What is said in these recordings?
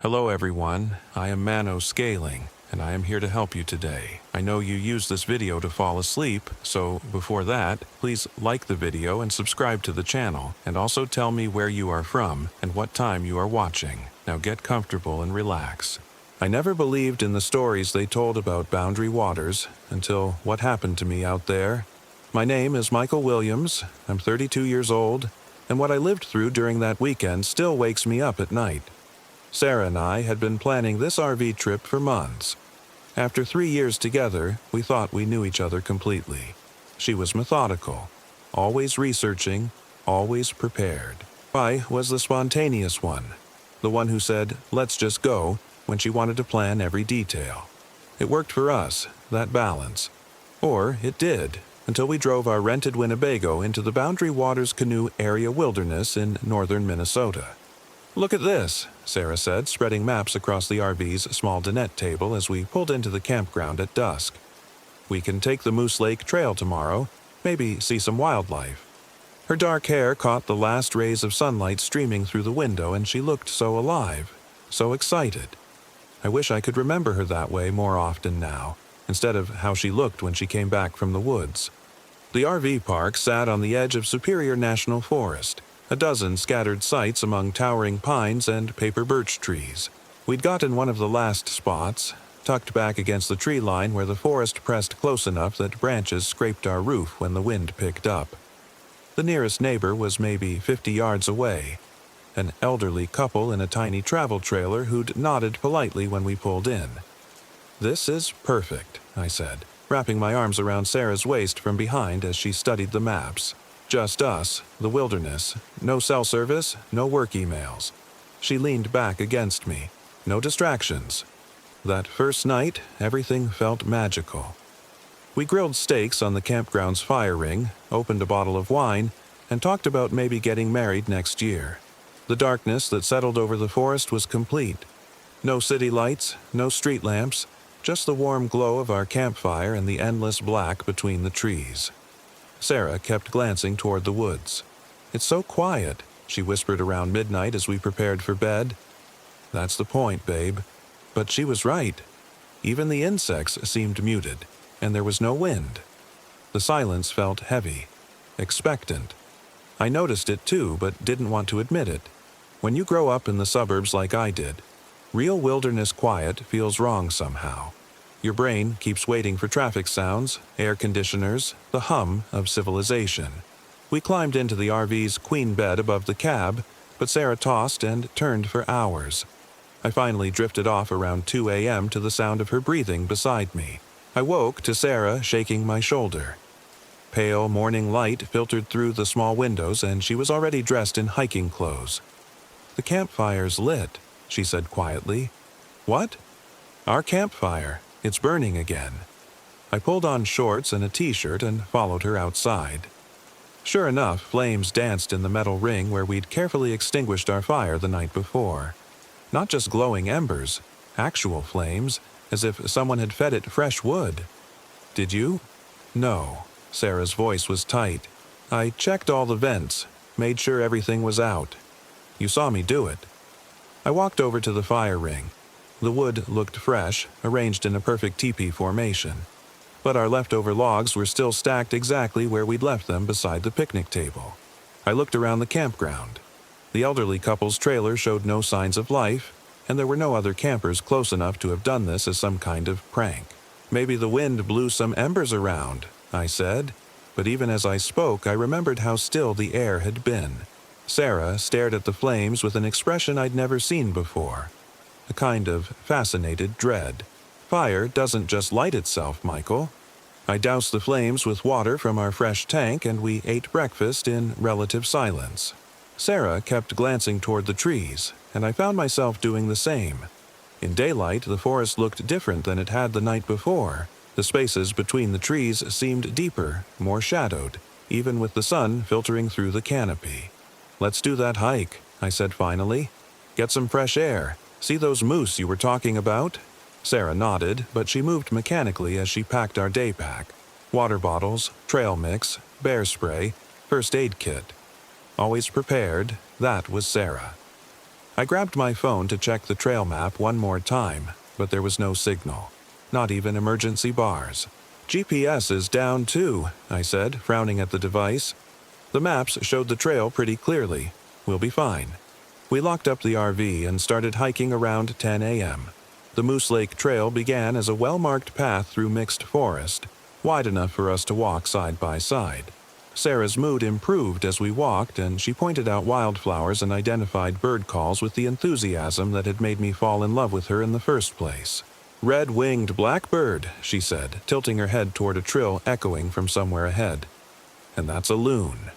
Hello everyone, I am Mano Scaling, and I am here to help you today. I know you use this video to fall asleep, so before that, please like the video and subscribe to the channel, and also tell me where you are from and what time you are watching. Now get comfortable and relax. I never believed in the stories they told about Boundary Waters until what happened to me out there. My name is Michael Williams, I'm 32 years old, and what I lived through during that weekend still wakes me up at night. Sarah and I had been planning this RV trip for months. After 3 years together, we thought we knew each other completely. She was methodical, always researching, always prepared. I was the spontaneous one, the one who said, "Let's just go," when she wanted to plan every detail. It worked for us, that balance. Or it did, until we drove our rented Winnebago into the Boundary Waters Canoe Area Wilderness in northern Minnesota. "Look at this," Sarah said, spreading maps across the RV's small dinette table as we pulled into the campground at dusk. "We can take the Moose Lake Trail tomorrow, maybe see some wildlife." Her dark hair caught the last rays of sunlight streaming through the window, and she looked so alive, so excited. I wish I could remember her that way more often now, instead of how she looked when she came back from the woods. The RV park sat on the edge of Superior National Forest, a dozen scattered sites among towering pines and paper birch trees. We'd gotten one of the last spots, tucked back against the tree line where the forest pressed close enough that branches scraped our roof when the wind picked up. The nearest neighbor was maybe 50 yards away, an elderly couple in a tiny travel trailer who'd nodded politely when we pulled in. "This is perfect," I said, wrapping my arms around Sarah's waist from behind as she studied the maps. Just us, the wilderness, no cell service, no work emails. She leaned back against me. No distractions. That first night, everything felt magical. We grilled steaks on the campground's fire ring, opened a bottle of wine, and talked about maybe getting married next year. The darkness that settled over the forest was complete. No city lights, no street lamps, just the warm glow of our campfire and the endless black between the trees. Sarah kept glancing toward the woods. "It's so quiet," she whispered around midnight as we prepared for bed. "That's the point, babe." But she was right. Even the insects seemed muted, and there was no wind. The silence felt heavy, expectant. I noticed it too, but didn't want to admit it. When you grow up in the suburbs like I did, real wilderness quiet feels wrong somehow. Your brain keeps waiting for traffic sounds, air conditioners, the hum of civilization. We climbed into the RV's queen bed above the cab, but Sarah tossed and turned for hours. I finally drifted off around 2 a.m. to the sound of her breathing beside me. I woke to Sarah shaking my shoulder. Pale morning light filtered through the small windows, and she was already dressed in hiking clothes. "The campfire's lit," she said quietly. "What?" "Our campfire. It's burning again." I pulled on shorts and a t-shirt and followed her outside. Sure enough, flames danced in the metal ring where we'd carefully extinguished our fire the night before. Not just glowing embers, actual flames, as if someone had fed it fresh wood. "Did you?" "No." Sarah's voice was tight. "I checked all the vents, made sure everything was out. You saw me do it." I walked over to the fire ring. The wood looked fresh, arranged in a perfect teepee formation. But our leftover logs were still stacked exactly where we'd left them beside the picnic table. I looked around the campground. The elderly couple's trailer showed no signs of life, and there were no other campers close enough to have done this as some kind of prank. "Maybe the wind blew some embers around," I said. But even as I spoke, I remembered how still the air had been. Sarah stared at the flames with an expression I'd never seen before. A kind of fascinated dread. "Fire doesn't just light itself, Michael." I doused the flames with water from our fresh tank, and we ate breakfast in relative silence. Sarah kept glancing toward the trees, and I found myself doing the same. In daylight, the forest looked different than it had the night before. The spaces between the trees seemed deeper, more shadowed, even with the sun filtering through the canopy. "Let's do that hike," I said finally. "Get some fresh air. See those moose you were talking about?" Sarah nodded, but she moved mechanically as she packed our day pack. Water bottles, trail mix, bear spray, first aid kit. Always prepared, that was Sarah. I grabbed my phone to check the trail map one more time, but there was no signal. Not even emergency bars. GPS is down too, I said, frowning at the device. The maps showed the trail pretty clearly. We'll be fine. We locked up the RV and started hiking around 10 a.m. The Moose Lake Trail began as a well-marked path through mixed forest, wide enough for us to walk side by side. Sarah's mood improved as we walked, and she pointed out wildflowers and identified bird calls with the enthusiasm that had made me fall in love with her in the first place. "Red-winged blackbird," she said, tilting her head toward a trill echoing from somewhere ahead. "And that's a loon.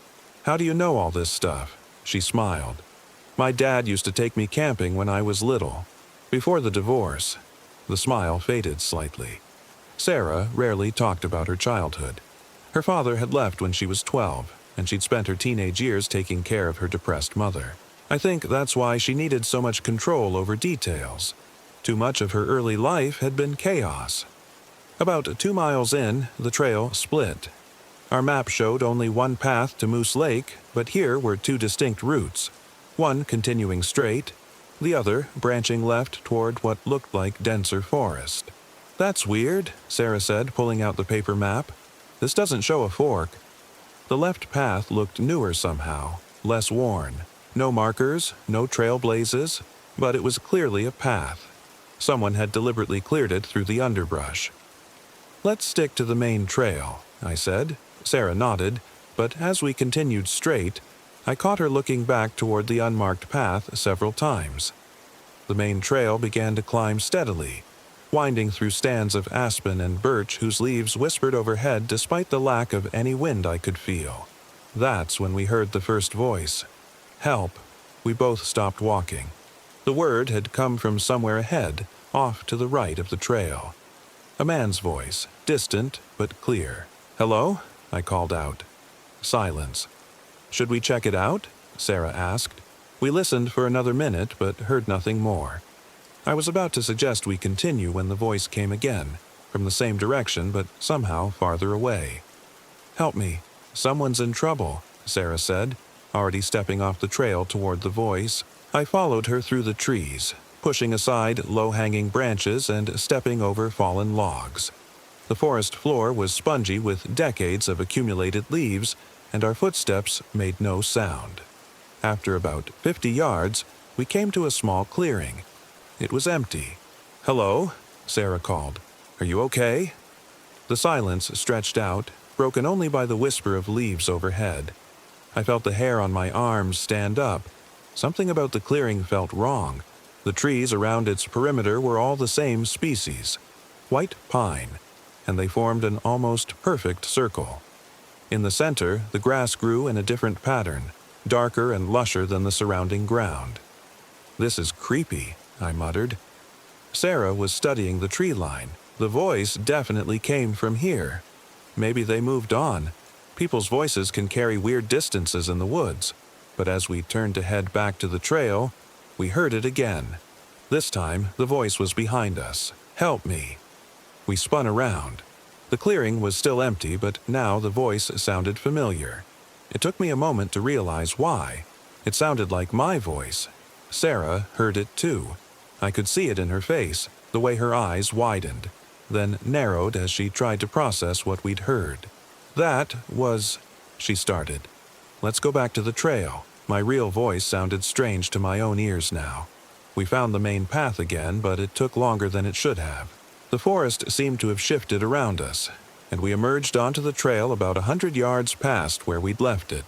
How do you know all this stuff?" She smiled. "My dad used to take me camping when I was little. Before the divorce." The smile faded slightly. Sarah rarely talked about her childhood. Her father had left when she was 12, and she'd spent her teenage years taking care of her depressed mother. I think that's why she needed so much control over details. Too much of her early life had been chaos. About 2 miles in, the trail split. Our map showed only one path to Moose Lake, but here were 2 distinct routes, one continuing straight, the other branching left toward what looked like denser forest. "That's weird," Sarah said, pulling out the paper map. "This doesn't show a fork." The left path looked newer somehow, less worn. No markers, no trail blazes, but it was clearly a path. Someone had deliberately cleared it through the underbrush. "Let's stick to the main trail," I said. Sarah nodded, but as we continued straight, I caught her looking back toward the unmarked path several times. The main trail began to climb steadily, winding through stands of aspen and birch whose leaves whispered overhead despite the lack of any wind I could feel. That's when we heard the first voice. "Help." We both stopped walking. The word had come from somewhere ahead, off to the right of the trail. A man's voice, distant but clear. "Hello?" I called out. Silence. "Should we check it out?" Sarah asked. We listened for another minute but heard nothing more. I was about to suggest we continue when the voice came again, from the same direction but somehow farther away. "Help me. Someone's in trouble," Sarah said, already stepping off the trail toward the voice. I followed her through the trees, pushing aside low-hanging branches and stepping over fallen logs. The forest floor was spongy with decades of accumulated leaves, and our footsteps made no sound. After about 50 yards, we came to a small clearing. It was empty. "Hello?" Sarah called. "Are you okay?" The silence stretched out, broken only by the whisper of leaves overhead. I felt the hair on my arms stand up. Something about the clearing felt wrong. The trees around its perimeter were all the same species, white pine, and they formed an almost perfect circle. In the center, the grass grew in a different pattern, darker and lusher than the surrounding ground. "This is creepy," I muttered. Sarah was studying the tree line. The voice definitely came from here. Maybe they moved on. People's voices can carry weird distances in the woods. But as we turned to head back to the trail, we heard it again. This time, the voice was behind us. "Help me." We spun around. The clearing was still empty, but now the voice sounded familiar. It took me a moment to realize why. It sounded like my voice. Sarah heard it too. I could see it in her face, the way her eyes widened, then narrowed as she tried to process what we'd heard. "That was—" she started. "Let's go back to the trail." My real voice sounded strange to my own ears now. We found the main path again, but it took longer than it should have. The forest seemed to have shifted around us, and we emerged onto the trail about 100 yards past where we'd left it.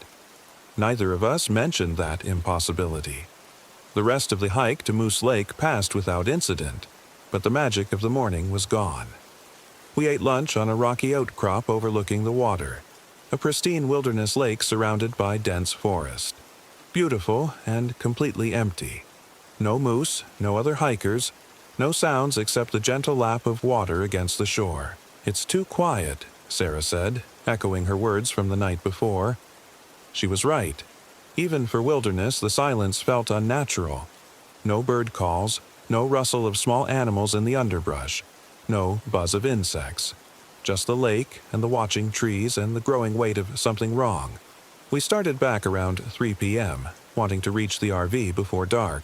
Neither of us mentioned that impossibility. The rest of the hike to Moose Lake passed without incident, but the magic of the morning was gone. We ate lunch on a rocky outcrop overlooking the water, a pristine wilderness lake surrounded by dense forest. Beautiful and completely empty. No moose, no other hikers, no sounds except the gentle lap of water against the shore. "It's too quiet," Sarah said, echoing her words from the night before. She was right. Even for wilderness, the silence felt unnatural. No bird calls, no rustle of small animals in the underbrush, no buzz of insects. Just the lake and the watching trees and the growing weight of something wrong. We started back around 3 p.m., wanting to reach the RV before dark.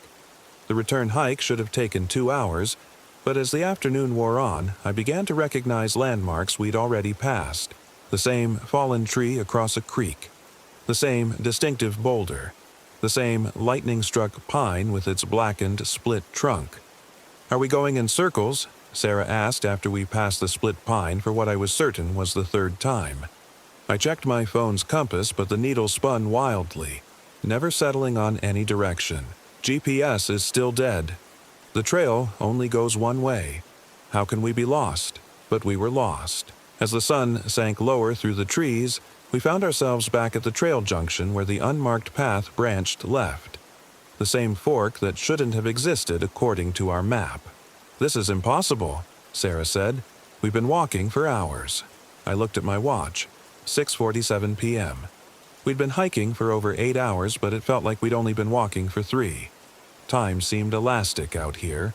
The return hike should have taken 2 hours, but as the afternoon wore on, I began to recognize landmarks we'd already passed. The same fallen tree across a creek. The same distinctive boulder. The same lightning-struck pine with its blackened, split trunk. "Are we going in circles?" Sarah asked after we passed the split pine for what I was certain was the 3rd time. I checked my phone's compass, but the needle spun wildly, never settling on any direction. GPS is still dead. The trail only goes one way. How can we be lost? But we were lost. As the sun sank lower through the trees, we found ourselves back at the trail junction where the unmarked path branched left. The same fork that shouldn't have existed according to our map. "This is impossible," Sarah said. "We've been walking for hours." I looked at my watch. 6:47 p.m. We'd been hiking for over 8 hours, but it felt like we'd only been walking for 3. Time seemed elastic out here.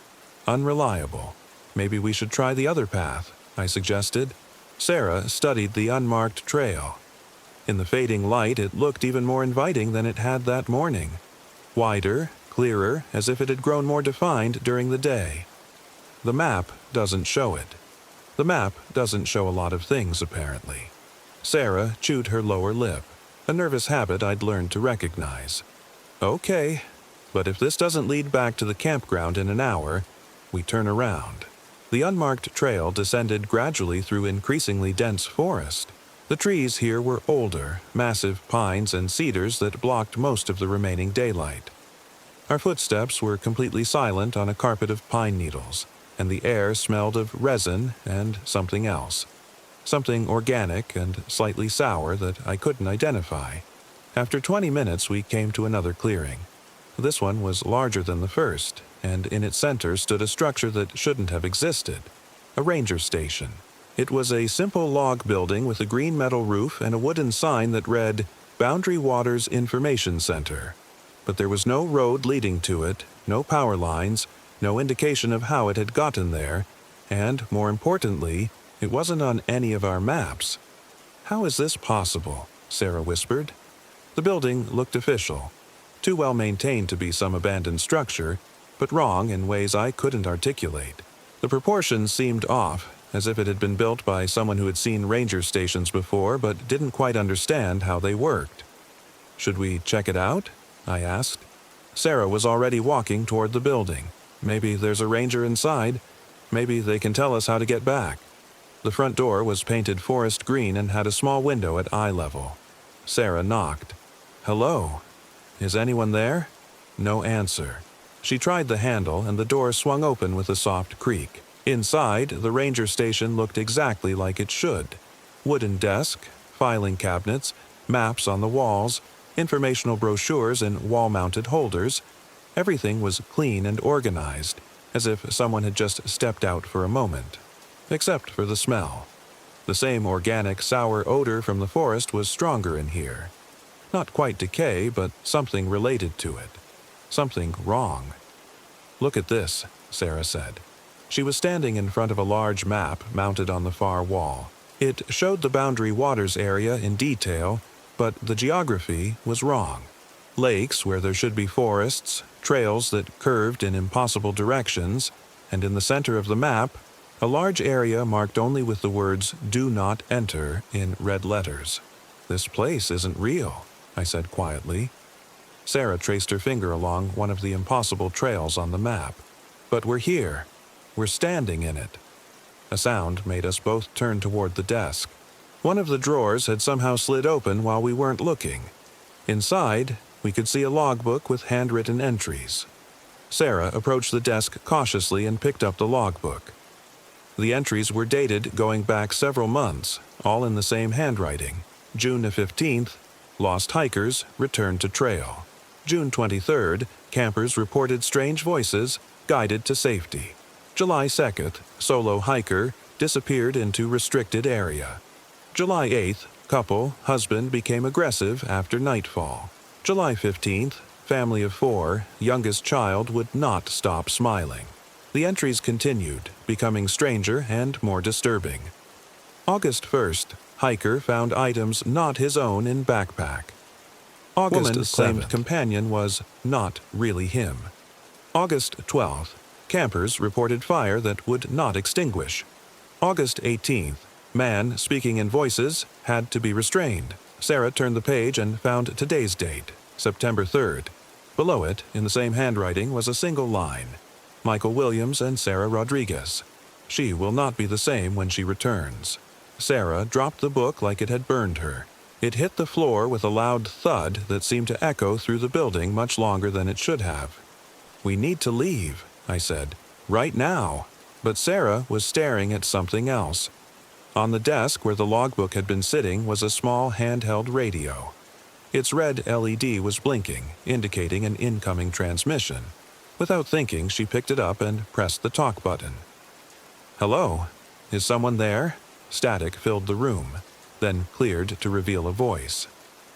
Unreliable. Maybe we should try the other path, I suggested. Sarah studied the unmarked trail. In the fading light, it looked even more inviting than it had that morning. Wider, clearer, as if it had grown more defined during the day. The map doesn't show it. The map doesn't show a lot of things, apparently. Sarah chewed her lower lip, a nervous habit I'd learned to recognize. "Okay, but if this doesn't lead back to the campground in an hour, we turn around." The unmarked trail descended gradually through increasingly dense forest. The trees here were older, massive pines and cedars that blocked most of the remaining daylight. Our footsteps were completely silent on a carpet of pine needles, and the air smelled of resin and something else. Something organic and slightly sour that I couldn't identify. After 20 minutes, we came to another clearing. This one was larger than the first, and in its center stood a structure that shouldn't have existed. A ranger station. It was a simple log building with a green metal roof and a wooden sign that read, "Boundary Waters Information Center." But there was no road leading to it, no power lines, no indication of how it had gotten there, and, more importantly, it wasn't on any of our maps. "How is this possible?" Sarah whispered. The building looked official. Too well maintained to be some abandoned structure, but wrong in ways I couldn't articulate. The proportions seemed off, as if it had been built by someone who had seen ranger stations before but didn't quite understand how they worked. "Should we check it out?" I asked. Sarah was already walking toward the building. "Maybe there's a ranger inside. Maybe they can tell us how to get back." The front door was painted forest green and had a small window at eye level. Sarah knocked. "Hello? Is anyone there?" No answer. She tried the handle, and the door swung open with a soft creak. Inside, the ranger station looked exactly like it should. Wooden desk, filing cabinets, maps on the walls, informational brochures in wall-mounted holders. Everything was clean and organized, as if someone had just stepped out for a moment. Except for the smell. The same organic, sour odor from the forest was stronger in here. Not quite decay, but something related to it. Something wrong. "Look at this," Sarah said. She was standing in front of a large map mounted on the far wall. It showed the Boundary Waters area in detail, but the geography was wrong. Lakes where there should be forests, trails that curved in impossible directions, and in the center of the map, a large area marked only with the words "Do Not Enter" in red letters. "This place isn't real," I said quietly. Sarah traced her finger along one of the impossible trails on the map. "But we're here. We're standing in it." A sound made us both turn toward the desk. One of the drawers had somehow slid open while we weren't looking. Inside, we could see a logbook with handwritten entries. Sarah approached the desk cautiously and picked up the logbook. The entries were dated going back several months, all in the same handwriting. June 15th, lost hikers returned to trail. June 23rd, campers reported strange voices, guided to safety. July 2nd, solo hiker disappeared into restricted area. July 8th, couple, husband became aggressive after nightfall. July 15th, family of 4, youngest child would not stop smiling. The entries continued, becoming stranger and more disturbing. August 1st, hiker found items not his own in backpack. August's claimed companion was not really him. August 12th. Campers reported fire that would not extinguish. August 18th. Man speaking in voices had to be restrained. Sarah turned the page and found today's date, September 3rd. Below it, in the same handwriting, was a single line. Michael Williams and Sarah Rodriguez. She will not be the same when she returns. Sarah dropped the book like it had burned her. It hit the floor with a loud thud that seemed to echo through the building much longer than it should have. "We need to leave," I said. "Right now." But Sarah was staring at something else. On the desk where the logbook had been sitting was a small handheld radio. Its red LED was blinking, indicating an incoming transmission. Without thinking, she picked it up and pressed the talk button. "Hello? Is someone there?" Static filled the room, then cleared to reveal a voice.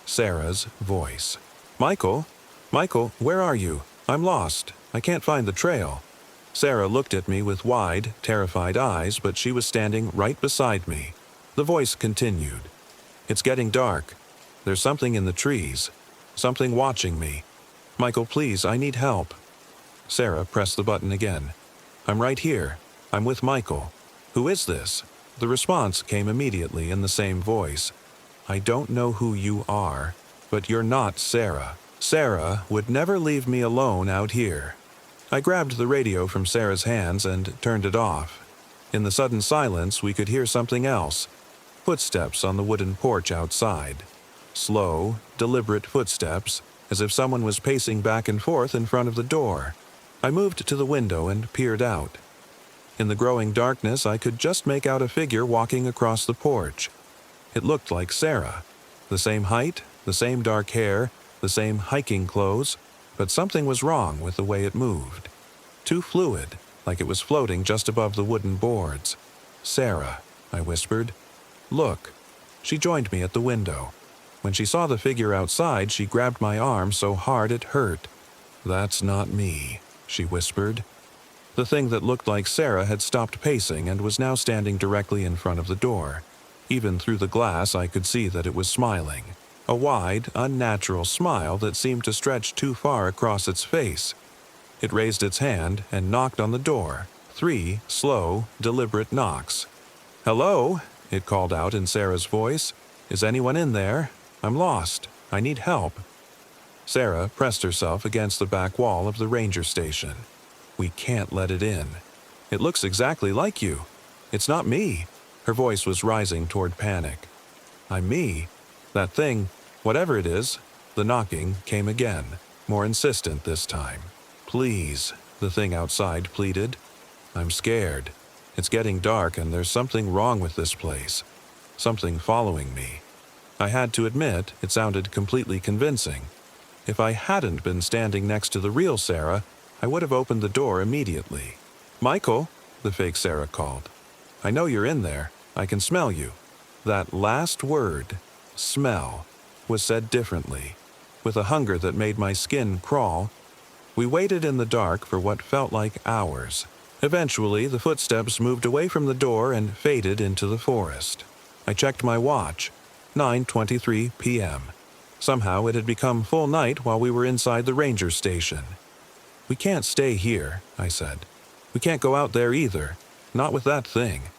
Sarah's voice. "Michael? Michael, where are you? I'm lost. I can't find the trail." Sarah looked at me with wide, terrified eyes, but she was standing right beside me. The voice continued. "It's getting dark. There's something in the trees. Something watching me. Michael, please, I need help." Sarah pressed the button again. "I'm right here. I'm with Michael. Who is this?" The response came immediately in the same voice. "I don't know who you are, but you're not Sarah. Sarah would never leave me alone out here." I grabbed the radio from Sarah's hands and turned it off. In the sudden silence, we could hear something else. Footsteps on the wooden porch outside. Slow, deliberate footsteps, as if someone was pacing back and forth in front of the door. I moved to the window and peered out. In the growing darkness, I could just make out a figure walking across the porch. It looked like Sarah. The same height, the same dark hair, the same hiking clothes, but something was wrong with the way it moved. Too fluid, like it was floating just above the wooden boards. "Sarah," I whispered. "Look." She joined me at the window. When she saw the figure outside, she grabbed my arm so hard it hurt. "That's not me," she whispered. The thing that looked like Sarah had stopped pacing and was now standing directly in front of the door. Even through the glass, I could see that it was smiling. A wide, unnatural smile that seemed to stretch too far across its face. It raised its hand and knocked on the door. 3 slow, deliberate knocks. "Hello?" it called out in Sarah's voice. "Is anyone in there? I'm lost. I need help." Sarah pressed herself against the back wall of the ranger station. "We can't let it in. It looks exactly like you. It's not me." Her voice was rising toward panic. "I'm me. That thing, whatever it is." The knocking came again, more insistent this time. "Please," the thing outside pleaded. "I'm scared. It's getting dark and there's something wrong with this place. Something following me." I had to admit, it sounded completely convincing. If I hadn't been standing next to the real Sarah, I would have opened the door immediately. "Michael," the fake Sarah called. "I know you're in there. I can smell you." That last word, smell, was said differently, with a hunger that made my skin crawl. We waited in the dark for what felt like hours. Eventually, the footsteps moved away from the door and faded into the forest. I checked my watch. 9:23 p.m. Somehow it had become full night while we were inside the ranger station. "We can't stay here," I said. "We can't go out there either. Not with that thing.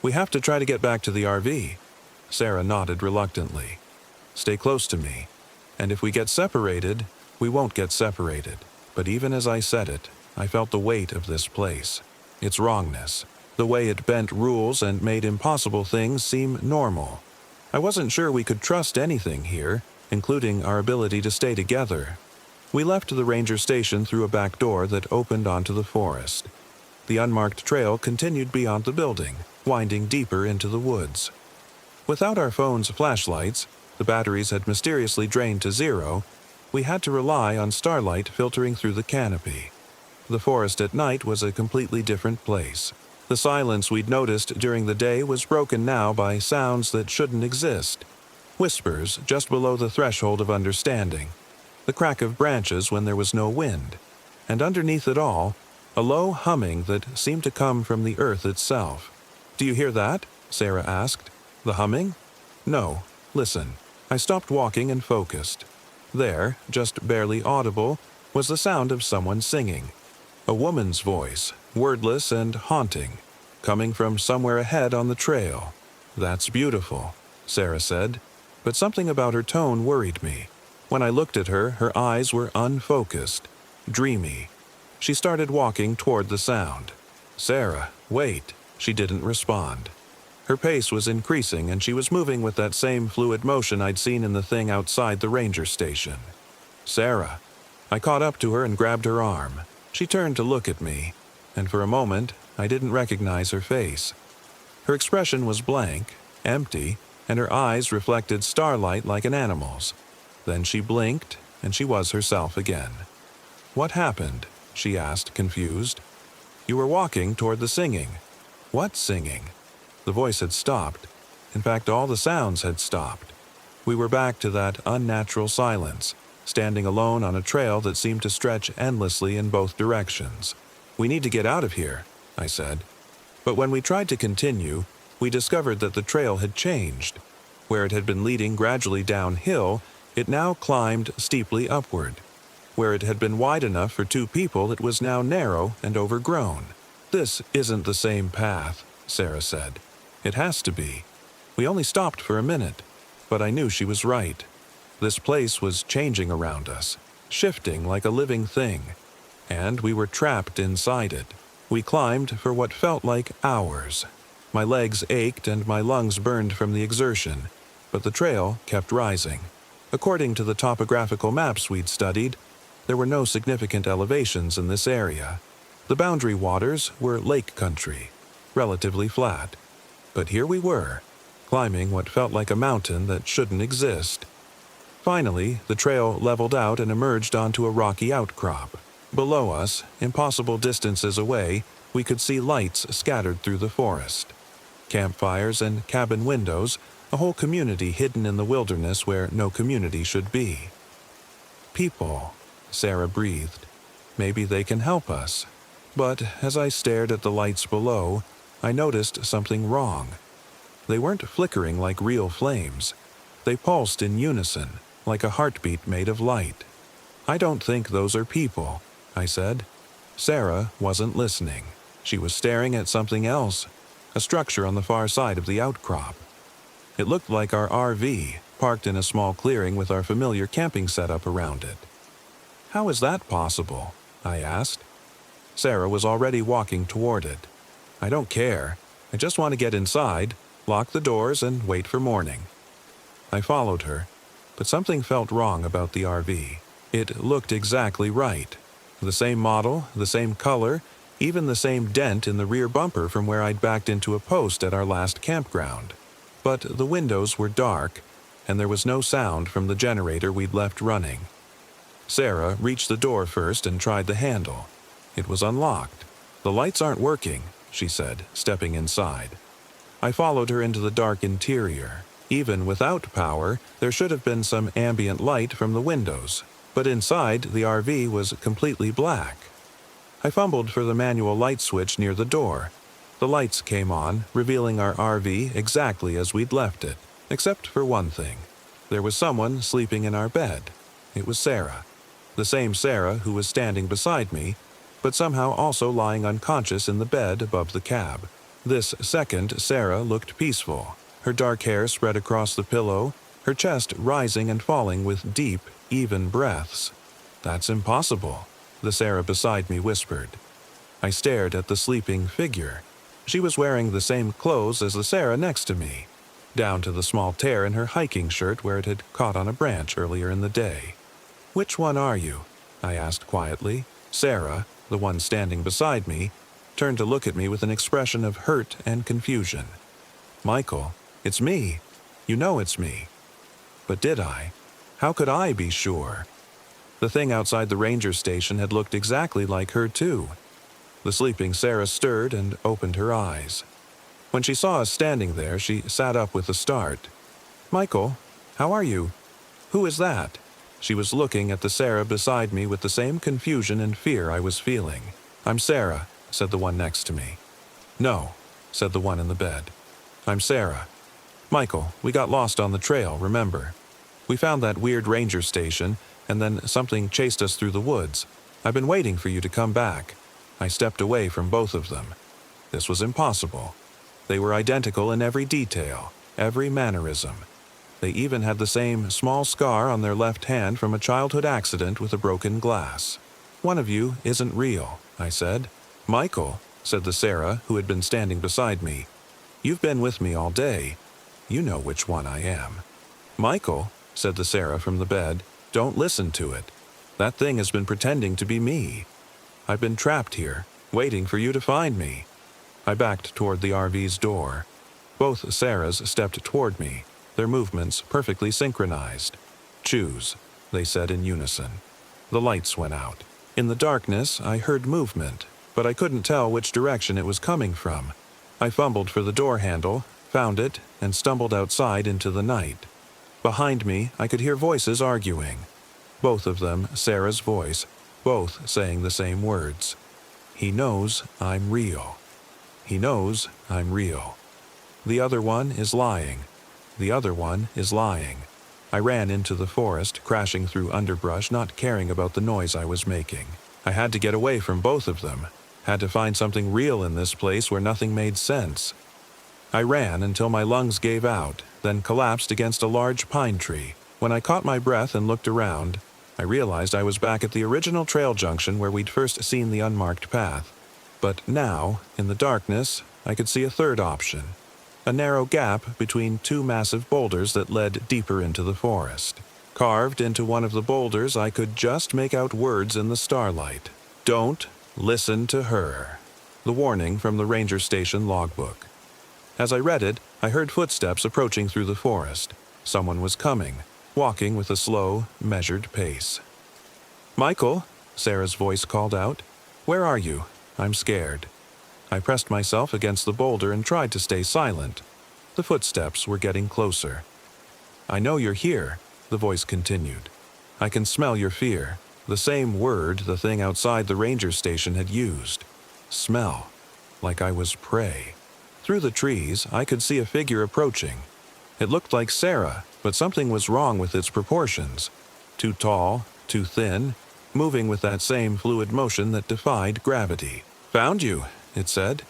We have to try to get back to the RV." Sarah nodded reluctantly. "Stay close to me. And if we get separated, we won't get separated." But even as I said it, I felt the weight of this place. Its wrongness. The way it bent rules and made impossible things seem normal. I wasn't sure we could trust anything here, including our ability to stay together. We left the ranger station through a back door that opened onto the forest. The unmarked trail continued beyond the building, winding deeper into the woods. Without our phones' flashlights, the batteries had mysteriously drained to zero. We had to rely on starlight filtering through the canopy. The forest at night was a completely different place. The silence we'd noticed during the day was broken now by sounds that shouldn't exist. Whispers just below the threshold of understanding. The crack of branches when there was no wind. And underneath it all, a low humming that seemed to come from the earth itself. "Do you hear that?" Sarah asked. "The humming?" "No. Listen." I stopped walking and focused. There, just barely audible, was the sound of someone singing. A woman's voice, wordless and haunting, coming from somewhere ahead on the trail. "That's beautiful," Sarah said, but something about her tone worried me. When I looked at her, her eyes were unfocused, dreamy. She started walking toward the sound. "Sarah, wait." She didn't respond. Her pace was increasing, and she was moving with that same fluid motion I'd seen in the thing outside the ranger station. "Sarah." I caught up to her and grabbed her arm. She turned to look at me, and for a moment I didn't recognize her face. Her expression was blank, empty, and her eyes reflected starlight like an animal's. Then she blinked, and she was herself again. "What happened?" she asked, confused. "You were walking toward the singing." "What singing?" The voice had stopped. In fact, all the sounds had stopped. We were back to that unnatural silence, standing alone on a trail that seemed to stretch endlessly in both directions. "We need to get out of here," I said. But when we tried to continue, we discovered that the trail had changed. Where it had been leading gradually downhill, it now climbed steeply upward. Where it had been wide enough for two people, it was now narrow and overgrown. "This isn't the same path," Sarah said. "It has to be." We only stopped for a minute, but I knew she was right. This place was changing around us, shifting like a living thing, and we were trapped inside it. We climbed for what felt like hours. My legs ached and my lungs burned from the exertion, but the trail kept rising. According to the topographical maps we'd studied, there were no significant elevations in this area. The boundary waters were lake country, relatively flat. But here we were, climbing what felt like a mountain that shouldn't exist. Finally, the trail leveled out and emerged onto a rocky outcrop. Below us, impossible distances away, we could see lights scattered through the forest. Campfires and cabin windows, a whole community hidden in the wilderness where no community should be. "People," Sarah breathed. "Maybe they can help us." But as I stared at the lights below, I noticed something wrong. They weren't flickering like real flames. They pulsed in unison, like a heartbeat made of light. "I don't think those are people," I said. Sarah wasn't listening. She was staring at something else, a structure on the far side of the outcrop. It looked like our RV, parked in a small clearing with our familiar camping setup around it. "How is that possible?" I asked. Sarah was already walking toward it. "I don't care. I just want to get inside, lock the doors, and wait for morning." I followed her, but something felt wrong about the RV. It looked exactly right. The same model, the same color, even the same dent in the rear bumper from where I'd backed into a post at our last campground. But the windows were dark, and there was no sound from the generator we'd left running. Sarah reached the door first and tried the handle. It was unlocked. "The lights aren't working," she said, stepping inside. I followed her into the dark interior. Even without power, there should have been some ambient light from the windows, but inside, the RV was completely black. I fumbled for the manual light switch near the door. The lights came on, revealing our RV exactly as we'd left it, except for one thing. There was someone sleeping in our bed. It was Sarah. The same Sarah who was standing beside me, but somehow also lying unconscious in the bed above the cab. This second Sarah looked peaceful, her dark hair spread across the pillow, her chest rising and falling with deep, even breaths. "That's impossible," the Sarah beside me whispered. I stared at the sleeping figure. She was wearing the same clothes as the Sarah next to me, down to the small tear in her hiking shirt where it had caught on a branch earlier in the day. "Which one are you?" I asked quietly. Sarah, the one standing beside me, turned to look at me with an expression of hurt and confusion. "Michael, it's me. You know it's me." But did I? How could I be sure? The thing outside the ranger station had looked exactly like her too. The sleeping Sarah stirred and opened her eyes. When she saw us standing there, she sat up with a start. "Michael, how are you? Who is that?" She was looking at the Sarah beside me with the same confusion and fear I was feeling. "I'm Sarah," said the one next to me. "No," said the one in the bed. "I'm Sarah. Michael, we got lost on the trail, remember? We found that weird ranger station, and then something chased us through the woods. I've been waiting for you to come back. I stepped away from both of them. This was impossible. They were identical in every detail, every mannerism. They even had the same small scar on their left hand from a childhood accident with a broken glass. "One of you isn't real," I said. "Michael," said the Sarah who had been standing beside me. "You've been with me all day. You know which one I am." "Michael," said the Sarah from the bed, "don't listen to it. That thing has been pretending to be me. I've been trapped here, waiting for you to find me." I backed toward the RV's door. Both Sarahs stepped toward me, their movements perfectly synchronized. "Choose," they said in unison. The lights went out. In the darkness, I heard movement, but I couldn't tell which direction it was coming from. I fumbled for the door handle, found it, and stumbled outside into the night. Behind me, I could hear voices arguing. Both of them Sarah's voice, both saying the same words. "He knows I'm real. He knows I'm real. The other one is lying. The other one is lying." I ran into the forest, crashing through underbrush, not caring about the noise I was making. I had to get away from both of them, had to find something real in this place where nothing made sense. I ran until my lungs gave out, then collapsed against a large pine tree. When I caught my breath and looked around, I realized I was back at the original trail junction where we'd first seen the unmarked path. But now, in the darkness, I could see a third option. A narrow gap between two massive boulders that led deeper into the forest. Carved into one of the boulders, I could just make out words in the starlight. "Don't listen to her." The warning from the ranger station logbook. As I read it, I heard footsteps approaching through the forest. Someone was coming, walking with a slow, measured pace. "Michael," Sarah's voice called out. "Where are you? I'm scared." I pressed myself against the boulder and tried to stay silent. The footsteps were getting closer. "I know you're here," the voice continued. "I can smell your fear," the same word the thing outside the ranger station had used. Smell, like I was prey. Through the trees, I could see a figure approaching. It looked like Sarah, but something was wrong with its proportions. Too tall, too thin, moving with that same fluid motion that defied gravity. "Found you," it said.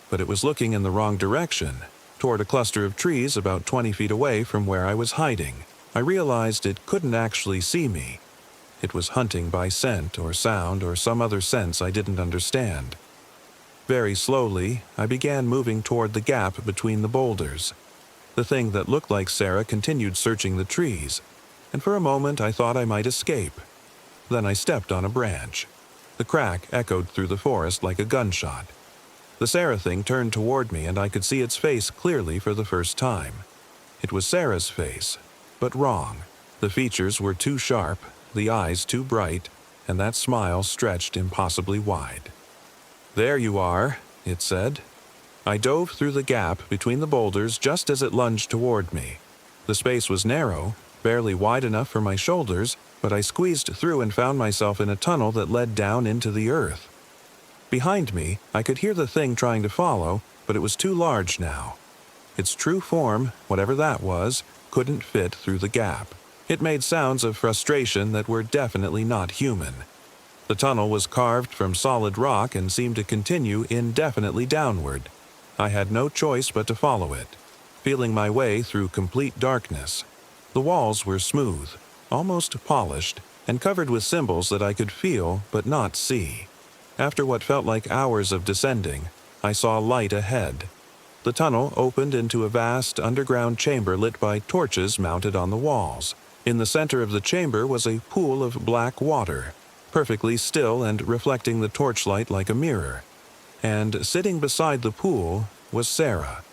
But it was looking in the wrong direction, toward a cluster of trees about 20 feet away from where I was hiding. I realized it couldn't actually see me. It was hunting by scent or sound or some other sense I didn't understand. Very slowly, I began moving toward the gap between the boulders. The thing that looked like Sarah continued searching the trees, and for a moment I thought I might escape. Then I stepped on a branch. The crack echoed through the forest like a gunshot. The Sarah thing turned toward me and I could see its face clearly for the first time. It was Sarah's face, but wrong. The features were too sharp, the eyes too bright, and that smile stretched impossibly wide. "There you are," it said. I dove through the gap between the boulders just as it lunged toward me. The space was narrow, barely wide enough for my shoulders, but I squeezed through and found myself in a tunnel that led down into the earth. Behind me, I could hear the thing trying to follow, but it was too large now. Its true form, whatever that was, couldn't fit through the gap. It made sounds of frustration that were definitely not human. The tunnel was carved from solid rock and seemed to continue indefinitely downward. I had no choice but to follow it, feeling my way through complete darkness. The walls were smooth, almost polished, and covered with symbols that I could feel but not see. After what felt like hours of descending, I saw light ahead. The tunnel opened into a vast underground chamber lit by torches mounted on the walls. In the center of the chamber was a pool of black water, perfectly still and reflecting the torchlight like a mirror. And sitting beside the pool was Sarah,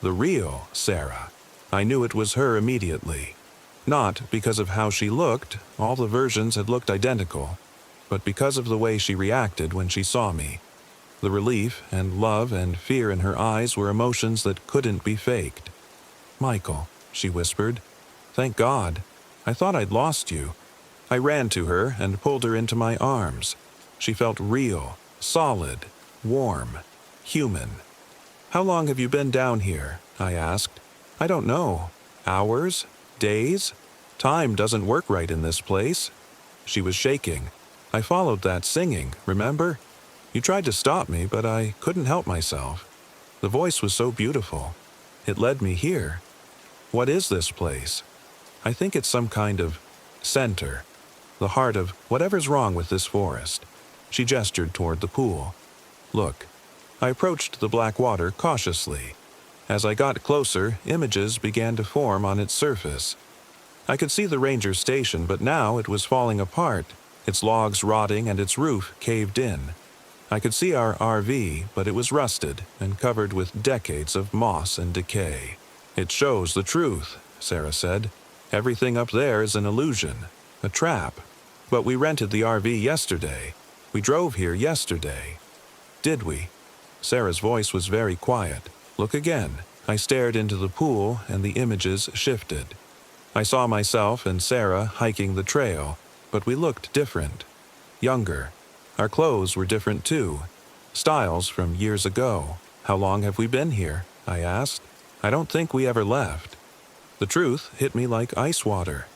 the real Sarah. I knew it was her immediately. Not because of how she looked, all the versions had looked identical, but because of the way she reacted when she saw me. The relief and love and fear in her eyes were emotions that couldn't be faked. "Michael," she whispered. "Thank God. I thought I'd lost you." I ran to her and pulled her into my arms. She felt real, solid, warm, human. "How long have you been down here?" I asked. "I don't know. Hours? Days? Time doesn't work right in this place." She was shaking. "I followed that singing, remember?" You tried to stop me, but I couldn't help myself. The voice was so beautiful. It led me here. What is this place? I think it's some kind of center, the heart of whatever's wrong with this forest. She gestured toward the pool. Look. I approached the black water cautiously. As I got closer, images began to form on its surface. I could see the ranger station, but now it was falling apart, its logs rotting and its roof caved in. I could see our RV, but it was rusted and covered with decades of moss and decay. It shows the truth, Sarah said. Everything up there is an illusion, a trap. But we rented the RV yesterday. We drove here yesterday. Did we? Sarah's voice was very quiet. Look again. I stared into the pool and the images shifted. I saw myself and Sarah hiking the trail, but we looked different. Younger. Our clothes were different too. Styles from years ago. How long have we been here? I asked. I don't think we ever left. The truth hit me like ice water.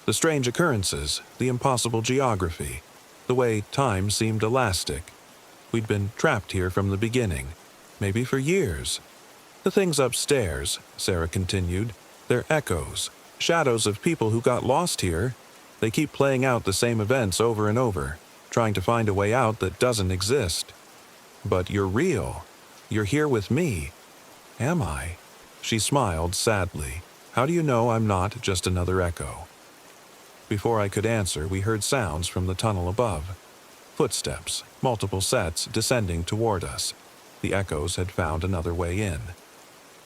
The strange occurrences, the impossible geography, the way time seemed elastic. We'd been trapped here from the beginning, maybe for years. The things upstairs, Sarah continued, they're echoes, shadows of people who got lost here. They keep playing out the same events over and over, trying to find a way out that doesn't exist. But you're real. You're here with me. Am I? She smiled sadly. How do you know I'm not just another echo? Before I could answer, we heard sounds from the tunnel above. Footsteps, multiple sets descending toward us. The echoes had found another way in.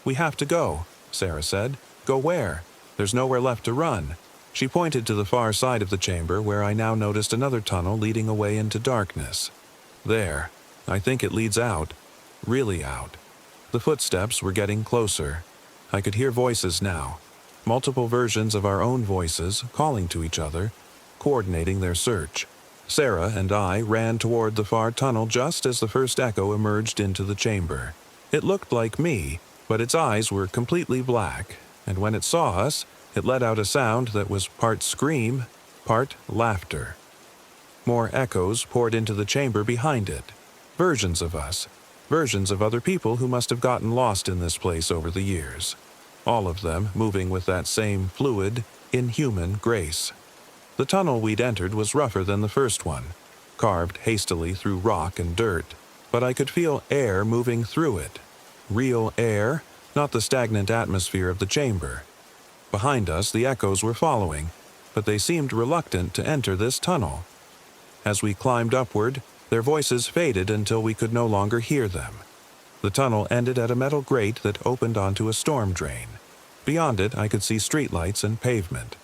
We have to go, Sarah said. Go where? There's nowhere left to run. She pointed to the far side of the chamber where I now noticed another tunnel leading away into darkness. There. I think it leads out. Really out. The footsteps were getting closer. I could hear voices now. Multiple versions of our own voices calling to each other, coordinating their search. Sarah and I ran toward the far tunnel just as the first echo emerged into the chamber. It looked like me, but its eyes were completely black, and when it saw us, it let out a sound that was part scream, part laughter. More echoes poured into the chamber behind it. Versions of us. Versions of other people who must have gotten lost in this place over the years. All of them moving with that same fluid, inhuman grace. The tunnel we'd entered was rougher than the first one, carved hastily through rock and dirt, but I could feel air moving through it. Real air, not the stagnant atmosphere of the chamber. Behind us, the echoes were following, but they seemed reluctant to enter this tunnel. As we climbed upward, their voices faded until we could no longer hear them. The tunnel ended at a metal grate that opened onto a storm drain. Beyond it, I could see streetlights and pavement.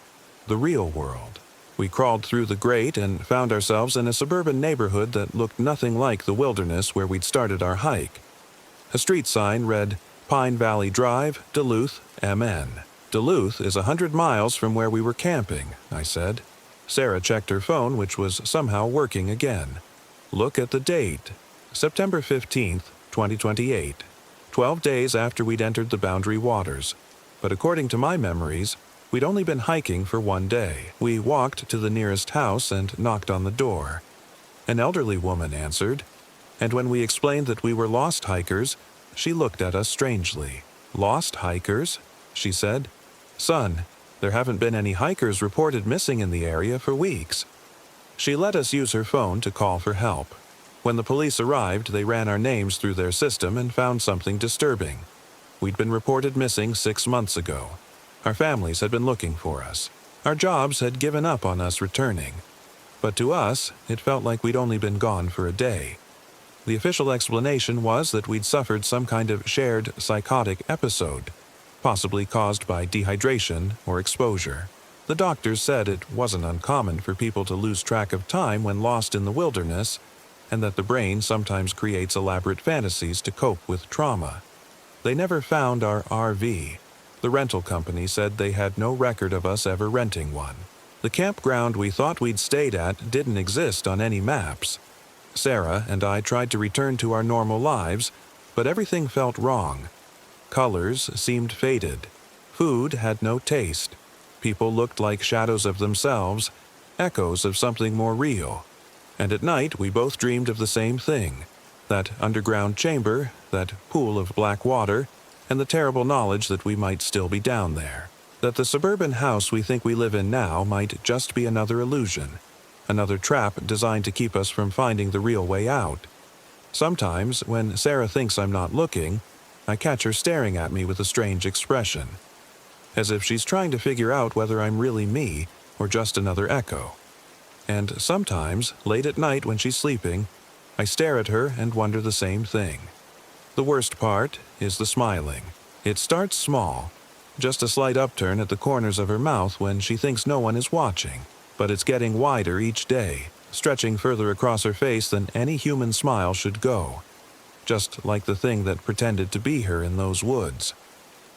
The real world. We crawled through the grate and found ourselves in a suburban neighborhood that looked nothing like the wilderness where we'd started our hike. A street sign read, Pine Valley Drive, Duluth, MN. Duluth is 100 miles from where we were camping, I said. Sarah checked her phone, which was somehow working again. Look at the date. September 15th, 2028. 12 days after we'd entered the boundary waters. But according to my memories, we'd only been hiking for one day. We walked to the nearest house and knocked on the door. An elderly woman answered, and when we explained that we were lost hikers, she looked at us strangely. Lost hikers? She said. Son, there haven't been any hikers reported missing in the area for weeks. She let us use her phone to call for help. When the police arrived, they ran our names through their system and found something disturbing. We'd been reported missing 6 months ago. Our families had been looking for us. Our jobs had given up on us returning. But to us, it felt like we'd only been gone for a day. The official explanation was that we'd suffered some kind of shared psychotic episode, possibly caused by dehydration or exposure. The doctors said it wasn't uncommon for people to lose track of time when lost in the wilderness, and that the brain sometimes creates elaborate fantasies to cope with trauma. They never found our RV. The rental company said they had no record of us ever renting one. The campground we thought we'd stayed at didn't exist on any maps. Sarah and I tried to return to our normal lives, but everything felt wrong. Colors seemed faded. Food had no taste. People looked like shadows of themselves, echoes of something more real. And at night we both dreamed of the same thing, That underground chamber, that pool of black water, and the terrible knowledge that we might still be down there. That the suburban house we think we live in now might just be another illusion, another trap designed to keep us from finding the real way out. Sometimes, when Sarah thinks I'm not looking, I catch her staring at me with a strange expression, as if she's trying to figure out whether I'm really me or just another echo. And sometimes, late at night when she's sleeping, I stare at her and wonder the same thing. The worst part is the smiling. It starts small, just a slight upturn at the corners of her mouth when she thinks no one is watching, but it's getting wider each day, stretching further across her face than any human smile should go, just like the thing that pretended to be her in those woods.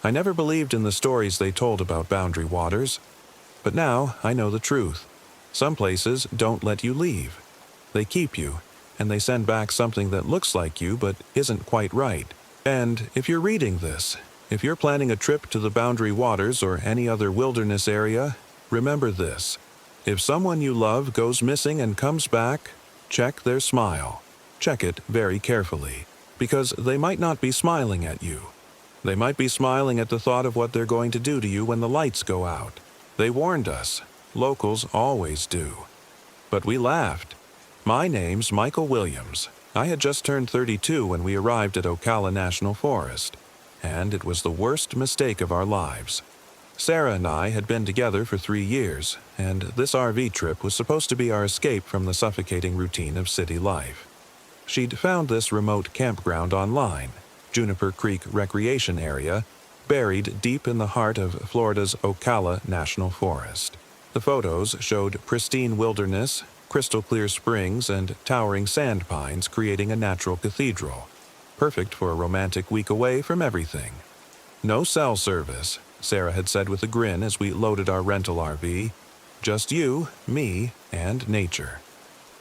I never believed in the stories they told about boundary waters, but now I know the truth. Some places don't let you leave. They keep you, and they send back something that looks like you but isn't quite right. And if you're reading this, if you're planning a trip to the boundary waters or any other wilderness area, remember this. If someone you love goes missing and comes back, check their smile. Check it very carefully, because they might not be smiling at you. They might be smiling at the thought of what they're going to do to you when the lights go out. They warned us. Locals always do. But we laughed. My name's Michael Williams. I had just turned 32 when we arrived at Ocala National Forest, and it was the worst mistake of our lives. Sarah and I had been together for 3 years, and this RV trip was supposed to be our escape from the suffocating routine of city life. She'd found this remote campground online, Juniper Creek Recreation Area, buried deep in the heart of Florida's Ocala National Forest. The photos showed pristine wilderness, crystal-clear springs, and towering sand pines creating a natural cathedral, perfect for a romantic week away from everything. No cell service, Sarah had said with a grin as we loaded our rental RV. Just you, me, and nature.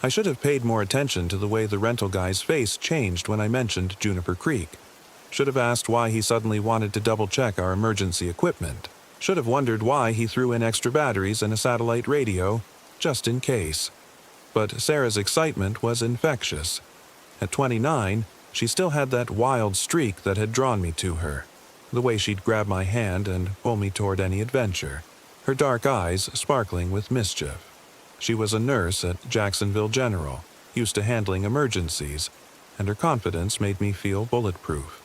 I should have paid more attention to the way the rental guy's face changed when I mentioned Juniper Creek. Should have asked why he suddenly wanted to double-check our emergency equipment. Should have wondered why he threw in extra batteries and a satellite radio, just in case. But Sarah's excitement was infectious. At 29, she still had that wild streak that had drawn me to her. The way she'd grab my hand and pull me toward any adventure. Her dark eyes sparkling with mischief. She was a nurse at Jacksonville General, used to handling emergencies, and her confidence made me feel bulletproof.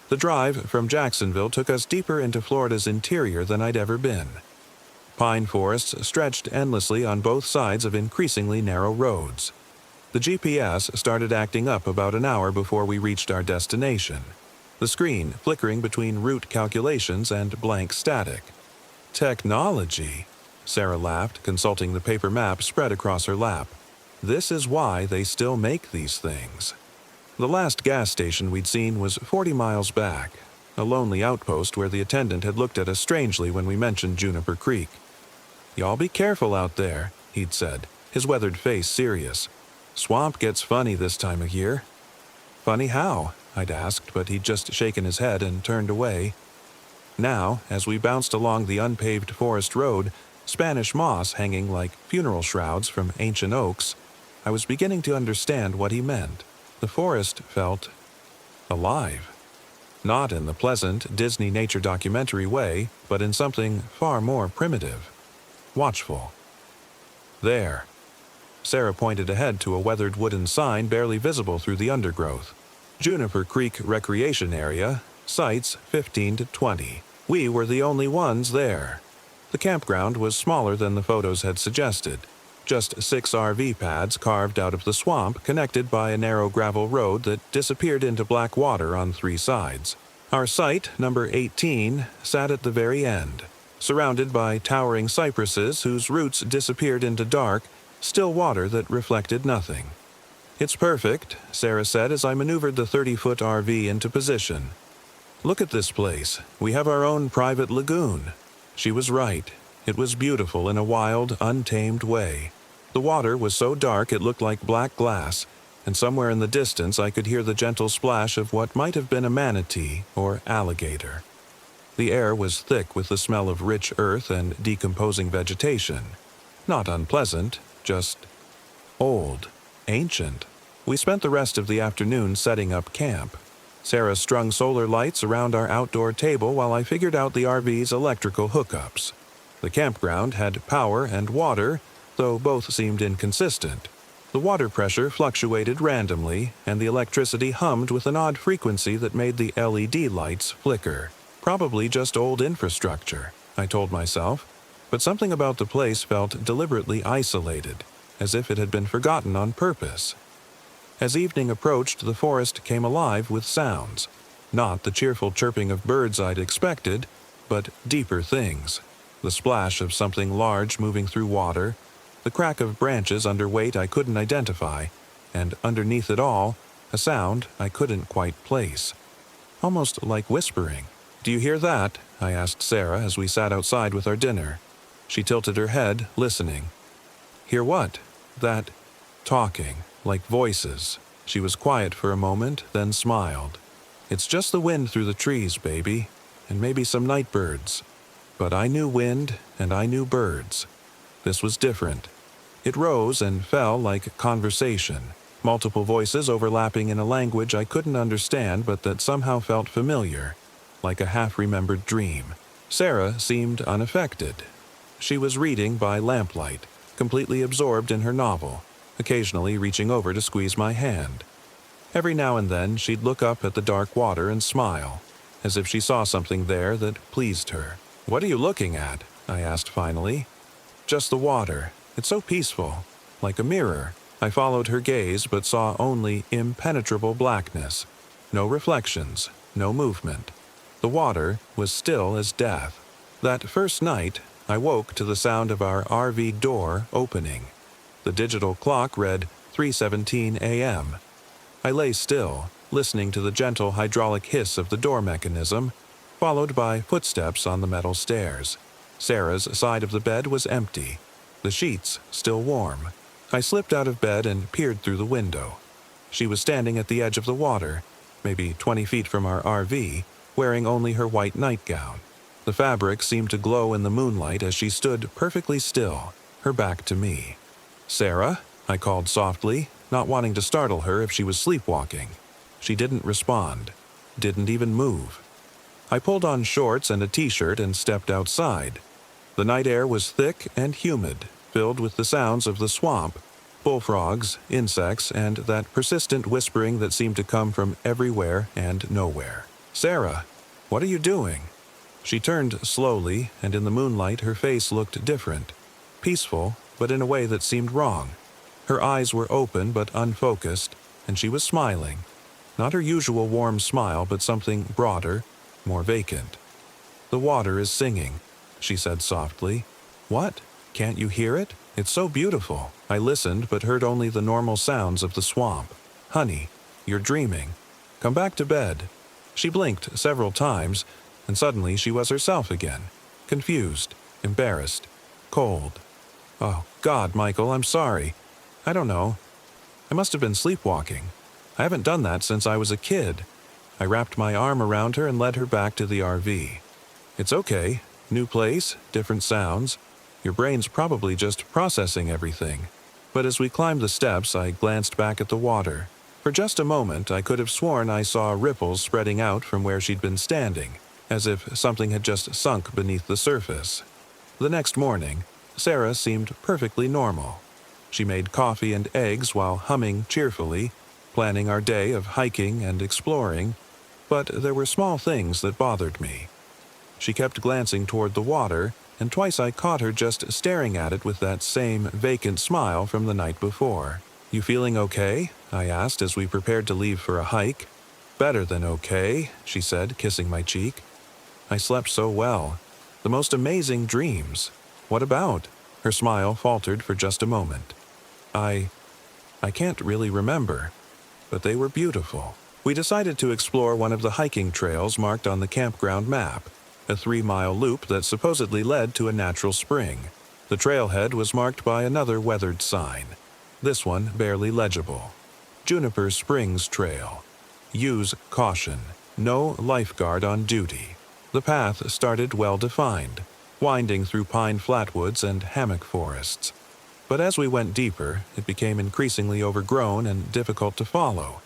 The drive from Jacksonville took us deeper into Florida's interior than I'd ever been. Pine forests stretched endlessly on both sides of increasingly narrow roads. The GPS started acting up about an hour before we reached our destination, the screen flickering between route calculations and blank static. Technology, Sarah laughed, consulting the paper map spread across her lap. This is why they still make these things. The last gas station we'd seen was 40 miles back, a lonely outpost where the attendant had looked at us strangely when we mentioned Juniper Creek. "Y'all be careful out there," he'd said, his weathered face serious. "Swamp gets funny this time of year." "Funny how?" I'd asked, but he'd just shaken his head and turned away. Now, as we bounced along the unpaved forest road, Spanish moss hanging like funeral shrouds from ancient oaks, I was beginning to understand what he meant. The forest felt alive. Not in the pleasant Disney nature documentary way, but in something far more primitive. Watchful. There. Sarah pointed ahead to a weathered wooden sign barely visible through the undergrowth. Juniper Creek Recreation Area, sites 15 to 20. We were the only ones there. The campground was smaller than the photos had suggested. Just 6 RV pads carved out of the swamp connected by a narrow gravel road that disappeared into black water on 3 sides. Our site, number 18, sat at the very end, surrounded by towering cypresses whose roots disappeared into dark, still water that reflected nothing. "It's perfect," Sarah said as I maneuvered the 30-foot RV into position. "Look at this place. We have our own private lagoon." She was right. It was beautiful in a wild, untamed way. The water was so dark it looked like black glass, and somewhere in the distance I could hear the gentle splash of what might have been a manatee or alligator. The air was thick with the smell of rich earth and decomposing vegetation. Not unpleasant, just old, ancient. We spent the rest of the afternoon setting up camp. Sarah strung solar lights around our outdoor table while I figured out the RV's electrical hookups. The campground had power and water, though both seemed inconsistent. The water pressure fluctuated randomly, and the electricity hummed with an odd frequency that made the LED lights flicker. Probably just old infrastructure, I told myself, but something about the place felt deliberately isolated, as if it had been forgotten on purpose. As evening approached, the forest came alive with sounds. Not the cheerful chirping of birds I'd expected, but deeper things. The splash of something large moving through water, the crack of branches under weight I couldn't identify, and underneath it all, a sound I couldn't quite place. Almost like whispering. "Do you hear that?" I asked Sarah as we sat outside with our dinner. She tilted her head, listening. "Hear what?" "That talking, like voices." She was quiet for a moment, then smiled. "It's just the wind through the trees, baby, and maybe some night birds." But I knew wind, and I knew birds. This was different. It rose and fell like conversation, multiple voices overlapping in a language I couldn't understand but that somehow felt familiar, like a half-remembered dream. Sarah seemed unaffected. She was reading by lamplight, completely absorbed in her novel, occasionally reaching over to squeeze my hand. Every now and then she'd look up at the dark water and smile, as if she saw something there that pleased her. "What are you looking at?" I asked finally. "Just the water. It's so peaceful, like a mirror." I followed her gaze but saw only impenetrable blackness. No reflections, no movement. The water was still as death. That first night, I woke to the sound of our RV door opening. The digital clock read 3:17 a.m. I lay still, listening to the gentle hydraulic hiss of the door mechanism, followed by footsteps on the metal stairs. Sarah's side of the bed was empty, the sheets still warm. I slipped out of bed and peered through the window. She was standing at the edge of the water, maybe 20 feet from our RV, wearing only her white nightgown. The fabric seemed to glow in the moonlight as she stood perfectly still, her back to me. "Sarah?" I called softly, not wanting to startle her if she was sleepwalking. She didn't respond, didn't even move. I pulled on shorts and a t-shirt and stepped outside. The night air was thick and humid, filled with the sounds of the swamp, bullfrogs, insects, and that persistent whispering that seemed to come from everywhere and nowhere. "Sarah, what are you doing?" She turned slowly, and in the moonlight her face looked different, peaceful, but in a way that seemed wrong. Her eyes were open but unfocused, and she was smiling. Not her usual warm smile, but something broader, more vacant. "The water is singing," she said softly. "What? Can't you hear it? It's so beautiful." I listened but heard only the normal sounds of the swamp. "Honey, you're dreaming. Come back to bed." She blinked several times, and suddenly she was herself again, confused, embarrassed, cold. "Oh, God, Michael, I'm sorry. I don't know. I must have been sleepwalking. I haven't done that since I was a kid." I wrapped my arm around her and led her back to the RV. "It's okay. New place, different sounds. Your brain's probably just processing everything." But as we climbed the steps, I glanced back at the water. For just a moment, I could have sworn I saw ripples spreading out from where she'd been standing, as if something had just sunk beneath the surface. The next morning, Sarah seemed perfectly normal. She made coffee and eggs while humming cheerfully, planning our day of hiking and exploring, but there were small things that bothered me. She kept glancing toward the water, and twice I caught her just staring at it with that same vacant smile from the night before. "You feeling okay?" I asked as we prepared to leave for a hike. "Better than okay," she said, kissing my cheek. "I slept so well. The most amazing dreams." "What about?" Her smile faltered for just a moment. I can't really remember, but they were beautiful." We decided to explore one of the hiking trails marked on the campground map, a 3-mile loop that supposedly led to a natural spring. The trailhead was marked by another weathered sign, this one barely legible. Juniper Springs Trail. Use caution. No lifeguard on duty. The path started well-defined, winding through pine flatwoods and hammock forests. But as we went deeper, it became increasingly overgrown and difficult to follow.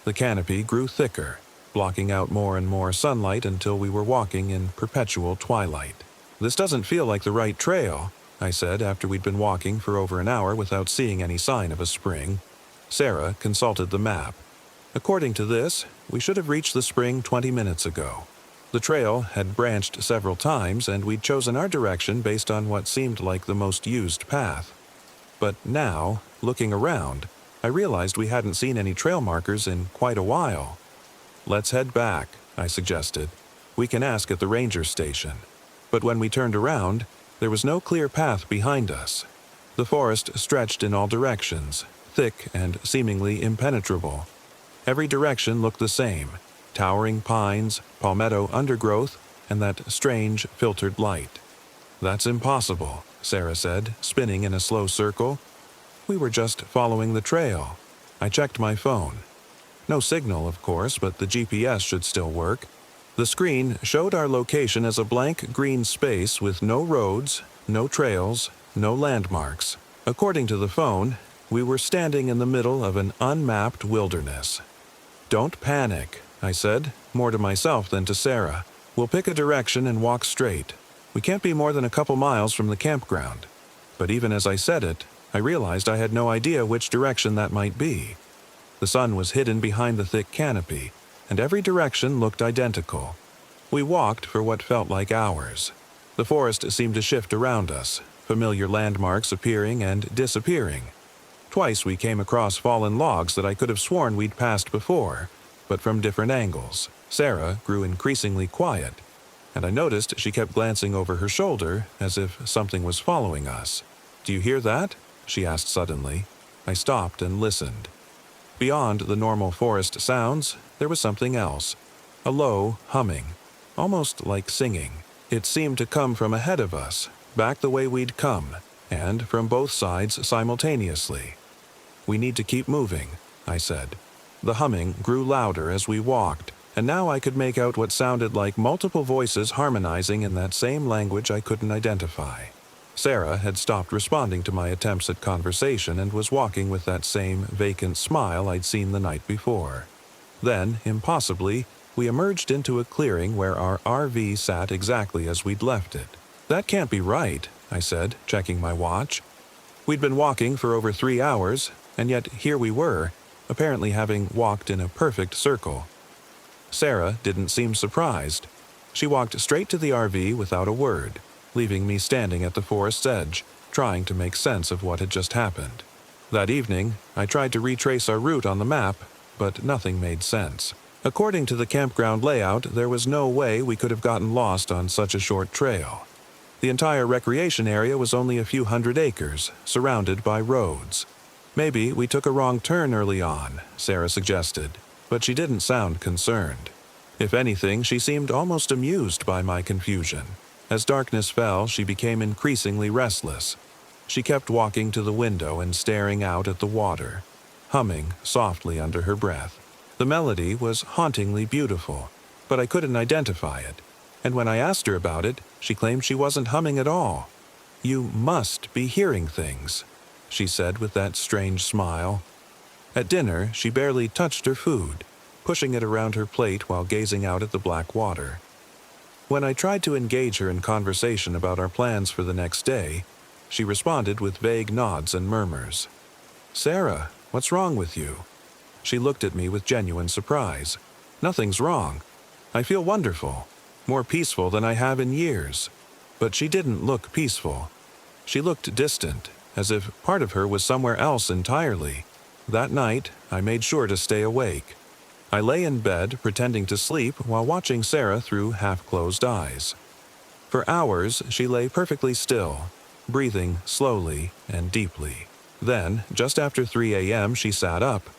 The canopy grew thicker, blocking out more and more sunlight until we were walking in perpetual twilight. "This doesn't feel like the right trail," I said after we'd been walking for over an hour without seeing any sign of a spring. Sarah consulted the map. According to this, we should have reached the spring 20 minutes ago. The trail had branched several times, and we'd chosen our direction based on what seemed like the most used path. But now, looking around, I realized we hadn't seen any trail markers in quite a while. "Let's head back," I suggested. "We can ask at the ranger station." But when we turned around, there was no clear path behind us. The forest stretched in all directions, thick and seemingly impenetrable. Every direction looked the same: towering pines, palmetto undergrowth, and that strange filtered light. "That's impossible," Sarah said, spinning in a slow circle. "We were just following the trail." I checked my phone. No signal, of course, but the GPS should still work. The screen showed our location as a blank green space with no roads, no trails, no landmarks. According to the phone, we were standing in the middle of an unmapped wilderness. "Don't panic," I said, more to myself than to Sarah. "We'll pick a direction and walk straight. We can't be more than a couple miles from the campground." But even as I said it, I realized I had no idea which direction that might be. The sun was hidden behind the thick canopy, and every direction looked identical. We walked for what felt like hours. The forest seemed to shift around us, familiar landmarks appearing and disappearing. Twice we came across fallen logs that I could have sworn we'd passed before, but from different angles. Sarah grew increasingly quiet, and I noticed she kept glancing over her shoulder as if something was following us. "Do you hear that?" she asked suddenly. I stopped and listened. Beyond the normal forest sounds, there was something else. A low humming, almost like singing. It seemed to come from ahead of us, back the way we'd come, and from both sides simultaneously. "We need to keep moving," I said. The humming grew louder as we walked, and now I could make out what sounded like multiple voices harmonizing in that same language I couldn't identify. Sarah had stopped responding to my attempts at conversation and was walking with that same vacant smile I'd seen the night before. Then, impossibly, we emerged into a clearing where our RV sat exactly as we'd left it. "That can't be right," I said, checking my watch. We'd been walking for over 3 hours, and yet here we were, apparently having walked in a perfect circle. Sarah didn't seem surprised. She walked straight to the RV without a word, leaving me standing at the forest's edge, trying to make sense of what had just happened. That evening, I tried to retrace our route on the map, but nothing made sense. According to the campground layout, there was no way we could have gotten lost on such a short trail. The entire recreation area was only a few hundred acres, surrounded by roads. "Maybe we took a wrong turn early on," Sarah suggested, but she didn't sound concerned. If anything, she seemed almost amused by my confusion. As darkness fell, she became increasingly restless. She kept walking to the window and staring out at the water, humming softly under her breath. The melody was hauntingly beautiful, but I couldn't identify it, and when I asked her about it, she claimed she wasn't humming at all. "You must be hearing things," she said with that strange smile. At dinner, she barely touched her food, pushing it around her plate while gazing out at the black water. When I tried to engage her in conversation about our plans for the next day, she responded with vague nods and murmurs. "Sarah, what's wrong with you?" She looked at me with genuine surprise. "Nothing's wrong. I feel wonderful, more peaceful than I have in years." But she didn't look peaceful. She looked distant, as if part of her was somewhere else entirely. That night, I made sure to stay awake. I lay in bed pretending to sleep while watching Sarah through half-closed eyes. For hours, she lay perfectly still, breathing slowly and deeply. Then, just after 3 a.m., she sat up.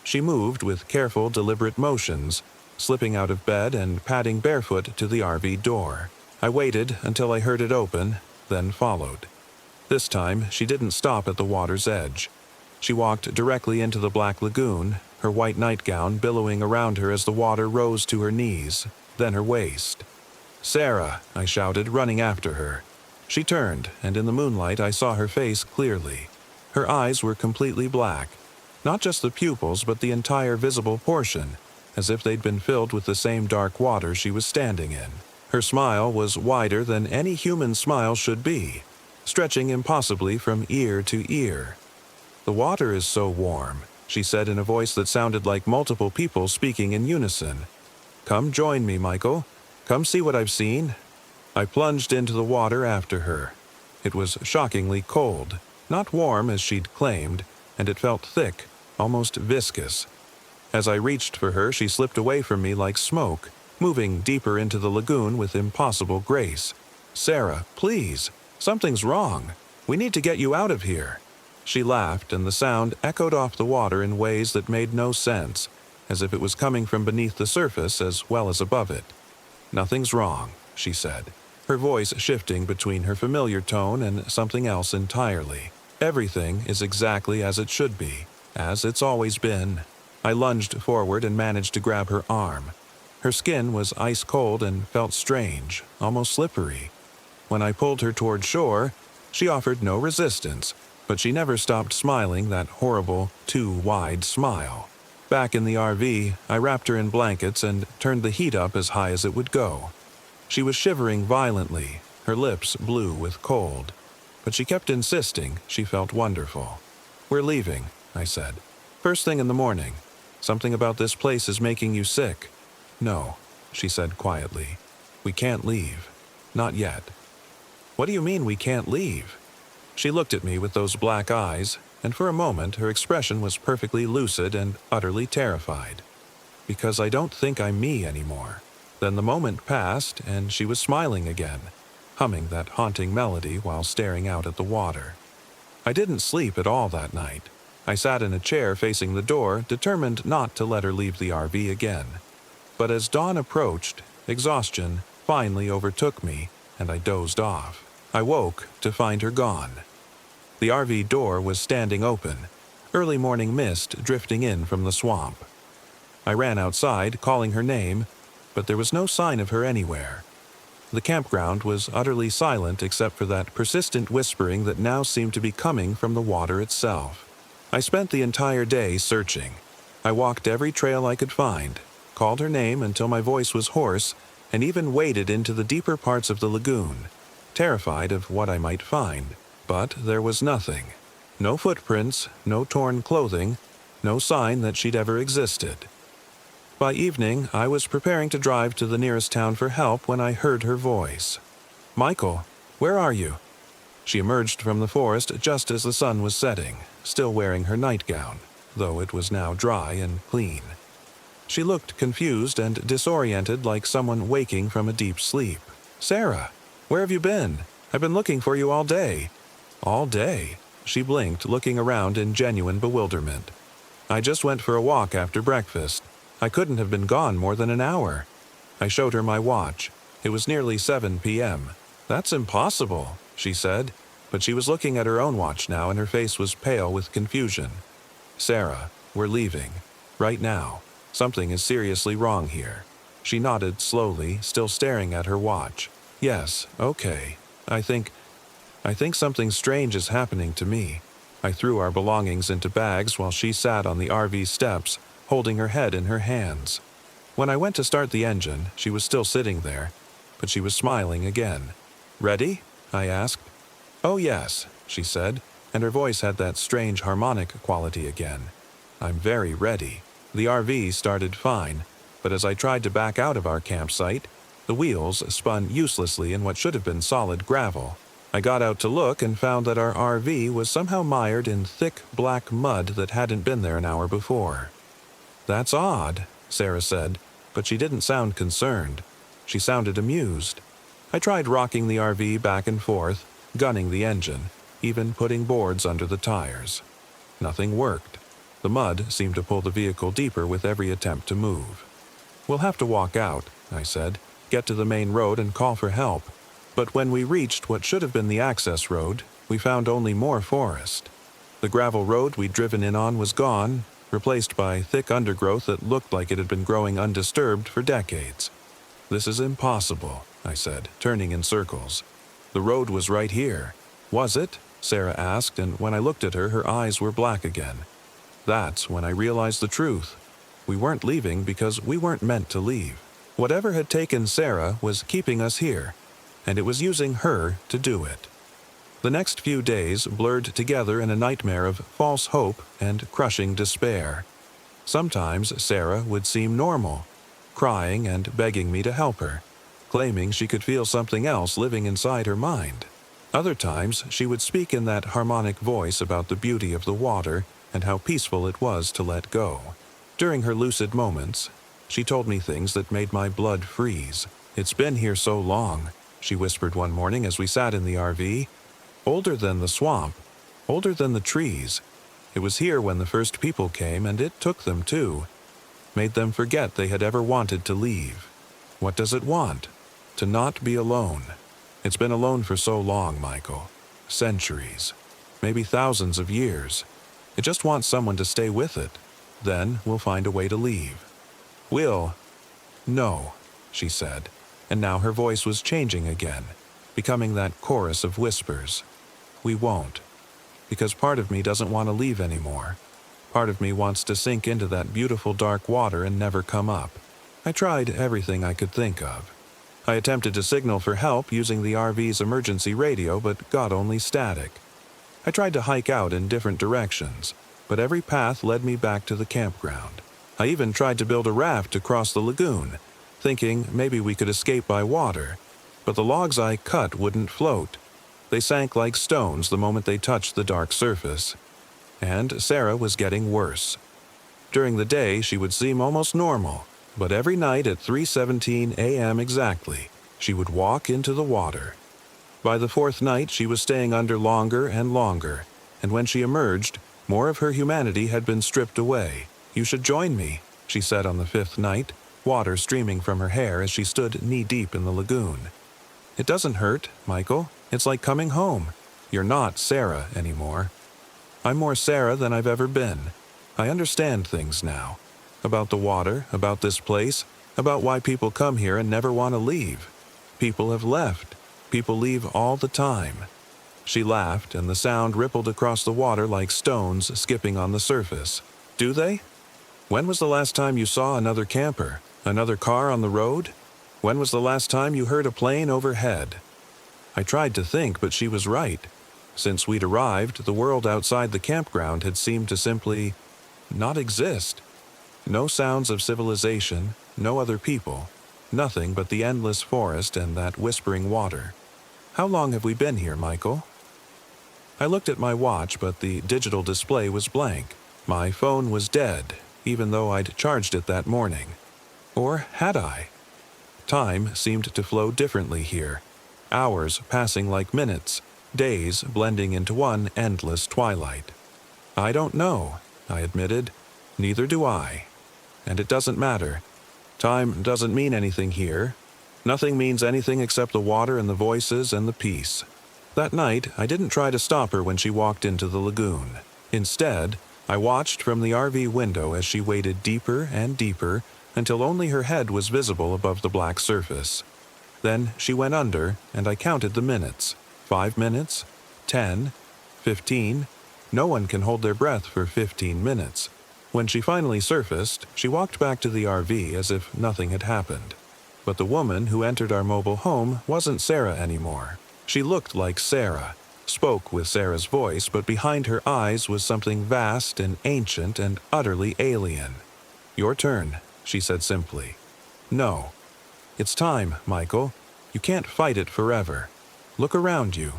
She moved with careful, deliberate motions, slipping out of bed and padding barefoot to the RV door. I waited until I heard it open, then followed. This time, she didn't stop at the water's edge. She walked directly into the black lagoon, her white nightgown billowing around her as the water rose to her knees, then her waist. "Sarah!" I shouted, running after her. She turned, and in the moonlight I saw her face clearly. Her eyes were completely black, not just the pupils but the entire visible portion, as if they'd been filled with the same dark water she was standing in. Her smile was wider than any human smile should be, stretching impossibly from ear to ear. "The water is so warm," she said in a voice that sounded like multiple people speaking in unison. "Come join me, Michael. Come see what I've seen." I plunged into the water after her. It was shockingly cold, not warm as she'd claimed, and it felt thick, almost viscous. As I reached for her, she slipped away from me like smoke, moving deeper into the lagoon with impossible grace. "Sarah, please, something's wrong. We need to get you out of here." She laughed, and the sound echoed off the water in ways that made no sense, as if it was coming from beneath the surface as well as above it. "Nothing's wrong," she said, her voice shifting between her familiar tone and something else entirely. "Everything is exactly as it should be, as it's always been." I lunged forward and managed to grab her arm. Her skin was ice cold and felt strange, almost slippery. When I pulled her toward shore, she offered no resistance, but she never stopped smiling that horrible, too wide smile. Back in the RV, I wrapped her in blankets and turned the heat up as high as it would go. She was shivering violently, her lips blue with cold, but she kept insisting she felt wonderful. "We're leaving," I said. "First thing in the morning. Something about this place is making you sick." "No," she said quietly. "We can't leave. Not yet." "What do you mean we can't leave?" She looked at me with those black eyes, and for a moment her expression was perfectly lucid and utterly terrified. "Because I don't think I'm me anymore." Then the moment passed, and she was smiling again, humming that haunting melody while staring out at the water. I didn't sleep at all that night. I sat in a chair facing the door, determined not to let her leave the RV again. But as dawn approached, exhaustion finally overtook me, and I dozed off. I woke to find her gone. The RV door was standing open, early morning mist drifting in from the swamp. I ran outside, calling her name, but there was no sign of her anywhere. The campground was utterly silent except for that persistent whispering that now seemed to be coming from the water itself. I spent the entire day searching. I walked every trail I could find, called her name until my voice was hoarse, and even waded into the deeper parts of the lagoon, terrified of what I might find. But there was nothing. No footprints, no torn clothing, no sign that she'd ever existed. By evening, I was preparing to drive to the nearest town for help when I heard her voice. "Michael, where are you?" She emerged from the forest just as the sun was setting, still wearing her nightgown, though it was now dry and clean. She looked confused and disoriented like someone waking from a deep sleep. "Sarah, where have you been? I've been looking for you all day." "All day?" She blinked, looking around in genuine bewilderment. "I just went for a walk after breakfast. I couldn't have been gone more than an hour." I showed her my watch. It was nearly 7 p.m. "That's impossible," she said, but she was looking at her own watch now and her face was pale with confusion. "Sarah, we're leaving. Right now. Something is seriously wrong here." She nodded slowly, still staring at her watch. "Yes, okay. I think something strange is happening to me." I threw our belongings into bags while she sat on the RV steps, holding her head in her hands. When I went to start the engine, she was still sitting there, but she was smiling again. "Ready?" I asked. "Oh yes," she said, and her voice had that strange harmonic quality again. "I'm very ready." The RV started fine, but as I tried to back out of our campsite, the wheels spun uselessly in what should have been solid gravel. I got out to look and found that our RV was somehow mired in thick black mud that hadn't been there an hour before. "That's odd," Sarah said, but she didn't sound concerned. She sounded amused. I tried rocking the RV back and forth, gunning the engine, even putting boards under the tires. Nothing worked. The mud seemed to pull the vehicle deeper with every attempt to move. "We'll have to walk out," I said, "get to the main road and call for help." But when we reached what should have been the access road, we found only more forest. The gravel road we'd driven in on was gone, replaced by thick undergrowth that looked like it had been growing undisturbed for decades. "This is impossible," I said, turning in circles. "The road was right here." "Was it?" Sarah asked, and when I looked at her, her eyes were black again. That's when I realized the truth. We weren't leaving because we weren't meant to leave. Whatever had taken Sarah was keeping us here, and it was using her to do it. The next few days blurred together in a nightmare of false hope and crushing despair. Sometimes Sarah would seem normal, crying and begging me to help her, claiming she could feel something else living inside her mind. Other times she would speak in that harmonic voice about the beauty of the water and how peaceful it was to let go. During her lucid moments, she told me things that made my blood freeze. "It's been here so long," she whispered one morning as we sat in the RV. "Older than the swamp, older than the trees. It was here when the first people came, and it took them too. Made them forget they had ever wanted to leave. What does it want? To not be alone. It's been alone for so long, Michael. Centuries. Maybe thousands of years. It just wants someone to stay with it. Then we'll find a way to leave." No, she said, and now her voice was changing again, becoming that chorus of whispers. "We won't. Because part of me doesn't want to leave anymore. Part of me wants to sink into that beautiful dark water and never come up." I tried everything I could think of. I attempted to signal for help using the RV's emergency radio, but got only static. I tried to hike out in different directions, but every path led me back to the campground. I even tried to build a raft to cross the lagoon, thinking maybe we could escape by water, but the logs I cut wouldn't float. They sank like stones the moment they touched the dark surface. And Sarah was getting worse. During the day, she would seem almost normal, but every night at 3:17 a.m. exactly, she would walk into the water. By the fourth night, she was staying under longer and longer, and when she emerged, more of her humanity had been stripped away. "You should join me," she said on the fifth night, water streaming from her hair as she stood knee-deep in the lagoon. "It doesn't hurt, Michael. It's like coming home. You're not Sarah anymore. I'm more Sarah than I've ever been. I understand things now. About the water, about this place, about why people come here and never want to leave. People have left. People leave all the time." She laughed, and the sound rippled across the water like stones skipping on the surface. "Do they? When was the last time you saw another camper? Another car on the road? When was the last time you heard a plane overhead?" I tried to think, but she was right. Since we'd arrived, the world outside the campground had seemed to simply not exist. No sounds of civilization, no other people, nothing but the endless forest and that whispering water. "How long have we been here, Michael?" I looked at my watch, but the digital display was blank. My phone was dead, even though I'd charged it that morning. Or had I? Time seemed to flow differently here. Hours passing like minutes, days blending into one endless twilight. "I don't know," I admitted. "Neither do I. And it doesn't matter. Time doesn't mean anything here. Nothing means anything except the water and the voices and the peace." That night, I didn't try to stop her when she walked into the lagoon. Instead, I watched from the RV window as she waded deeper and deeper until only her head was visible above the black surface. Then she went under, and I counted the minutes. 5 minutes, 10, 15. No one can hold their breath for 15 minutes. When she finally surfaced, she walked back to the RV as if nothing had happened. But the woman who entered our mobile home wasn't Sarah anymore. She looked like Sarah, spoke with Sarah's voice, but behind her eyes was something vast and ancient and utterly alien. "Your turn," she said simply. "No. It's time, Michael. You can't fight it forever. Look around you.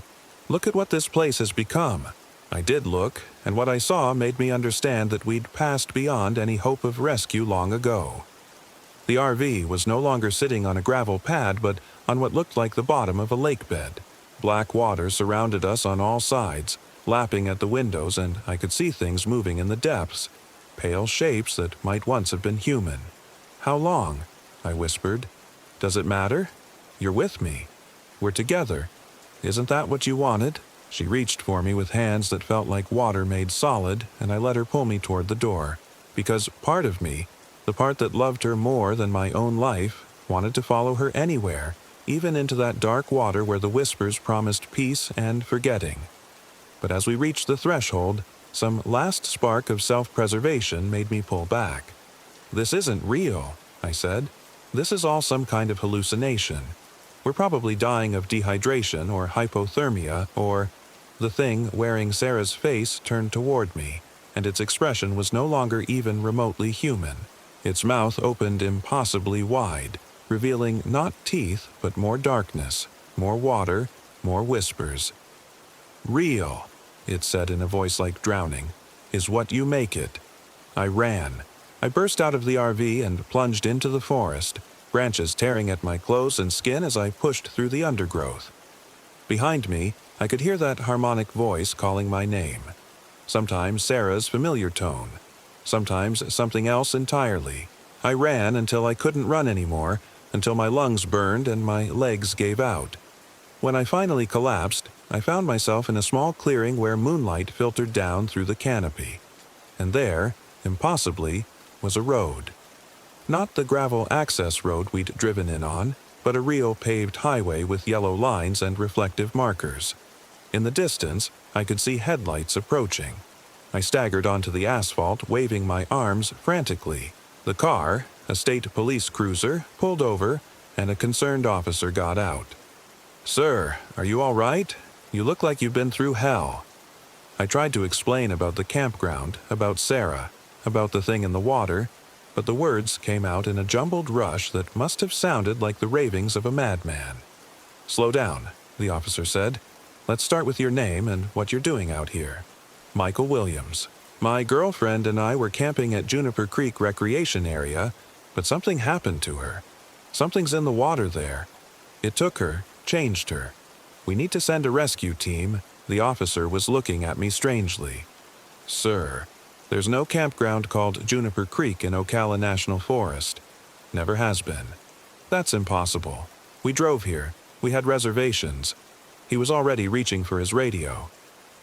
Look at what this place has become." I did look, and what I saw made me understand that we'd passed beyond any hope of rescue long ago. The RV was no longer sitting on a gravel pad, but on what looked like the bottom of a lake bed. Black water surrounded us on all sides, lapping at the windows, and I could see things moving in the depths, pale shapes that might once have been human. "How long?" I whispered. "Does it matter? You're with me. We're together. Isn't that what you wanted?" She reached for me with hands that felt like water made solid, and I let her pull me toward the door, because part of me, the part that loved her more than my own life, wanted to follow her anywhere, even into that dark water where the whispers promised peace and forgetting. But as we reached the threshold, some last spark of self-preservation made me pull back. "This isn't real," I said. "This is all some kind of hallucination. We're probably dying of dehydration or hypothermia or—" The thing wearing Sarah's face turned toward me, and its expression was no longer even remotely human. Its mouth opened impossibly wide, revealing not teeth but more darkness, more water, more whispers. "Real," it said in a voice like drowning, "is what you make it." I ran. I burst out of the RV and plunged into the forest, branches tearing at my clothes and skin as I pushed through the undergrowth. Behind me, I could hear that harmonic voice calling my name. Sometimes Sarah's familiar tone, sometimes something else entirely. I ran until I couldn't run anymore, until my lungs burned and my legs gave out. When I finally collapsed, I found myself in a small clearing where moonlight filtered down through the canopy. And there, impossibly, was a road. Not the gravel access road we'd driven in on, but a real paved highway with yellow lines and reflective markers. In the distance, I could see headlights approaching. I staggered onto the asphalt, waving my arms frantically. The car, a state police cruiser, pulled over, and a concerned officer got out. "Sir, are you all right? You look like you've been through hell." I tried to explain about the campground, about Sarah, about the thing in the water, but the words came out in a jumbled rush that must have sounded like the ravings of a madman. "Slow down," the officer said. "Let's start with your name and what you're doing out here." "Michael Williams. My girlfriend and I were camping at Juniper Creek Recreation Area, but something happened to her. Something's in the water there. It took her, changed her. We need to send a rescue team." The officer was looking at me strangely. "Sir, there's no campground called Juniper Creek in Ocala National Forest. Never has been." "That's impossible. We drove here. We had reservations." He was already reaching for his radio.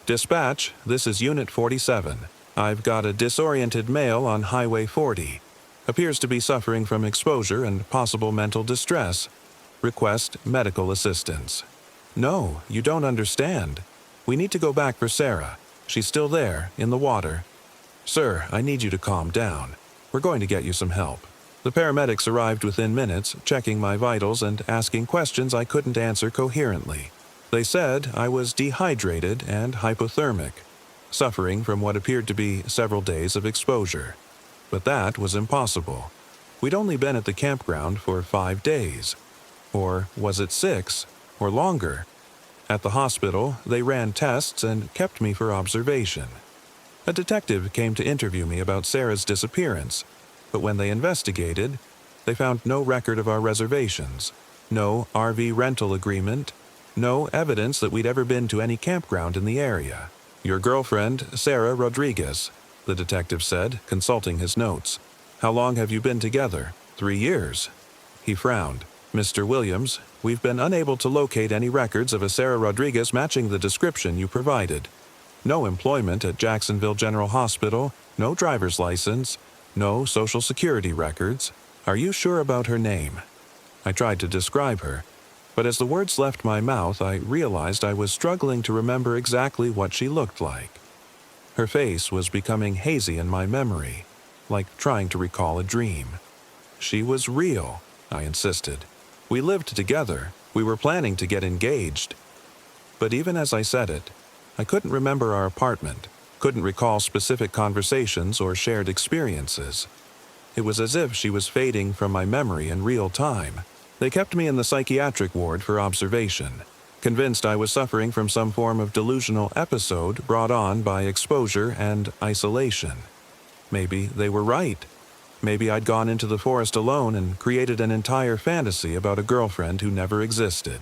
"Dispatch, this is Unit 47. I've got a disoriented male on Highway 40. Appears to be suffering from exposure and possible mental distress. Request medical assistance." "No, you don't understand. We need to go back for Sarah. She's still there, in the water." "Sir, I need you to calm down. We're going to get you some help." The paramedics arrived within minutes, checking my vitals and asking questions I couldn't answer coherently. They said I was dehydrated and hypothermic, suffering from what appeared to be several days of exposure. But that was impossible. We'd only been at the campground for 5 days. Or was it 6? Or longer? At the hospital, they ran tests and kept me for observation. A detective came to interview me about Sarah's disappearance, but when they investigated, they found no record of our reservations, no RV rental agreement, no evidence that we'd ever been to any campground in the area. "Your girlfriend, Sarah Rodriguez," the detective said, consulting his notes. "How long have you been together?" 3 years. He frowned. "Mr. Williams, we've been unable to locate any records of a Sarah Rodriguez matching the description you provided. No employment at Jacksonville General Hospital, no driver's license, no social security records. Are you sure about her name?" I tried to describe her, but as the words left my mouth, I realized I was struggling to remember exactly what she looked like. Her face was becoming hazy in my memory, like trying to recall a dream. "She was real," I insisted. "We lived together. We were planning to get engaged." But even as I said it, I couldn't remember our apartment, couldn't recall specific conversations or shared experiences. It was as if she was fading from my memory in real time. They kept me in the psychiatric ward for observation, convinced I was suffering from some form of delusional episode brought on by exposure and isolation. Maybe they were right. Maybe I'd gone into the forest alone and created an entire fantasy about a girlfriend who never existed.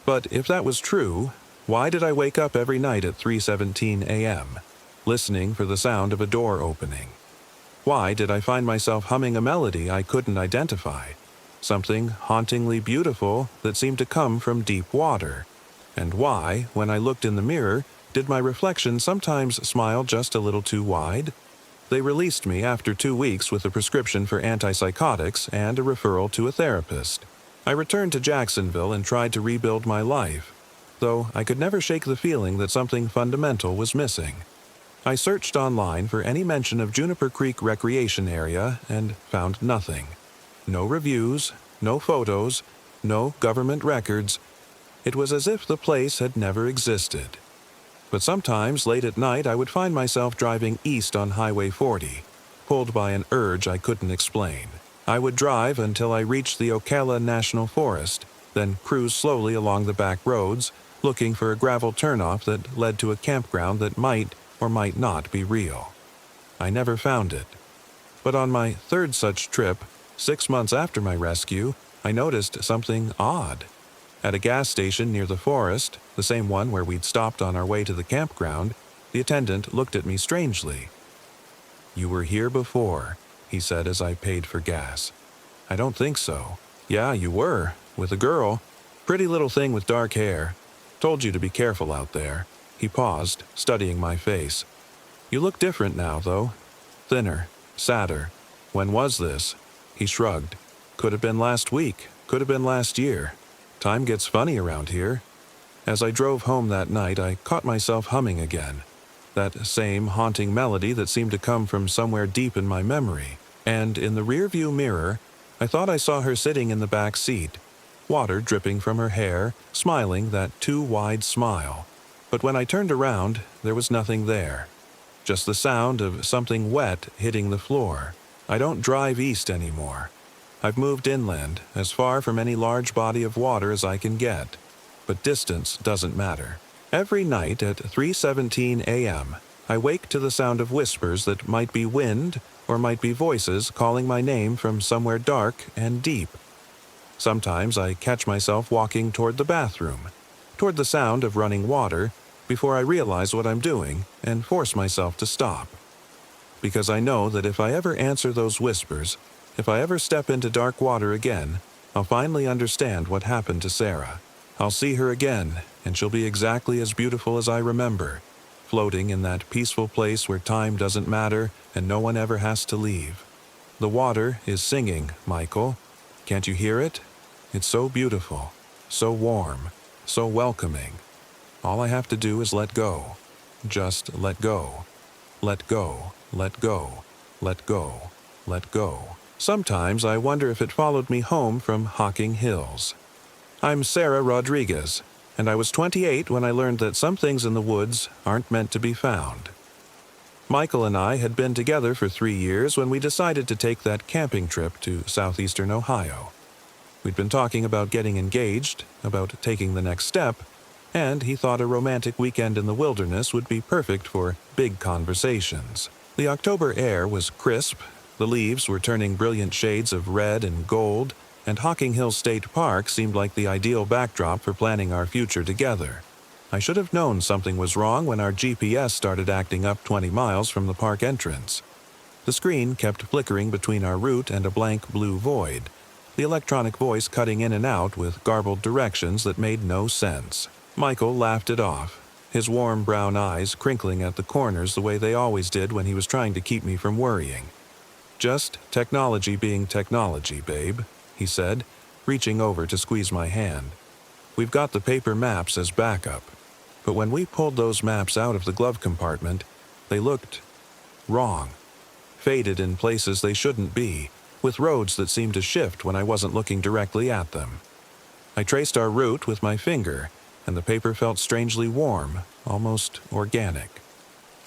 But if that was true, why did I wake up every night at 3:17 a.m., listening for the sound of a door opening? Why did I find myself humming a melody I couldn't identify? Something hauntingly beautiful that seemed to come from deep water. And why, when I looked in the mirror, did my reflection sometimes smile just a little too wide? They released me after 2 weeks with a prescription for antipsychotics and a referral to a therapist. I returned to Jacksonville and tried to rebuild my life. though I could never shake the feeling that something fundamental was missing. I searched online for any mention of Juniper Creek Recreation Area and found nothing. No reviews, no photos, no government records. It was as if the place had never existed. But sometimes, late at night, I would find myself driving east on Highway 40, pulled by an urge I couldn't explain. I would drive until I reached the Ocala National Forest, then cruise slowly along the back roads, looking for a gravel turnoff that led to a campground that might or might not be real. I never found it. But on my third such trip, 6 months after my rescue, I noticed something odd. At a gas station near the forest, the same one where we'd stopped on our way to the campground, the attendant looked at me strangely. "You were here before," he said as I paid for gas. "I don't think so." "Yeah, you were, with a girl. Pretty little thing with dark hair. Told you to be careful out there." He paused, studying my face. "You look different now, though. Thinner, sadder. When was this?" He shrugged. "Could have been last week, could have been last year. Time gets funny around here." As I drove home that night, I caught myself humming again. That same haunting melody that seemed to come from somewhere deep in my memory. And in the rearview mirror, I thought I saw her sitting in the back seat, water dripping from her hair, smiling that too wide smile. But when I turned around, there was nothing there. Just the sound of something wet hitting the floor. I don't drive east anymore. I've moved inland, as far from any large body of water as I can get. But distance doesn't matter. Every night at 3:17 a.m., I wake to the sound of whispers that might be wind or might be voices calling my name from somewhere dark and deep. Sometimes I catch myself walking toward the bathroom, toward the sound of running water, before I realize what I'm doing and force myself to stop. Because I know that if I ever answer those whispers, if I ever step into dark water again, I'll finally understand what happened to Sarah. I'll see her again, and she'll be exactly as beautiful as I remember, floating in that peaceful place where time doesn't matter and no one ever has to leave. The water is singing, Michael. Can't you hear it? It's so beautiful, so warm, so welcoming. All I have to do is let go. Just let go. Let go, let go, let go, let go. Sometimes I wonder if it followed me home from Hocking Hills. I'm Sarah Rodriguez, and I was 28 when I learned that some things in the woods aren't meant to be found. Michael and I had been together for 3 years when we decided to take that camping trip to southeastern Ohio. We'd been talking about getting engaged, about taking the next step, and he thought a romantic weekend in the wilderness would be perfect for big conversations. The October air was crisp, the leaves were turning brilliant shades of red and gold, and Hocking Hills State Park seemed like the ideal backdrop for planning our future together. I should have known something was wrong when our GPS started acting up 20 miles from the park entrance. The screen kept flickering between our route and a blank blue void, the electronic voice cutting in and out with garbled directions that made no sense. Michael laughed it off, his warm brown eyes crinkling at the corners the way they always did when he was trying to keep me from worrying. "Just technology being technology, babe," he said, reaching over to squeeze my hand. "We've got the paper maps as backup, but when we pulled those maps out of the glove compartment, they looked wrong, faded in places they shouldn't be, with roads that seemed to shift when I wasn't looking directly at them. I traced our route with my finger, and the paper felt strangely warm, almost organic.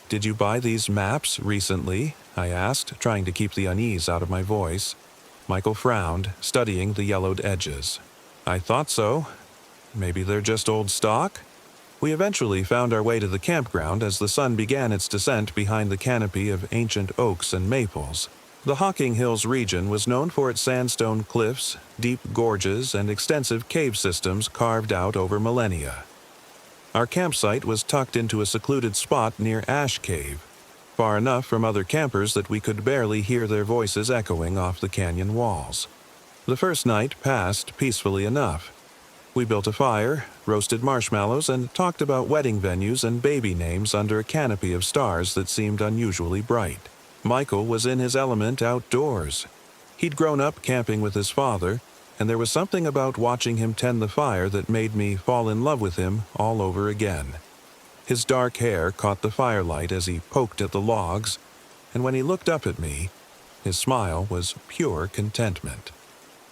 "Did you buy these maps recently?" I asked, trying to keep the unease out of my voice. Michael frowned, studying the yellowed edges. "I thought so. Maybe they're just old stock?" We eventually found our way to the campground as the sun began its descent behind the canopy of ancient oaks and maples. The Hocking Hills region was known for its sandstone cliffs, deep gorges, and extensive cave systems carved out over millennia. Our campsite was tucked into a secluded spot near Ash Cave, far enough from other campers that we could barely hear their voices echoing off the canyon walls. The first night passed peacefully enough. We built a fire, roasted marshmallows, and talked about wedding venues and baby names under a canopy of stars that seemed unusually bright. Michael was in his element outdoors. He'd grown up camping with his father, and there was something about watching him tend the fire that made me fall in love with him all over again. His dark hair caught the firelight as he poked at the logs, and when he looked up at me, his smile was pure contentment.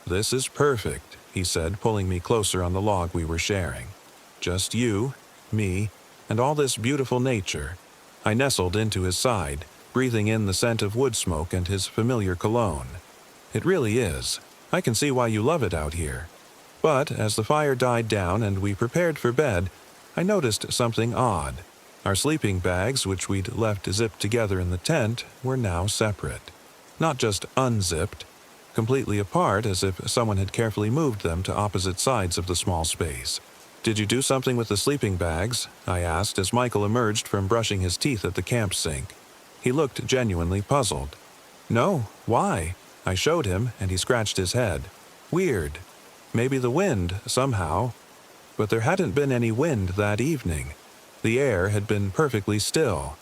"This is perfect," he said, pulling me closer on the log we were sharing. "Just you, me, and all this beautiful nature." I nestled into his side, breathing in the scent of wood smoke and his familiar cologne. "It really is. I can see why you love it out here." But as the fire died down and we prepared for bed, I noticed something odd. Our sleeping bags, which we'd left zipped together in the tent, were now separate. Not just unzipped, completely apart as if someone had carefully moved them to opposite sides of the small space. "Did you do something with the sleeping bags?" I asked as Michael emerged from brushing his teeth at the camp sink. He looked genuinely puzzled. "No, why?" I showed him, and he scratched his head. "Weird. Maybe the wind, somehow." But there hadn't been any wind that evening. The air had been perfectly still.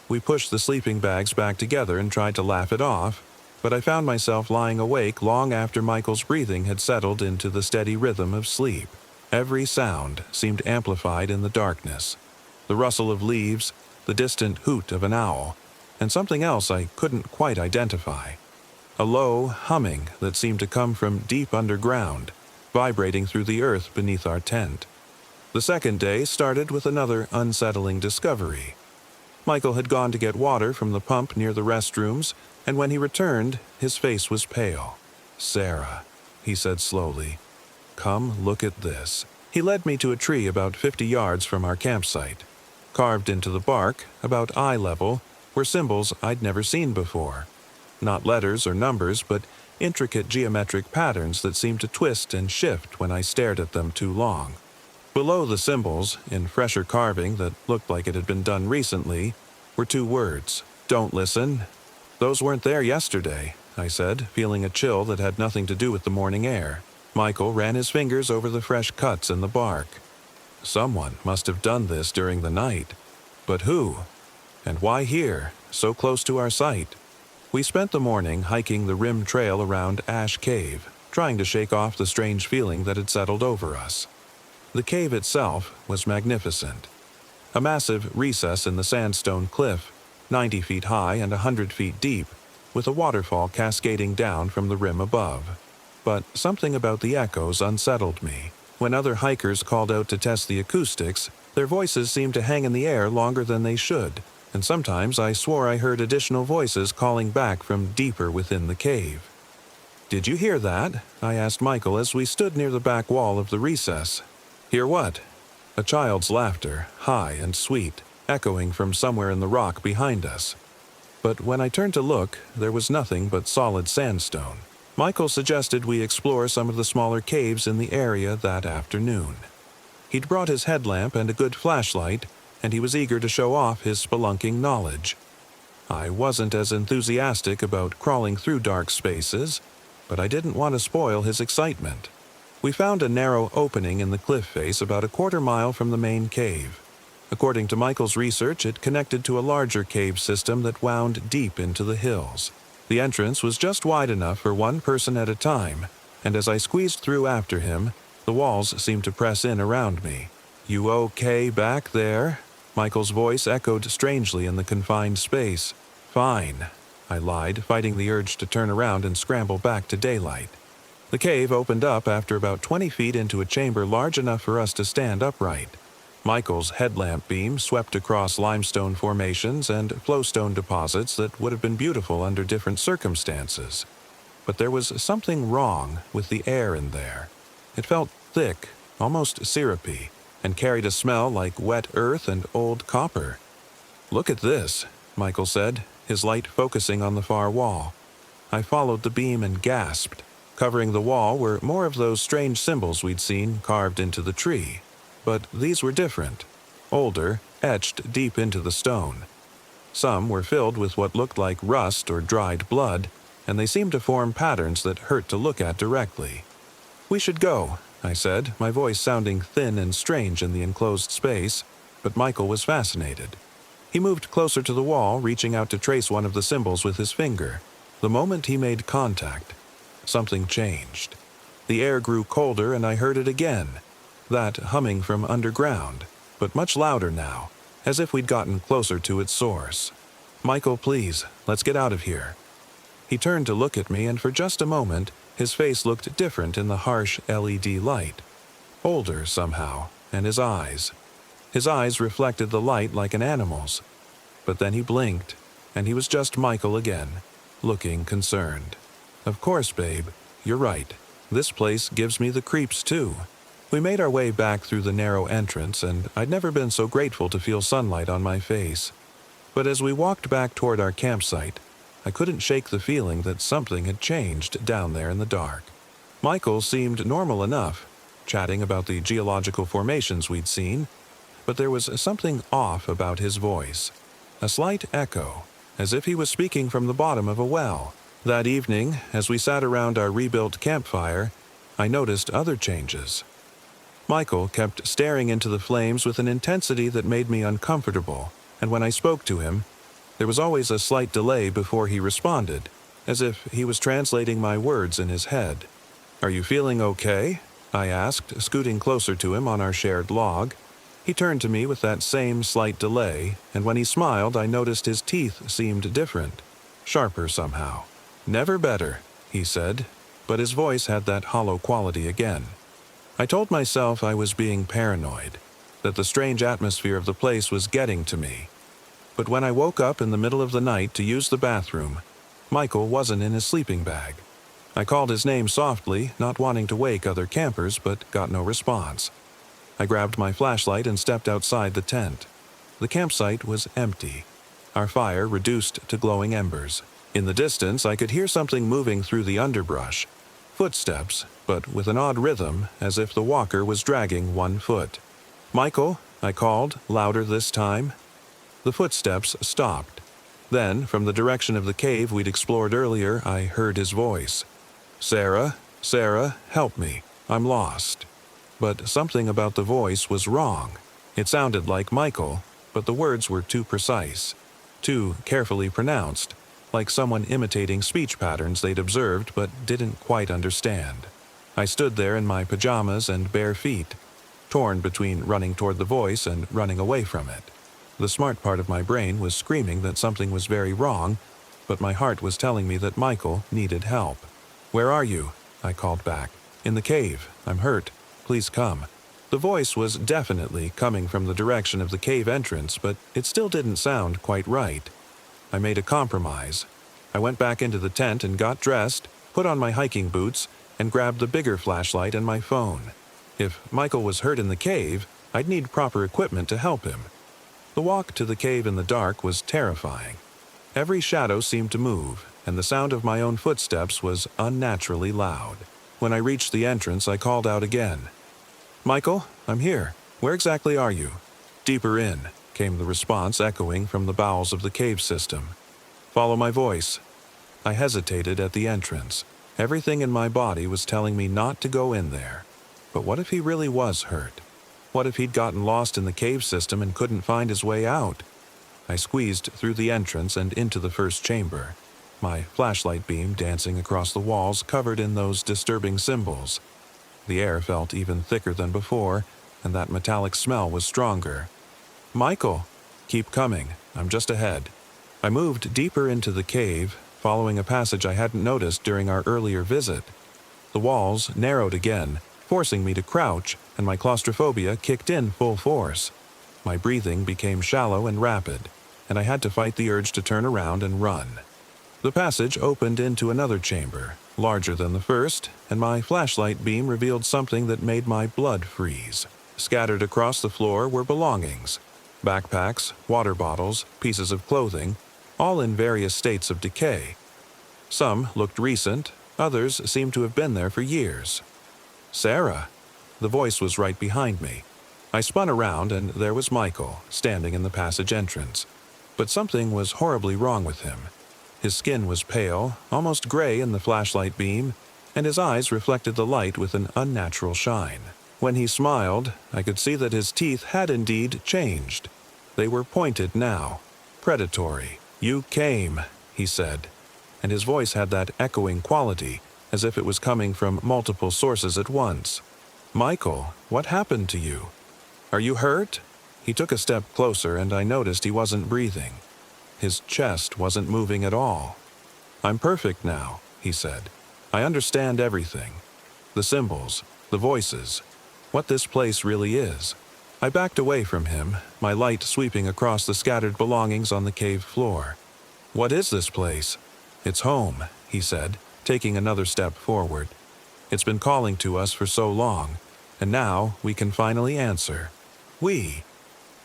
We pushed the sleeping bags back together and tried to laugh it off, but I found myself lying awake long after Michael's breathing had settled into the steady rhythm of sleep. Every sound seemed amplified in the darkness. The rustle of leaves, the distant hoot of an owl, and something else I couldn't quite identify. A low humming that seemed to come from deep underground, vibrating through the earth beneath our tent. The second day started with another unsettling discovery. Michael had gone to get water from the pump near the restrooms, and when he returned, his face was pale. "Sarah," he said slowly, "come look at this." He led me to a tree about 50 yards from our campsite. Carved into the bark, about eye level, were symbols I'd never seen before. Not letters or numbers, but intricate geometric patterns that seemed to twist and shift when I stared at them too long. Below the symbols, in fresher carving that looked like it had been done recently, were 2 words: "Don't listen." "Those weren't there yesterday," I said, feeling a chill that had nothing to do with the morning air. Michael ran his fingers over the fresh cuts in the bark. Someone must have done this during the night. But who? And why here, so close to our site? We spent the morning hiking the rim trail around Ash Cave, trying to shake off the strange feeling that had settled over us. The cave itself was magnificent. A massive recess in the sandstone cliff, 90 feet high and 100 feet deep, with a waterfall cascading down from the rim above. But something about the echoes unsettled me. When other hikers called out to test the acoustics, their voices seemed to hang in the air longer than they should, and sometimes I swore I heard additional voices calling back from deeper within the cave. "Did you hear that?" I asked Michael as we stood near the back wall of the recess. "Hear what?" A child's laughter, high and sweet, echoing from somewhere in the rock behind us. But when I turned to look, there was nothing but solid sandstone. Michael suggested we explore some of the smaller caves in the area that afternoon. He'd brought his headlamp and a good flashlight, and he was eager to show off his spelunking knowledge. I wasn't as enthusiastic about crawling through dark spaces, but I didn't want to spoil his excitement. We found a narrow opening in the cliff face about a quarter mile from the main cave. According to Michael's research, it connected to a larger cave system that wound deep into the hills. The entrance was just wide enough for one person at a time, and as I squeezed through after him, the walls seemed to press in around me. "You okay back there?" Michael's voice echoed strangely in the confined space. "Fine," I lied, fighting the urge to turn around and scramble back to daylight. The cave opened up after about 20 feet into a chamber large enough for us to stand upright. Michael's headlamp beam swept across limestone formations and flowstone deposits that would have been beautiful under different circumstances. But there was something wrong with the air in there. It felt thick, almost syrupy, and carried a smell like wet earth and old copper. "Look at this," Michael said, his light focusing on the far wall. I followed the beam and gasped. Covering the wall were more of those strange symbols we'd seen carved into the tree. But these were different, older, etched deep into the stone. Some were filled with what looked like rust or dried blood, and they seemed to form patterns that hurt to look at directly. "We should go," I said, my voice sounding thin and strange in the enclosed space, but Michael was fascinated. He moved closer to the wall, reaching out to trace one of the symbols with his finger. The moment he made contact, something changed. The air grew colder and I heard it again, that humming from underground, but much louder now, as if we'd gotten closer to its source. "Michael, please, let's get out of here." He turned to look at me, and for just a moment, his face looked different in the harsh LED light. Older somehow, and his eyes. His eyes reflected the light like an animal's. But then he blinked, and he was just Michael again, looking concerned. "Of course, babe, you're right. This place gives me the creeps too." We made our way back through the narrow entrance, and I'd never been so grateful to feel sunlight on my face. But as we walked back toward our campsite, I couldn't shake the feeling that something had changed down there in the dark. Michael seemed normal enough, chatting about the geological formations we'd seen, but there was something off about his voice. A slight echo, as if he was speaking from the bottom of a well. That evening, as we sat around our rebuilt campfire, I noticed other changes. Michael kept staring into the flames with an intensity that made me uncomfortable, and when I spoke to him, there was always a slight delay before he responded, as if he was translating my words in his head. "Are you feeling okay?" I asked, scooting closer to him on our shared log. He turned to me with that same slight delay, and when he smiled, I noticed his teeth seemed different, sharper somehow. "Never better," he said, but his voice had that hollow quality again. I told myself I was being paranoid, that the strange atmosphere of the place was getting to me. But when I woke up in the middle of the night to use the bathroom, Michael wasn't in his sleeping bag. I called his name softly, not wanting to wake other campers, but got no response. I grabbed my flashlight and stepped outside the tent. The campsite was empty, our fire reduced to glowing embers. In the distance, I could hear something moving through the underbrush. Footsteps, but with an odd rhythm, as if the walker was dragging one foot. "Michael," I called, louder this time. The footsteps stopped. Then, from the direction of the cave we'd explored earlier, I heard his voice. "Sarah, Sarah, help me. I'm lost." But something about the voice was wrong. It sounded like Michael, but the words were too precise, too carefully pronounced, like someone imitating speech patterns they'd observed but didn't quite understand. I stood there in my pajamas and bare feet, torn between running toward the voice and running away from it. The smart part of my brain was screaming that something was very wrong, but my heart was telling me that Michael needed help. "Where are you?" I called back. "In the cave. I'm hurt. Please come." The voice was definitely coming from the direction of the cave entrance, but it still didn't sound quite right. I made a compromise. I went back into the tent and got dressed, put on my hiking boots, and grabbed the bigger flashlight and my phone. If Michael was hurt in the cave, I'd need proper equipment to help him. The walk to the cave in the dark was terrifying. Every shadow seemed to move, and the sound of my own footsteps was unnaturally loud. When I reached the entrance, I called out again. "Michael, I'm here. Where exactly are you?" "Deeper in," came the response echoing from the bowels of the cave system. "Follow my voice." I hesitated at the entrance. Everything in my body was telling me not to go in there. But what if he really was hurt? What if he'd gotten lost in the cave system and couldn't find his way out? I squeezed through the entrance and into the first chamber, my flashlight beam dancing across the walls covered in those disturbing symbols. The air felt even thicker than before, and that metallic smell was stronger. "Michael, keep coming. I'm just ahead." I moved deeper into the cave, following a passage I hadn't noticed during our earlier visit. The walls narrowed again, forcing me to crouch, and my claustrophobia kicked in full force. My breathing became shallow and rapid, and I had to fight the urge to turn around and run. The passage opened into another chamber, larger than the first, and my flashlight beam revealed something that made my blood freeze. Scattered across the floor were belongings: backpacks, water bottles, pieces of clothing, all in various states of decay. Some looked recent, others seemed to have been there for years. "Sarah!" The voice was right behind me. I spun around, and there was Michael, standing in the passage entrance. But something was horribly wrong with him. His skin was pale, almost gray in the flashlight beam, and his eyes reflected the light with an unnatural shine. When he smiled, I could see that his teeth had indeed changed. They were pointed now, predatory. "You came," he said, and his voice had that echoing quality, as if it was coming from multiple sources at once. "Michael, what happened to you? Are you hurt?" He took a step closer and I noticed he wasn't breathing. His chest wasn't moving at all. "I'm perfect now," he said. "I understand everything. The symbols, the voices, what this place really is." I backed away from him, my light sweeping across the scattered belongings on the cave floor. "What is this place?" "It's home," he said, taking another step forward. "It's been calling to us for so long, and now we can finally answer. We."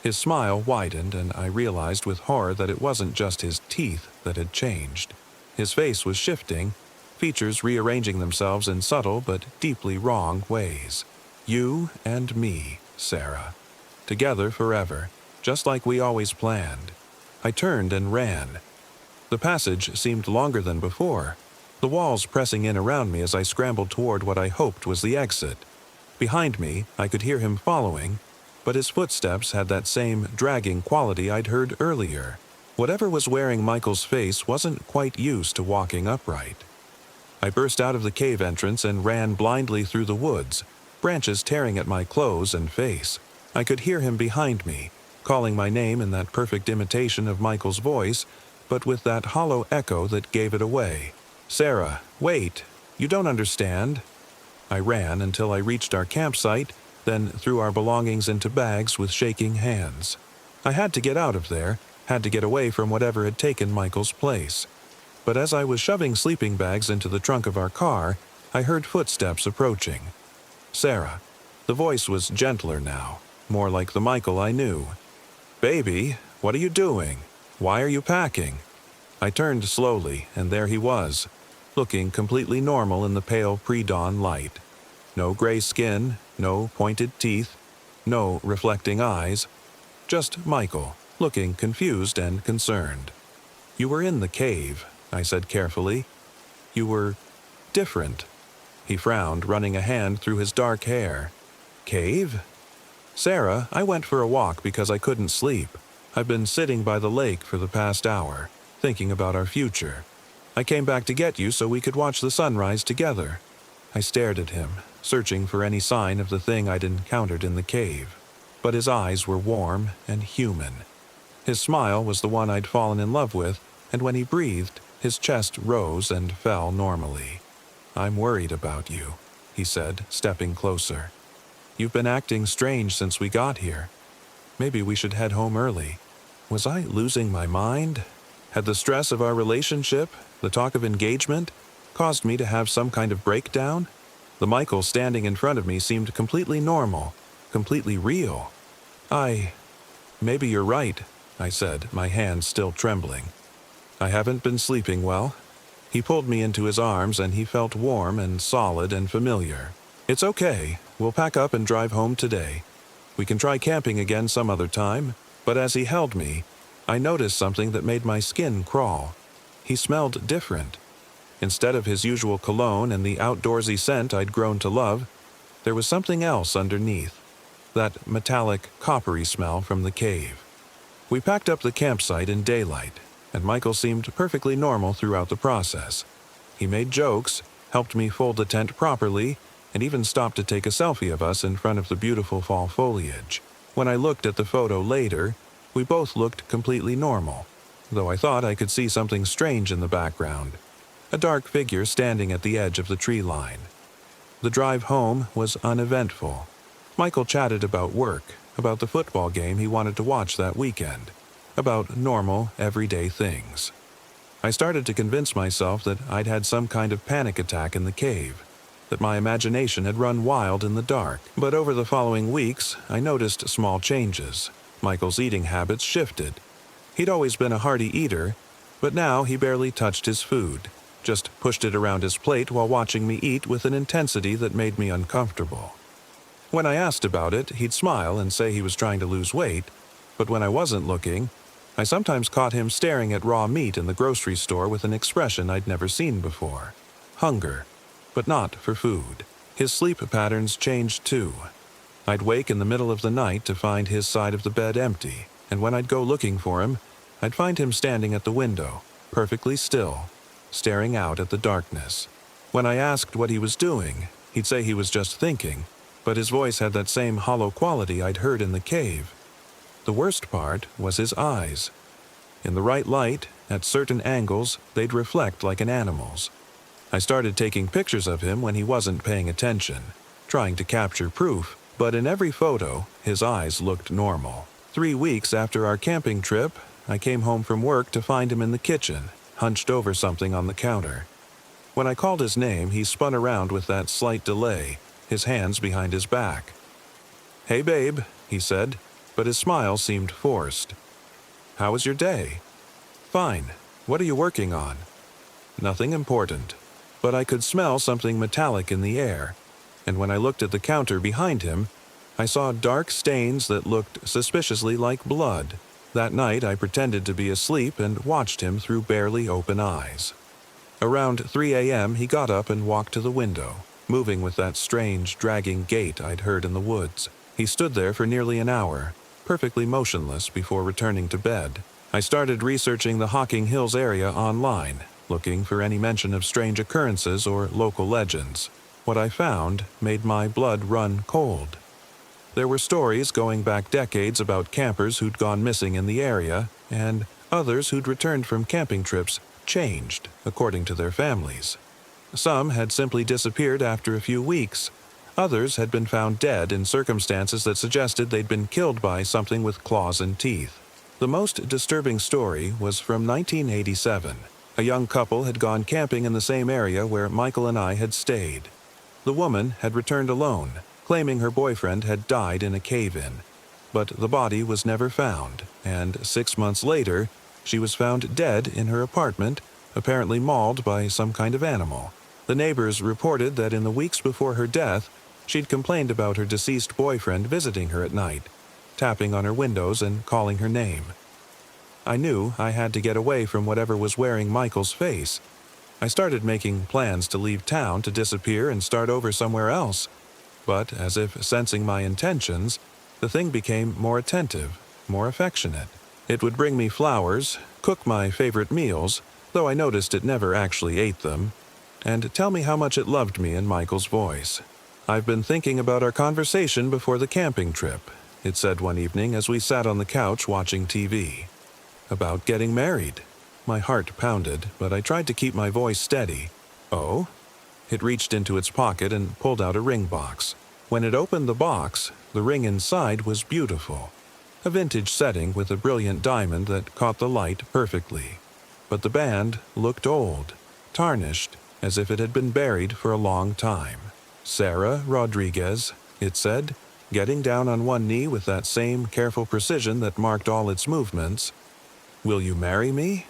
His smile widened, and I realized with horror that it wasn't just his teeth that had changed. His face was shifting, features rearranging themselves in subtle but deeply wrong ways. "You and me, Sarah. Together forever, just like we always planned." I turned and ran. The passage seemed longer than before, the walls pressing in around me as I scrambled toward what I hoped was the exit. Behind me, I could hear him following, but his footsteps had that same dragging quality I'd heard earlier. Whatever was wearing Michael's face wasn't quite used to walking upright. I burst out of the cave entrance and ran blindly through the woods, branches tearing at my clothes and face. I could hear him behind me, calling my name in that perfect imitation of Michael's voice, but with that hollow echo that gave it away. "Sarah, wait! You don't understand." I ran until I reached our campsite, then threw our belongings into bags with shaking hands. I had to get out of there, had to get away from whatever had taken Michael's place. But as I was shoving sleeping bags into the trunk of our car, I heard footsteps approaching. Sarah. The voice was gentler now, more like the Michael I knew. "Baby, what are you doing? Why are you packing?" I turned slowly, and there he was, looking completely normal in the pale pre-dawn light. No gray skin, no pointed teeth, no reflecting eyes. Just Michael, looking confused and concerned. "You were in the cave," I said carefully. "You were different." He frowned, running a hand through his dark hair. "Cave?" "Sarah, I went for a walk because I couldn't sleep. I've been sitting by the lake for the past hour, thinking about our future. I came back to get you so we could watch the sunrise together." I stared at him, searching for any sign of the thing I'd encountered in the cave. But his eyes were warm and human. His smile was the one I'd fallen in love with, and when he breathed, his chest rose and fell normally. "I'm worried about you," he said, stepping closer. "You've been acting strange since we got here. Maybe we should head home early." Was I losing my mind? Had the stress of our relationship, the talk of engagement, caused me to have some kind of breakdown? The Michael standing in front of me seemed completely normal, completely real. Maybe you're right," I said, my hands still trembling. "I haven't been sleeping well." He pulled me into his arms and he felt warm and solid and familiar. "It's okay. We'll pack up and drive home today. We can try camping again some other time." But as he held me, I noticed something that made my skin crawl. He smelled different. Instead of his usual cologne and the outdoorsy scent I'd grown to love, there was something else underneath. That metallic, coppery smell from the cave. We packed up the campsite in daylight, and Michael seemed perfectly normal throughout the process. He made jokes, helped me fold the tent properly, and even stopped to take a selfie of us in front of the beautiful fall foliage. When I looked at the photo later, we both looked completely normal, though I thought I could see something strange in the background. A dark figure standing at the edge of the tree line. The drive home was uneventful. Michael chatted about work, about the football game he wanted to watch that weekend, about normal, everyday things. I started to convince myself that I'd had some kind of panic attack in the cave, that my imagination had run wild in the dark. But over the following weeks, I noticed small changes. Michael's eating habits shifted. He'd always been a hearty eater, but now he barely touched his food, just pushed it around his plate while watching me eat with an intensity that made me uncomfortable. When I asked about it, he'd smile and say he was trying to lose weight, but when I wasn't looking, I sometimes caught him staring at raw meat in the grocery store with an expression I'd never seen before. Hunger, but not for food. His sleep patterns changed too. I'd wake in the middle of the night to find his side of the bed empty, and when I'd go looking for him, I'd find him standing at the window, perfectly still, staring out at the darkness. When I asked what he was doing, he'd say he was just thinking, but his voice had that same hollow quality I'd heard in the cave. The worst part was his eyes. In the right light, at certain angles, they'd reflect like an animal's. I started taking pictures of him when he wasn't paying attention, trying to capture proof, but in every photo, his eyes looked normal. 3 weeks after our camping trip, I came home from work to find him in the kitchen, hunched over something on the counter. When I called his name, he spun around with that slight delay, his hands behind his back. "Hey, babe," he said, but his smile seemed forced. "How was your day?" "Fine. What are you working on?" "Nothing important." But I could smell something metallic in the air, and when I looked at the counter behind him, I saw dark stains that looked suspiciously like blood. That night I pretended to be asleep and watched him through barely open eyes. Around 3 a.m. he got up and walked to the window, moving with that strange, dragging gait I'd heard in the woods. He stood there for nearly an hour, perfectly motionless before returning to bed. I started researching the Hocking Hills area online, looking for any mention of strange occurrences or local legends. What I found made my blood run cold. There were stories going back decades about campers who'd gone missing in the area, and others who'd returned from camping trips changed, according to their families. Some had simply disappeared after a few weeks. Others had been found dead in circumstances that suggested they'd been killed by something with claws and teeth. The most disturbing story was from 1987. A young couple had gone camping in the same area where Michael and I had stayed. The woman had returned alone, claiming her boyfriend had died in a cave-in. But the body was never found, and 6 months later, she was found dead in her apartment, apparently mauled by some kind of animal. The neighbors reported that in the weeks before her death, she'd complained about her deceased boyfriend visiting her at night, tapping on her windows and calling her name. I knew I had to get away from whatever was wearing Michael's face. I started making plans to leave town to disappear and start over somewhere else. But, as if sensing my intentions, the thing became more attentive, more affectionate. It would bring me flowers, cook my favorite meals, though I noticed it never actually ate them, and tell me how much it loved me in Michael's voice. "I've been thinking about our conversation before the camping trip," it said one evening as we sat on the couch watching TV. "About getting married." My heart pounded, but I tried to keep my voice steady. "Oh?" It reached into its pocket and pulled out a ring box. When it opened the box, the ring inside was beautiful. A vintage setting with a brilliant diamond that caught the light perfectly. But the band looked old, tarnished, as if it had been buried for a long time. "Sarah Rodriguez," it said, getting down on one knee with that same careful precision that marked all its movements. "Will you marry me?"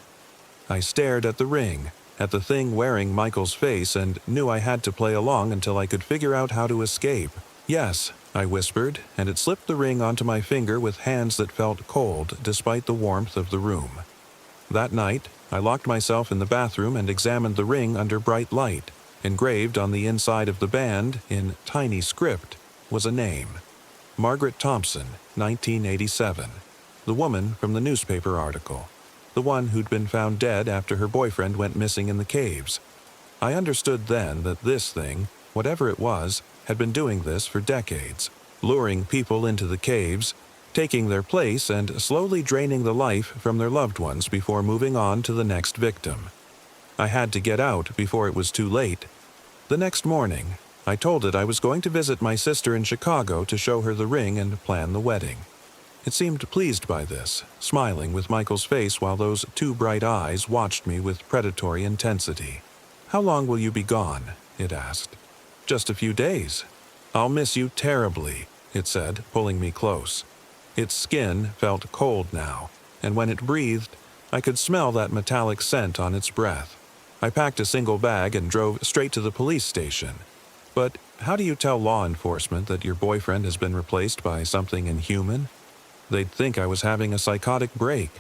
I stared at the ring, at the thing wearing Michael's face, and knew I had to play along until I could figure out how to escape. "Yes," I whispered, and it slipped the ring onto my finger with hands that felt cold despite the warmth of the room. That night, I locked myself in the bathroom and examined the ring under bright light. Engraved on the inside of the band, in tiny script, was a name. Margaret Thompson, 1987. The woman from the newspaper article. The one who'd been found dead after her boyfriend went missing in the caves. I understood then that this thing, whatever it was, had been doing this for decades, luring people into the caves, taking their place and slowly draining the life from their loved ones before moving on to the next victim. I had to get out before it was too late. The next morning, I told it I was going to visit my sister in Chicago to show her the ring and plan the wedding. It seemed pleased by this, smiling with Michael's face while those two bright eyes watched me with predatory intensity. "How long will you be gone?" it asked. "Just a few days." "I'll miss you terribly," it said, pulling me close. Its skin felt cold now, and when it breathed, I could smell that metallic scent on its breath. I packed a single bag and drove straight to the police station. But how do you tell law enforcement that your boyfriend has been replaced by something inhuman? They'd think I was having a psychotic break.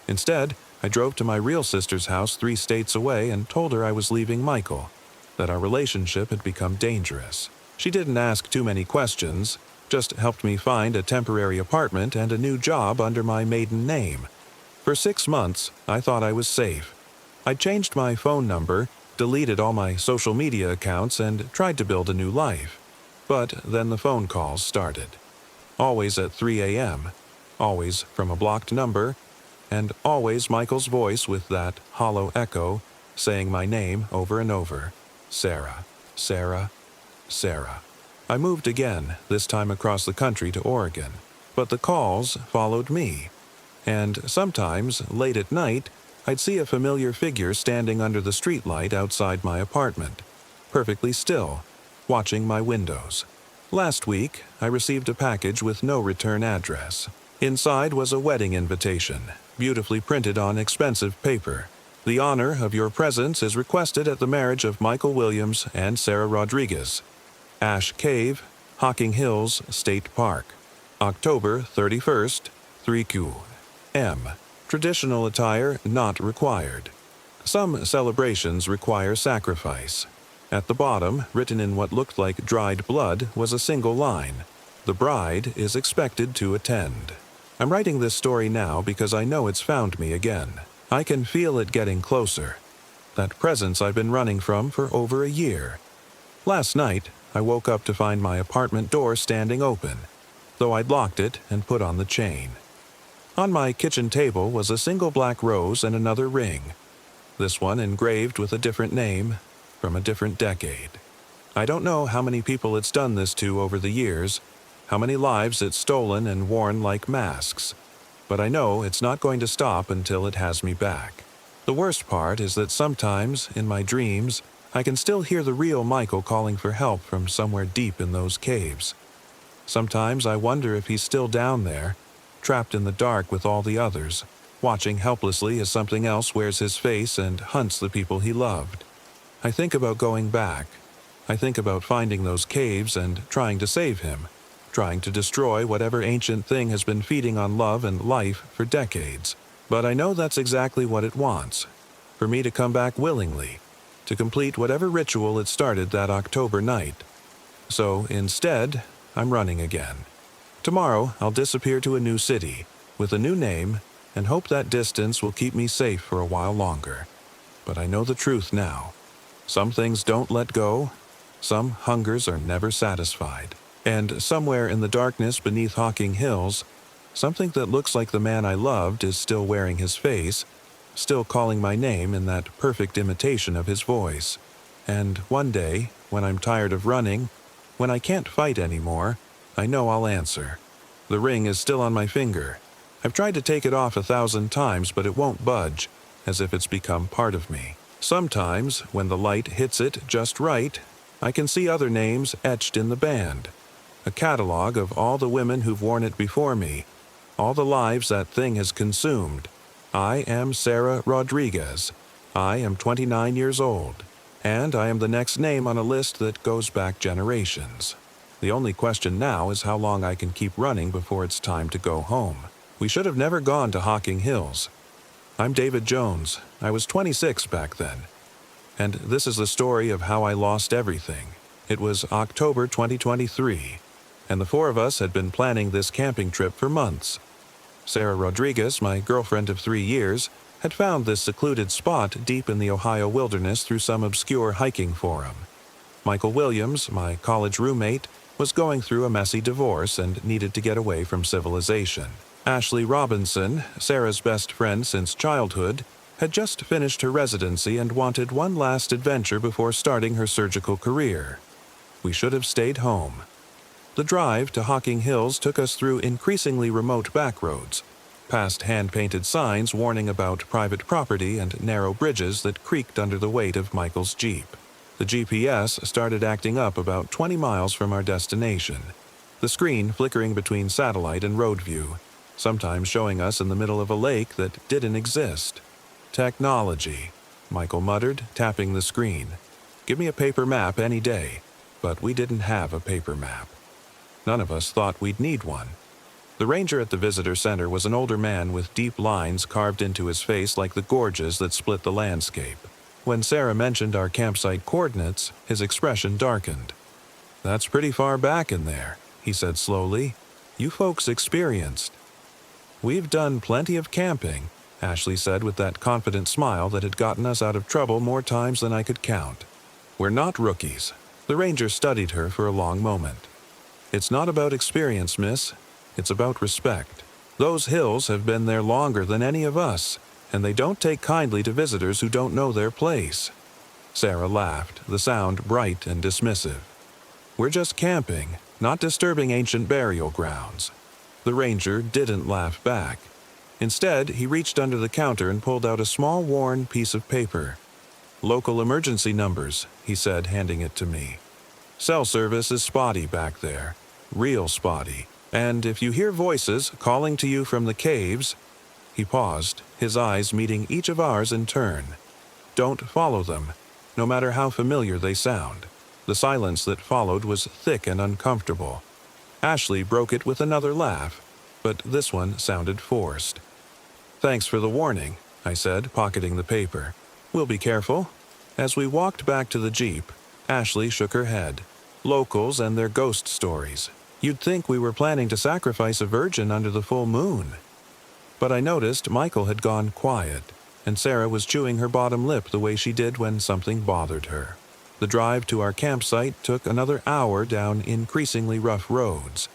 Instead, I drove to my real sister's house 3 states away and told her I was leaving Michael, that our relationship had become dangerous. She didn't ask too many questions, just helped me find a temporary apartment and a new job under my maiden name. For 6 months, I thought I was safe. I changed my phone number, deleted all my social media accounts, and tried to build a new life. But then the phone calls started. Always at 3 a.m., always from a blocked number, and always Michael's voice with that hollow echo saying my name over and over. Sarah, Sarah, Sarah. I moved again, this time across the country to Oregon, but the calls followed me. And sometimes, late at night, I'd see a familiar figure standing under the streetlight outside my apartment, perfectly still, watching my windows. Last week, I received a package with no return address. Inside was a wedding invitation, beautifully printed on expensive paper. The honor of your presence is requested at the marriage of Michael Williams and Sarah Rodriguez. Ash Cave, Hocking Hills State Park. October 31st, 3Q. M. Traditional attire not required. Some celebrations require sacrifice. At the bottom, written in what looked like dried blood, was a single line. The bride is expected to attend. I'm writing this story now because I know it's found me again. I can feel it getting closer. That presence I've been running from for over a year. Last night, I woke up to find my apartment door standing open, though I'd locked it and put on the chain. On my kitchen table was a single black rose and another ring, this one engraved with a different name, from a different decade. I don't know how many people it's done this to over the years, how many lives it's stolen and worn like masks, but I know it's not going to stop until it has me back. The worst part is that sometimes, in my dreams, I can still hear the real Michael calling for help from somewhere deep in those caves. Sometimes I wonder if he's still down there, trapped in the dark with all the others, watching helplessly as something else wears his face and hunts the people he loved. I think about going back. I think about finding those caves and trying to save him, trying to destroy whatever ancient thing has been feeding on love and life for decades. But I know that's exactly what it wants, for me to come back willingly, to complete whatever ritual it started that October night. So instead, I'm running again. Tomorrow, I'll disappear to a new city, with a new name, and hope that distance will keep me safe for a while longer. But I know the truth now. Some things don't let go, some hungers are never satisfied. And somewhere in the darkness beneath Hocking Hills, something that looks like the man I loved is still wearing his face, still calling my name in that perfect imitation of his voice. And one day, when I'm tired of running, when I can't fight anymore, I know I'll answer. The ring is still on my finger. I've tried to take it off 1,000 times, but it won't budge, as if it's become part of me. Sometimes, when the light hits it just right, I can see other names etched in the band. A catalog of all the women who've worn it before me, all the lives that thing has consumed. I am Sarah Rodriguez. I am 29 years old, and I am the next name on a list that goes back generations. The only question now is how long I can keep running before it's time to go home. We should have never gone to Hocking Hills. I'm David Jones. I was 26 back then. And this is the story of how I lost everything. It was October 2023. And the four of us had been planning this camping trip for months. Sarah Rodriguez, my girlfriend of 3 years, had found this secluded spot deep in the Ohio wilderness through some obscure hiking forum. Michael Williams, my college roommate, was going through a messy divorce and needed to get away from civilization. Ashley Robinson, Sarah's best friend since childhood, had just finished her residency and wanted one last adventure before starting her surgical career. We should have stayed home. The drive to Hocking Hills took us through increasingly remote back roads, past hand-painted signs warning about private property and narrow bridges that creaked under the weight of Michael's Jeep. The GPS started acting up about 20 miles from our destination, the screen flickering between satellite and road view, sometimes showing us in the middle of a lake that didn't exist. Technology, Michael muttered, tapping the screen. Give me a paper map any day. But we didn't have a paper map. None of us thought we'd need one. The ranger at the visitor center was an older man with deep lines carved into his face like the gorges that split the landscape. When Sarah mentioned our campsite coordinates, his expression darkened. "That's pretty far back in there," he said slowly. "You folks experienced." "We've done plenty of camping. Ashley said with that confident smile that had gotten us out of trouble more times than I could count. "We're not rookies." The ranger studied her for a long moment. "It's not about experience, miss. It's about respect. Those hills have been there longer than any of us, and they don't take kindly to visitors who don't know their place." Sarah laughed, the sound bright and dismissive. "We're just camping, not disturbing ancient burial grounds." The ranger didn't laugh back. Instead, he reached under the counter and pulled out a small worn piece of paper. "Local emergency numbers," he said, handing it to me. "Cell service is spotty back there. Real spotty. And if you hear voices calling to you from the caves—" He paused, his eyes meeting each of ours in turn. "Don't follow them, no matter how familiar they sound." The silence that followed was thick and uncomfortable. Ashley broke it with another laugh, but this one sounded forced. "Thanks for the warning," I said, pocketing the paper. "We'll be careful." As we walked back to the Jeep, Ashley shook her head. "Locals and their ghost stories. You'd think we were planning to sacrifice a virgin under the full moon." But I noticed Michael had gone quiet, and Sarah was chewing her bottom lip the way she did when something bothered her. The drive to our campsite took another hour down increasingly rough roads.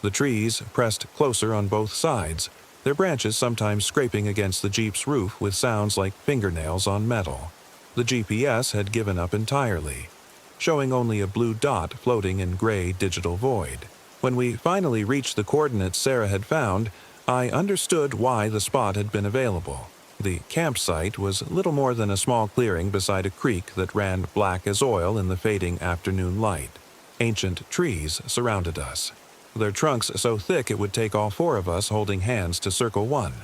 The trees pressed closer on both sides, their branches sometimes scraping against the Jeep's roof with sounds like fingernails on metal. The GPS had given up entirely, showing only a blue dot floating in gray digital void. When we finally reached the coordinates Sarah had found, I understood why the spot had been available. The campsite was little more than a small clearing beside a creek that ran black as oil in the fading afternoon light. Ancient trees surrounded us, their trunks so thick it would take all four of us holding hands to circle one.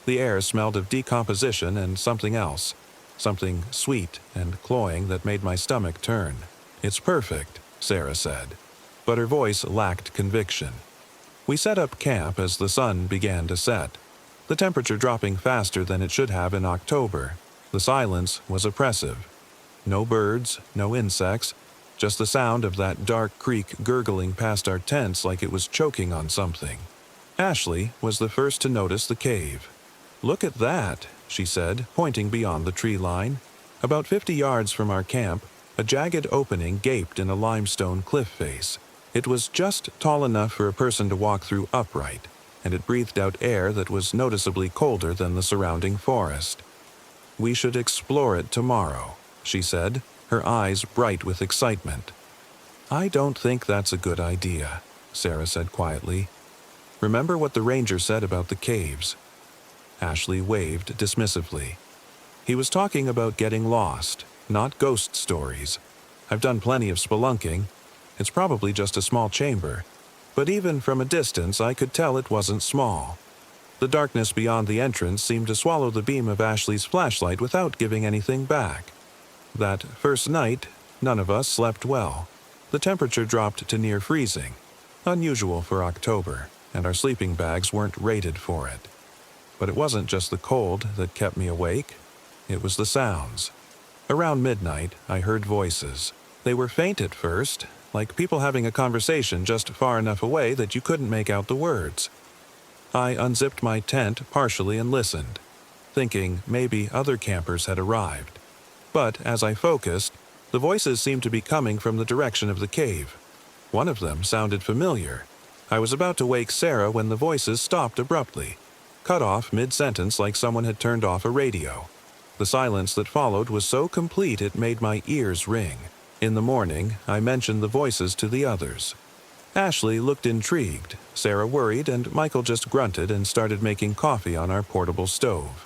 The air smelled of decomposition and something else, something sweet and cloying that made my stomach turn. "It's perfect," Sarah said, but her voice lacked conviction. We set up camp as the sun began to set, the temperature dropping faster than it should have in October. The silence was oppressive. No birds, no insects, just the sound of that dark creek gurgling past our tents like it was choking on something. Ashley was the first to notice the cave. "Look at that," she said, pointing beyond the tree line. About 50 yards from our camp, a jagged opening gaped in a limestone cliff face. It was just tall enough for a person to walk through upright, and it breathed out air that was noticeably colder than the surrounding forest. "We should explore it tomorrow," she said, her eyes bright with excitement. "I don't think that's a good idea," Sarah said quietly. "Remember what the ranger said about the caves?" Ashley waved dismissively. "He was talking about getting lost, not ghost stories. I've done plenty of spelunking. It's probably just a small chamber, but even from a distance I could tell it wasn't small." The darkness beyond the entrance seemed to swallow the beam of Ashley's flashlight without giving anything back. That first night, none of us slept well. The temperature dropped to near freezing, unusual for October, and our sleeping bags weren't rated for it. But it wasn't just the cold that kept me awake. It was the sounds. Around midnight, I heard voices. They were faint at first, like people having a conversation just far enough away that you couldn't make out the words. I unzipped my tent partially and listened, thinking maybe other campers had arrived. But as I focused, the voices seemed to be coming from the direction of the cave. One of them sounded familiar. I was about to wake Sarah when the voices stopped abruptly, cut off mid-sentence like someone had turned off a radio. The silence that followed was so complete it made my ears ring. In the morning, I mentioned the voices to the others. Ashley looked intrigued, Sarah worried, and Michael just grunted and started making coffee on our portable stove.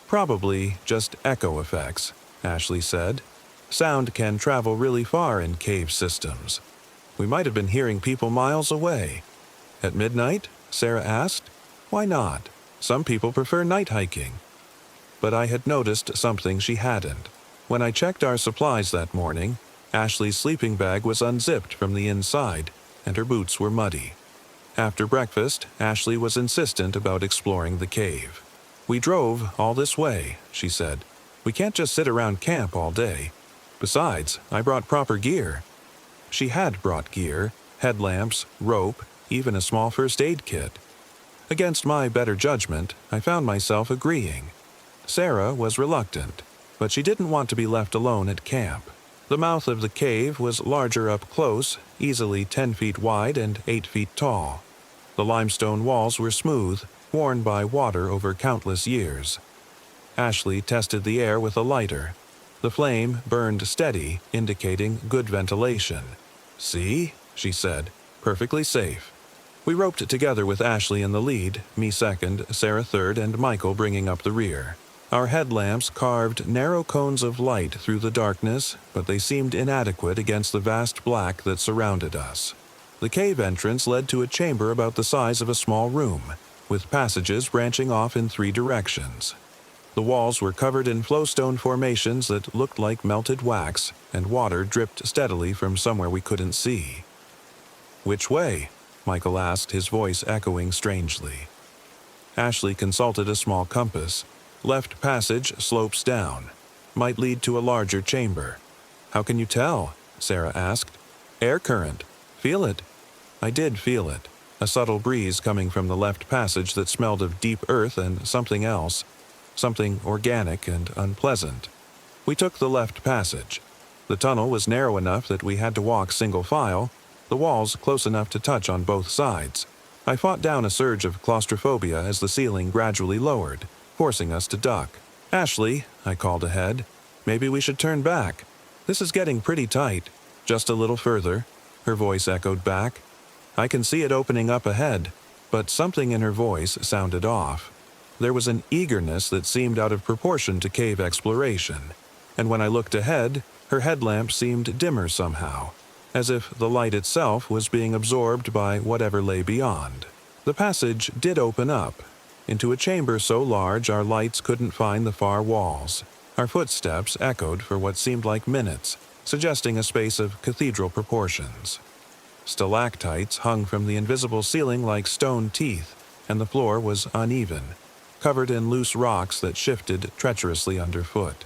"Probably just echo effects," Ashley said. "Sound can travel really far in cave systems. We might have been hearing people miles away." "At midnight?" Sarah asked. "Why not? Some people prefer night hiking." But I had noticed something she hadn't. When I checked our supplies that morning, Ashley's sleeping bag was unzipped from the inside, and her boots were muddy. After breakfast, Ashley was insistent about exploring the cave. "We drove all this way," she said. "We can't just sit around camp all day. Besides, I brought proper gear." She had brought gear, headlamps, rope, even a small first aid kit. Against my better judgment, I found myself agreeing. Sarah was reluctant, but she didn't want to be left alone at camp. The mouth of the cave was larger up close, easily 10 feet wide and 8 feet tall. The limestone walls were smooth, worn by water over countless years. Ashley tested the air with a lighter. The flame burned steady, indicating good ventilation. "See?" she said. "Perfectly safe." We roped together with Ashley in the lead, me second, Sarah third, and Michael bringing up the rear. Our headlamps carved narrow cones of light through the darkness, but they seemed inadequate against the vast black that surrounded us. The cave entrance led to a chamber about the size of a small room, with passages branching off in 3 directions. The walls were covered in flowstone formations that looked like melted wax, and water dripped steadily from somewhere we couldn't see. "Which way?" Michael asked, his voice echoing strangely. Ashley consulted a small compass. "Left passage slopes down. Might lead to a larger chamber." "How can you tell?" Sarah asked. "Air current. Feel it?" I did feel it. A subtle breeze coming from the left passage that smelled of deep earth and something else. Something organic and unpleasant. We took the left passage. The tunnel was narrow enough that we had to walk single file, the walls close enough to touch on both sides. I fought down a surge of claustrophobia as the ceiling gradually lowered, forcing us to duck. "Ashley," I called ahead, "maybe we should turn back. This is getting pretty tight. Just a little further," her voice echoed back. I can see it opening up ahead, but something in her voice sounded off. There was an eagerness that seemed out of proportion to cave exploration, and when I looked ahead, her headlamp seemed dimmer somehow, as if the light itself was being absorbed by whatever lay beyond. The passage did open up, into a chamber so large our lights couldn't find the far walls. Our footsteps echoed for what seemed like minutes, suggesting a space of cathedral proportions. Stalactites hung from the invisible ceiling like stone teeth, and the floor was uneven, covered in loose rocks that shifted treacherously underfoot.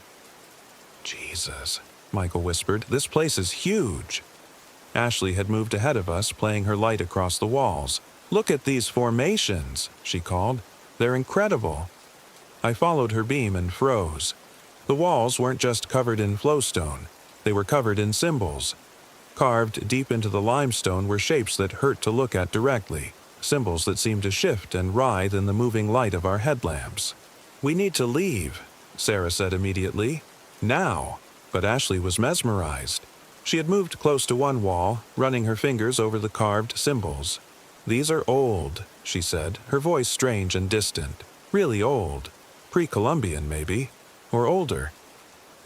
"Jesus," Michael whispered, "this place is huge." Ashley had moved ahead of us, playing her light across the walls. "Look at these formations," she called. "They're incredible." I followed her beam and froze. The walls weren't just covered in flowstone, they were covered in symbols. Carved deep into the limestone were shapes that hurt to look at directly, symbols that seemed to shift and writhe in the moving light of our headlamps. "We need to leave," Sarah said immediately. "Now." But Ashley was mesmerized. She had moved close to one wall, running her fingers over the carved symbols. "These are old," she said, her voice strange and distant. "Really old. Pre-Columbian, maybe. Or older."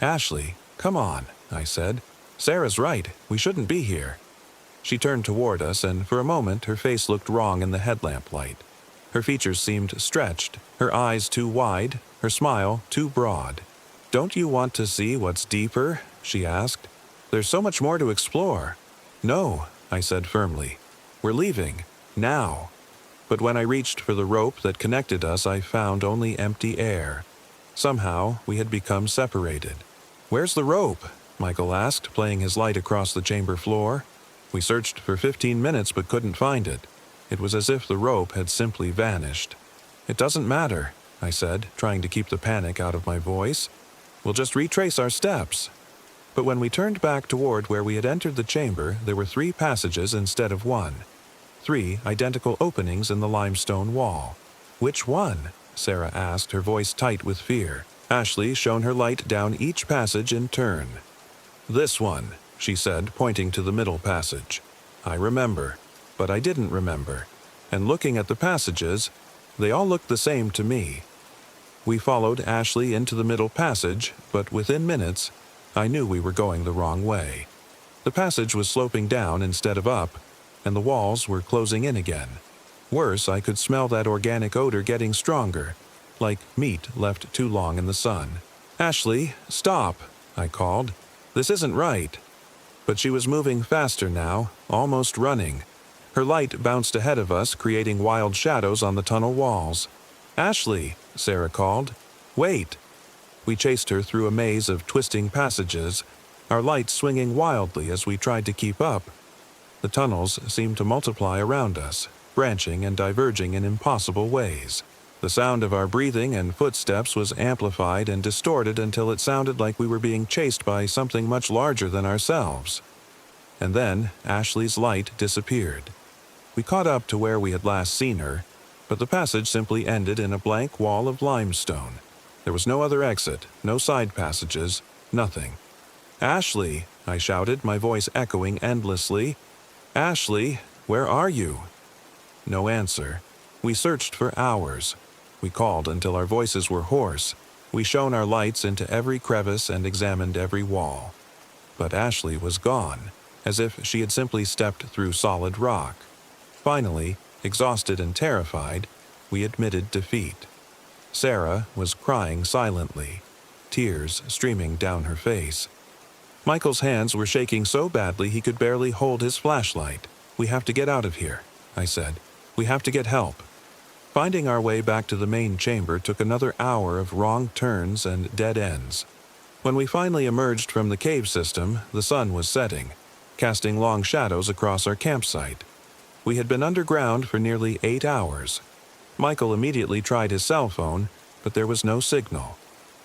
"Ashley, come on," I said. "Sarah's right. We shouldn't be here." She turned toward us, and for a moment her face looked wrong in the headlamp light. Her features seemed stretched, her eyes too wide, her smile too broad. "Don't you want to see what's deeper?" she asked. "There's so much more to explore." "No," I said firmly. "We're leaving. Now." But when I reached for the rope that connected us, I found only empty air. Somehow, we had become separated. "Where's the rope?" Michael asked, playing his light across the chamber floor. We searched for 15 minutes but couldn't find it. It was as if the rope had simply vanished. "It doesn't matter," I said, trying to keep the panic out of my voice. "We'll just retrace our steps." But when we turned back toward where we had entered the chamber, there were 3 passages instead of 1. 3 identical openings in the limestone wall. "Which one?" Sarah asked, her voice tight with fear. Ashley shone her light down each passage in turn. "This one," she said, pointing to the middle passage. "I remember, but I didn't remember. And looking at the passages, they all looked the same to me." We followed Ashley into the middle passage, but within minutes, I knew we were going the wrong way. The passage was sloping down instead of up, and the walls were closing in again. Worse, I could smell that organic odor getting stronger, like meat left too long in the sun. "Ashley, stop," I called. "This isn't right." But she was moving faster now, almost running. Her light bounced ahead of us, creating wild shadows on the tunnel walls. "Ashley," Sarah called. "Wait." We chased her through a maze of twisting passages, our lights swinging wildly as we tried to keep up. The tunnels seemed to multiply around us, branching and diverging in impossible ways. The sound of our breathing and footsteps was amplified and distorted until it sounded like we were being chased by something much larger than ourselves. And then Ashley's light disappeared. We caught up to where we had last seen her, but the passage simply ended in a blank wall of limestone. There was no other exit, no side passages, nothing. "Ashley!" I shouted, my voice echoing endlessly. "Ashley, where are you?" No answer. We searched for hours. We called until our voices were hoarse. We shone our lights into every crevice and examined every wall. But Ashley was gone, as if she had simply stepped through solid rock. Finally, exhausted and terrified, we admitted defeat. Sarah was crying silently, tears streaming down her face. Michael's hands were shaking so badly he could barely hold his flashlight. "We have to get out of here," I said. "We have to get help." Finding our way back to the main chamber took another hour of wrong turns and dead ends. When we finally emerged from the cave system, the sun was setting, casting long shadows across our campsite. We had been underground for nearly 8 hours. Michael immediately tried his cell phone, but there was no signal.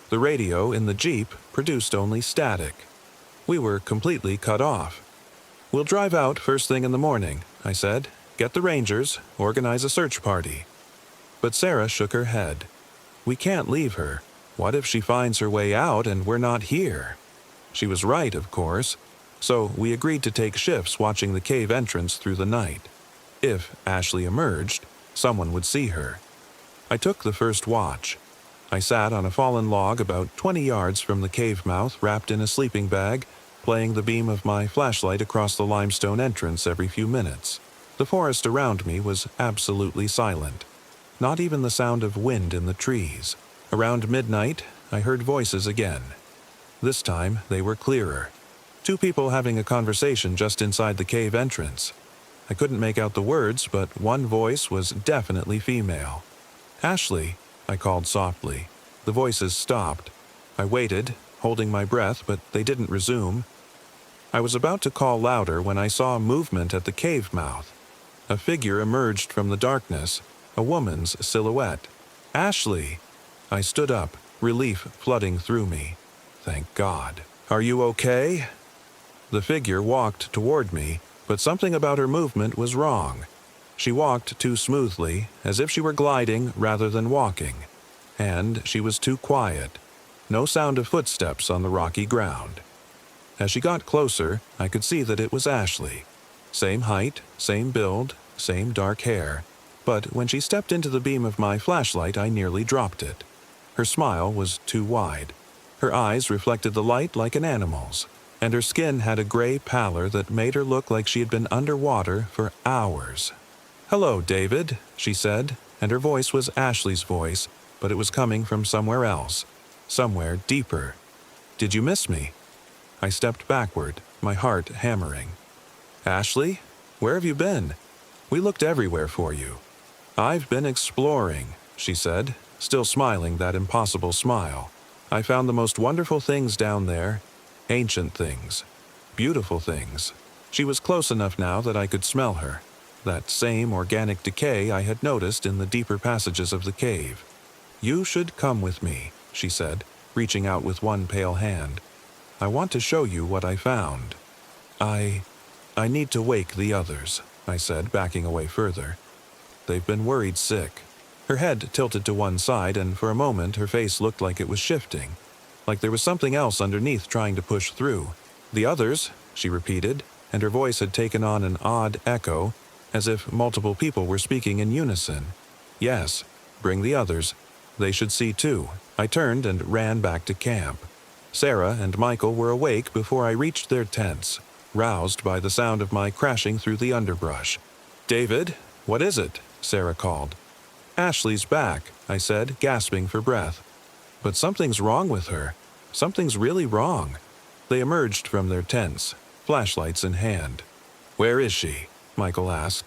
The radio in the Jeep produced only static. We were completely cut off. "We'll drive out first thing in the morning," I said. "Get the rangers, organize a search party." But Sarah shook her head. "We can't leave her. What if she finds her way out and we're not here?" She was right, of course, so we agreed to take shifts watching the cave entrance through the night. If Ashley emerged, someone would see her. I took the first watch. I sat on a fallen log about 20 yards from the cave mouth, wrapped in a sleeping bag, playing the beam of my flashlight across the limestone entrance every few minutes. The forest around me was absolutely silent. Not even the sound of wind in the trees. Around midnight, I heard voices again. This time, they were clearer. 2 people having a conversation just inside the cave entrance. I couldn't make out the words, but one voice was definitely female. "Ashley," I called softly. The voices stopped. I waited, holding my breath, but they didn't resume. I was about to call louder when I saw movement at the cave mouth. A figure emerged from the darkness, a woman's silhouette. "Ashley!" I stood up, relief flooding through me. Thank God. "Are you okay?" The figure walked toward me, but something about her movement was wrong. She walked too smoothly, as if she were gliding rather than walking. And she was too quiet. No sound of footsteps on the rocky ground. As she got closer, I could see that it was Ashley. Same height, same build, same dark hair. But when she stepped into the beam of my flashlight, I nearly dropped it. Her smile was too wide. Her eyes reflected the light like an animal's, and her skin had a gray pallor that made her look like she had been underwater for hours. "Hello, David," she said, and her voice was Ashley's voice, but it was coming from somewhere else, somewhere deeper. "Did you miss me?" I stepped backward, my heart hammering. "Ashley, where have you been? We looked everywhere for you." "I've been exploring," she said, still smiling that impossible smile. "I found the most wonderful things down there. Ancient things. Beautiful things." She was close enough now that I could smell her. That same organic decay I had noticed in the deeper passages of the cave. "You should come with me," she said, reaching out with one pale hand. "I want to show you what I found." I need to wake the others," I said, backing away further. "They've been worried sick." Her head tilted to one side, and for a moment her face looked like it was shifting, like there was something else underneath trying to push through. "The others," she repeated, and her voice had taken on an odd echo, as if multiple people were speaking in unison. "Yes, bring the others. They should see too." I turned and ran back to camp. Sarah and Michael were awake before I reached their tents, roused by the sound of my crashing through the underbrush. "David, what is it?" Sarah called. "Ashley's back," I said, gasping for breath. "But something's wrong with her. Something's really wrong." They emerged from their tents, flashlights in hand. "Where is she?" Michael asked.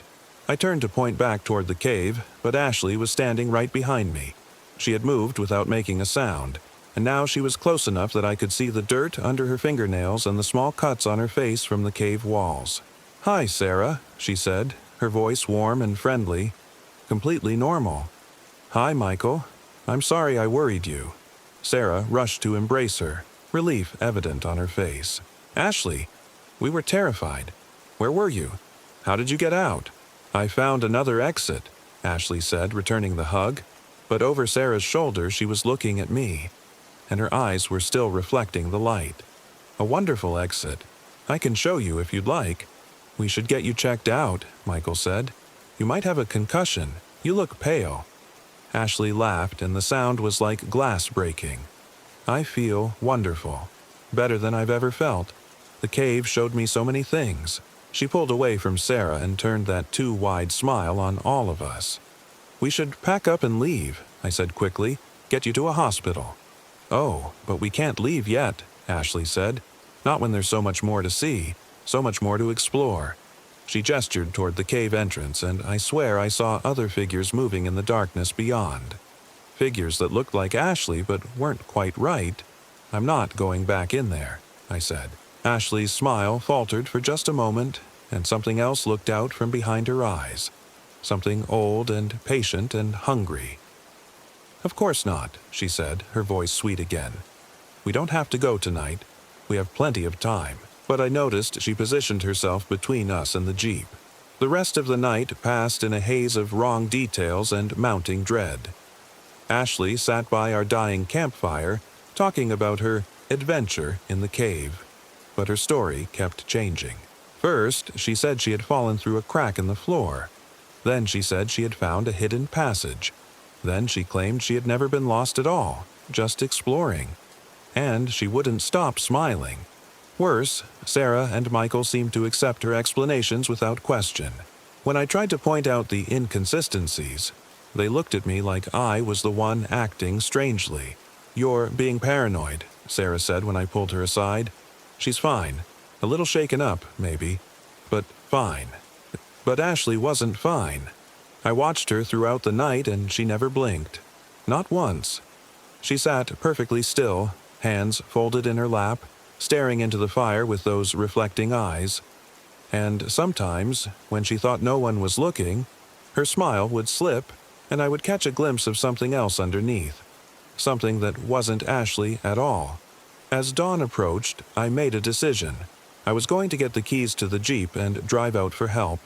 I turned to point back toward the cave, but Ashley was standing right behind me. She had moved without making a sound, and now she was close enough that I could see the dirt under her fingernails and the small cuts on her face from the cave walls. "Hi, Sarah," she said. her voice warm and friendly, completely normal. "Hi, Michael. I'm sorry I worried you." Sarah rushed to embrace her, relief evident on her face. "Ashley, we were terrified. Where were you? How did you get out?" "I found another exit," Ashley said, returning the hug, but over Sarah's shoulder she was looking at me, and her eyes were still reflecting the light. "A wonderful exit. I can show you if you'd like." "We should get you checked out," Michael said. "You might have a concussion. You look pale." Ashley laughed, and the sound was like glass breaking. "I feel wonderful. Better than I've ever felt. The cave showed me so many things." She pulled away from Sarah and turned that too wide smile on all of us. "We should pack up and leave," I said quickly. "Get you to a hospital." "Oh, but we can't leave yet," Ashley said. "Not when there's so much more to see, so much more to explore." She gestured toward the cave entrance, and I swear I saw other figures moving in the darkness beyond. Figures that looked like Ashley but weren't quite right. "I'm not going back in there," I said. Ashley's smile faltered for just a moment, and something else looked out from behind her eyes. Something old and patient and hungry. "Of course not," she said, her voice sweet again. "We don't have to go tonight. We have plenty of time." But I noticed she positioned herself between us and the Jeep. The rest of the night passed in a haze of wrong details and mounting dread. Ashley sat by our dying campfire, talking about her adventure in the cave. But her story kept changing. First, she said she had fallen through a crack in the floor. Then she said she had found a hidden passage. Then she claimed she had never been lost at all, just exploring. And she wouldn't stop smiling. Worse, Sarah and Michael seemed to accept her explanations without question. When I tried to point out the inconsistencies, they looked at me like I was the one acting strangely. "You're being paranoid," Sarah said when I pulled her aside. "She's fine. A little shaken up, maybe, but fine." But Ashley wasn't fine. I watched her throughout the night and she never blinked. Not once. She sat perfectly still, hands folded in her lap, staring into the fire with those reflecting eyes. And sometimes, when she thought no one was looking, her smile would slip, and I would catch a glimpse of something else underneath. Something that wasn't Ashley at all. As dawn approached, I made a decision. I was going to get the keys to the Jeep and drive out for help,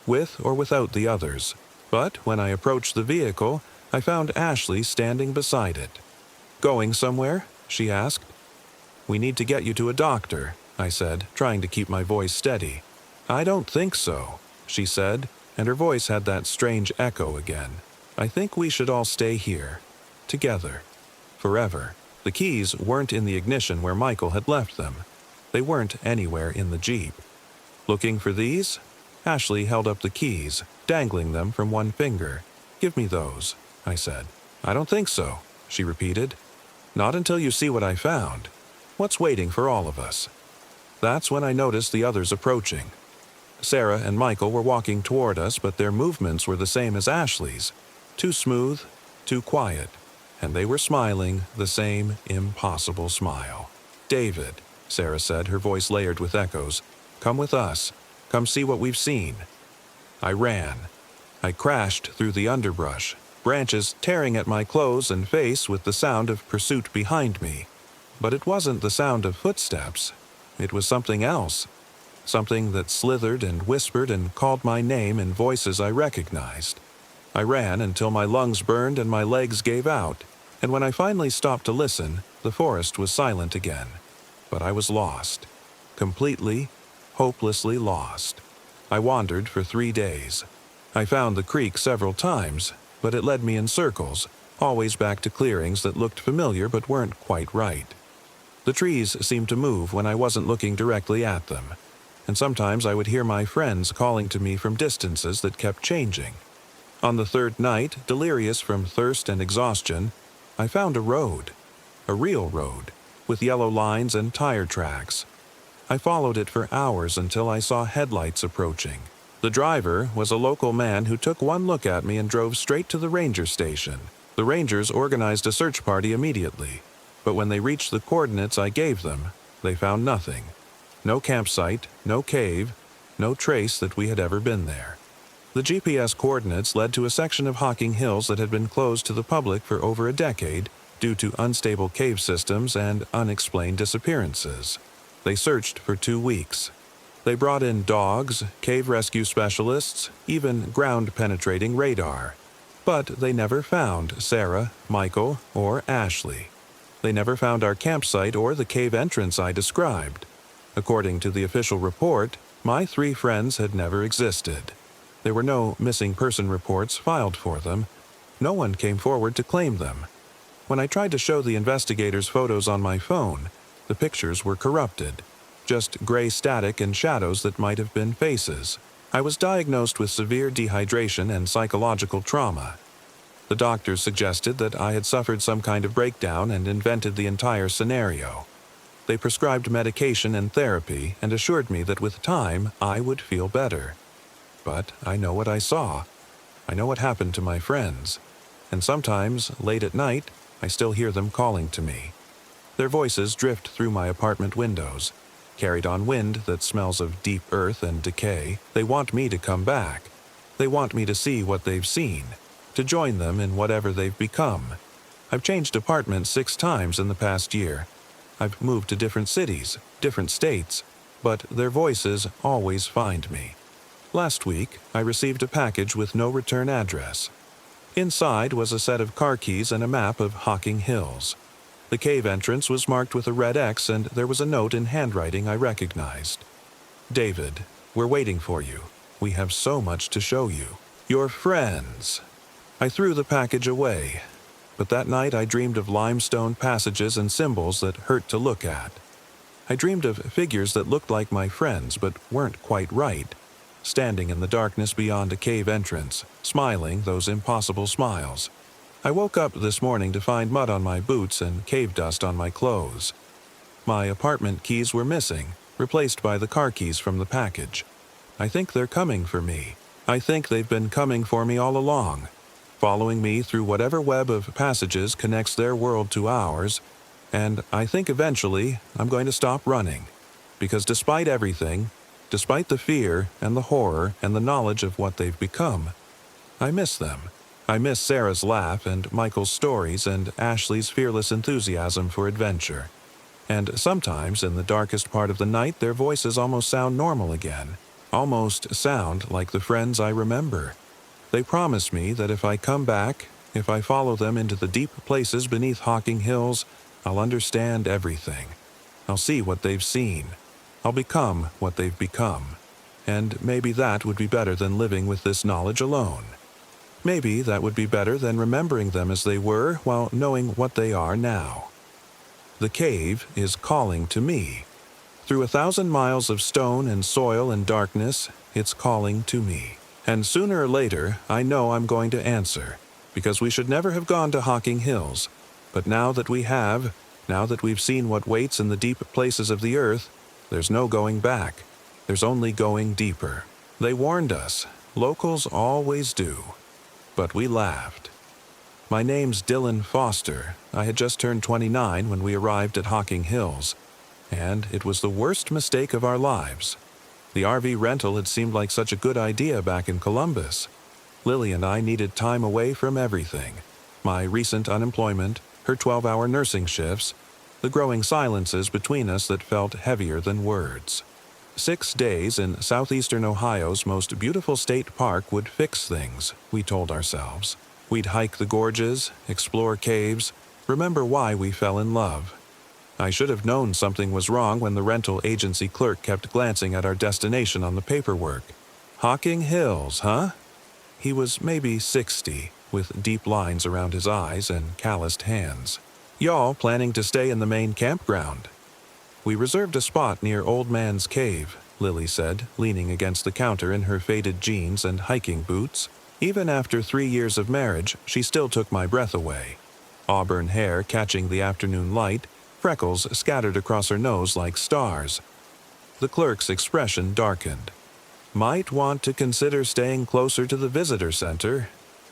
with or without the others. But when I approached the vehicle, I found Ashley standing beside it. "Going somewhere?" she asked. "We need to get you to a doctor," I said, trying to keep my voice steady. "I don't think so," she said, and her voice had that strange echo again. "I think we should all stay here. Together. Forever." The keys weren't in the ignition where Michael had left them. They weren't anywhere in the Jeep. "Looking for these?" Ashley held up the keys, dangling them from one finger. "Give me those," I said. "I don't think so," she repeated. "Not until you see what I found. What's waiting for all of us?" That's when I noticed the others approaching. Sarah and Michael were walking toward us, but their movements were the same as Ashley's. Too smooth, too quiet. And they were smiling the same impossible smile. "David," Sarah said, her voice layered with echoes, "come with us. Come see what we've seen." I ran. I crashed through the underbrush, branches tearing at my clothes and face with the sound of pursuit behind me. But it wasn't the sound of footsteps. It was something else. Something that slithered and whispered and called my name in voices I recognized. I ran until my lungs burned and my legs gave out, and when I finally stopped to listen, the forest was silent again. But I was lost. Completely, hopelessly lost. I wandered for 3 days. I found the creek several times, but it led me in circles, always back to clearings that looked familiar but weren't quite right. The trees seemed to move when I wasn't looking directly at them, and sometimes I would hear my friends calling to me from distances that kept changing. On the 3rd night, delirious from thirst and exhaustion, I found a road. A real road, with yellow lines and tire tracks. I followed it for hours until I saw headlights approaching. The driver was a local man who took one look at me and drove straight to the ranger station. The rangers organized a search party immediately, but when they reached the coordinates I gave them, they found nothing. No campsite, no cave, no trace that we had ever been there. The GPS coordinates led to a section of Hocking Hills that had been closed to the public for over a decade due to unstable cave systems and unexplained disappearances. They searched for 2 weeks. They brought in dogs, cave rescue specialists, even ground-penetrating radar. But they never found Sarah, Michael, or Ashley. They never found our campsite or the cave entrance I described. According to the official report, my 3 friends had never existed. There were no missing person reports filed for them. No one came forward to claim them. When I tried to show the investigators photos on my phone, the pictures were corrupted. Just gray static and shadows that might have been faces. I was diagnosed with severe dehydration and psychological trauma. The doctors suggested that I had suffered some kind of breakdown and invented the entire scenario. They prescribed medication and therapy and assured me that with time I would feel better. But I know what I saw. I know what happened to my friends. And sometimes, late at night, I still hear them calling to me. Their voices drift through my apartment windows. Carried on wind that smells of deep earth and decay, they want me to come back. They want me to see what they've seen, to join them in whatever they've become. I've changed apartments 6 times in the past year. I've moved to different cities, different states, but their voices always find me. Last week, I received a package with no return address. Inside was a set of car keys and a map of Hocking Hills. The cave entrance was marked with a red X, and there was a note in handwriting I recognized. David, we're waiting for you. We have so much to show you. Your friends. I threw the package away, but that night I dreamed of limestone passages and symbols that hurt to look at. I dreamed of figures that looked like my friends but weren't quite right, standing in the darkness beyond a cave entrance, smiling those impossible smiles. I woke up this morning to find mud on my boots and cave dust on my clothes. My apartment keys were missing, replaced by the car keys from the package. I think they're coming for me. I think they've been coming for me all along, following me through whatever web of passages connects their world to ours, and I think eventually I'm going to stop running, because despite everything, despite the fear and the horror and the knowledge of what they've become, I miss them. I miss Sarah's laugh and Michael's stories and Ashley's fearless enthusiasm for adventure. And sometimes, in the darkest part of the night, their voices almost sound normal again, almost sound like the friends I remember. They promise me that if I come back, if I follow them into the deep places beneath Hocking Hills, I'll understand everything. I'll see what they've seen. I'll become what they've become. And maybe that would be better than living with this knowledge alone. Maybe that would be better than remembering them as they were while knowing what they are now. The cave is calling to me. Through 1,000 miles of stone and soil and darkness, it's calling to me. And sooner or later, I know I'm going to answer, because we should never have gone to Hocking Hills. But now that we have, now that we've seen what waits in the deep places of the earth, there's no going back. There's only going deeper. They warned us. Locals always do. But we laughed. My name's Dylan Foster. I had just turned 29 when we arrived at Hocking Hills, and it was the worst mistake of our lives. The RV rental had seemed like such a good idea back in Columbus. Lily and I needed time away from everything. My recent unemployment, her 12-hour nursing shifts, the growing silences between us that felt heavier than words. 6 days in southeastern Ohio's most beautiful state park would fix things, we told ourselves. We'd hike the gorges, explore caves, remember why we fell in love. I should have known something was wrong when the rental agency clerk kept glancing at our destination on the paperwork. Hocking Hills, huh? He was maybe 60, with deep lines around his eyes and calloused hands. Y'all planning to stay in the main campground? We reserved a spot near Old Man's Cave, Lily said, leaning against the counter in her faded jeans and hiking boots. Even after 3 years of marriage, she still took my breath away. Auburn hair catching the afternoon light, freckles scattered across her nose like stars. The clerk's expression darkened. Might want to consider staying closer to the visitor center.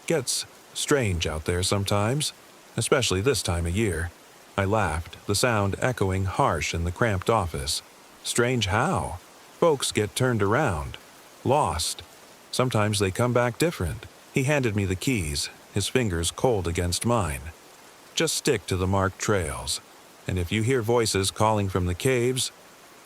Gets strange out there sometimes, especially this time of year. I laughed, the sound echoing harsh in the cramped office. Strange how? Folks get turned around. Lost. Sometimes they come back different. He handed me the keys, his fingers cold against mine. Just stick to the marked trails. And if you hear voices calling from the caves,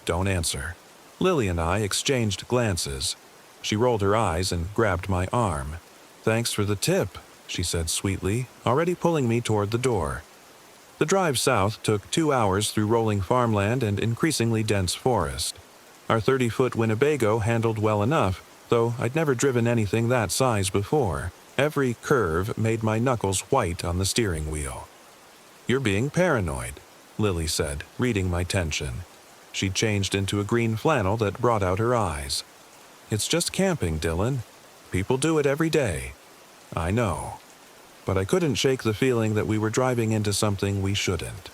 don't answer. Lily and I exchanged glances. She rolled her eyes and grabbed my arm. Thanks for the tip, she said sweetly, already pulling me toward the door. The drive south took 2 hours through rolling farmland and increasingly dense forest. Our 30-foot Winnebago handled well enough, though I'd never driven anything that size before. Every curve made my knuckles white on the steering wheel. You're being paranoid, Lily said, reading my tension. She'd changed into a green flannel that brought out her eyes. It's just camping, Dylan. People do it every day. I know. But I couldn't shake the feeling that we were driving into something we shouldn't.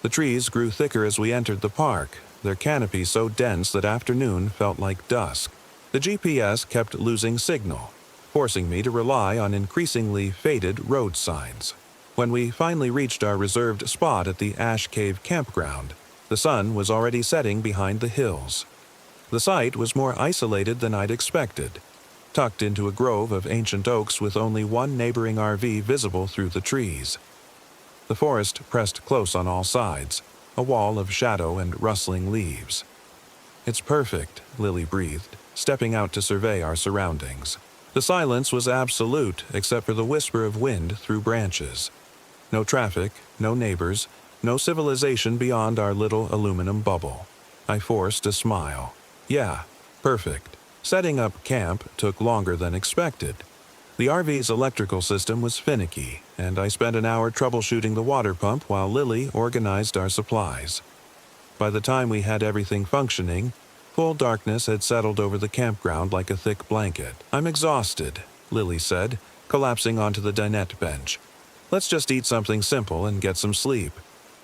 The trees grew thicker as we entered the park, their canopy so dense that afternoon felt like dusk. The GPS kept losing signal, forcing me to rely on increasingly faded road signs. When we finally reached our reserved spot at the Ash Cave campground, the sun was already setting behind the hills. The site was more isolated than I'd expected, tucked into a grove of ancient oaks with only one neighboring RV visible through the trees. The forest pressed close on all sides, a wall of shadow and rustling leaves. It's perfect, Lily breathed, stepping out to survey our surroundings. The silence was absolute except for the whisper of wind through branches. No traffic, no neighbors, no civilization beyond our little aluminum bubble. I forced a smile. Yeah, perfect. Setting up camp took longer than expected. The RV's electrical system was finicky, and I spent an hour troubleshooting the water pump while Lily organized our supplies. By the time we had everything functioning, full darkness had settled over the campground like a thick blanket. I'm exhausted, Lily said, collapsing onto the dinette bench. Let's just eat something simple and get some sleep.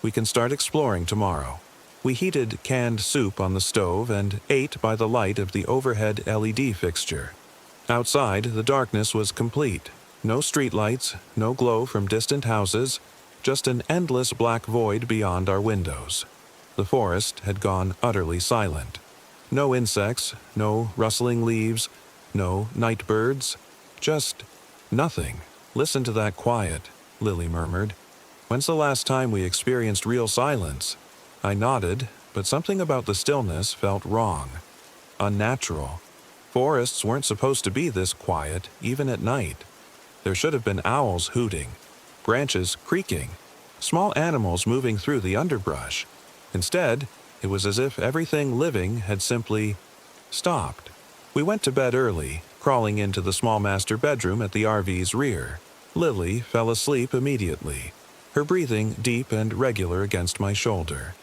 We can start exploring tomorrow. We heated canned soup on the stove and ate by the light of the overhead LED fixture. Outside, the darkness was complete. No streetlights, no glow from distant houses, just an endless black void beyond our windows. The forest had gone utterly silent. No insects, no rustling leaves, no night birds, just nothing. Listen to that quiet, Lily murmured. When's the last time we experienced real silence? I nodded, but something about the stillness felt wrong. Unnatural. Forests weren't supposed to be this quiet, even at night. There should have been owls hooting, branches creaking, small animals moving through the underbrush. Instead, it was as if everything living had simply stopped. We went to bed early, crawling into the small master bedroom at the RV's rear. Lily fell asleep immediately, her breathing deep and regular against my shoulder.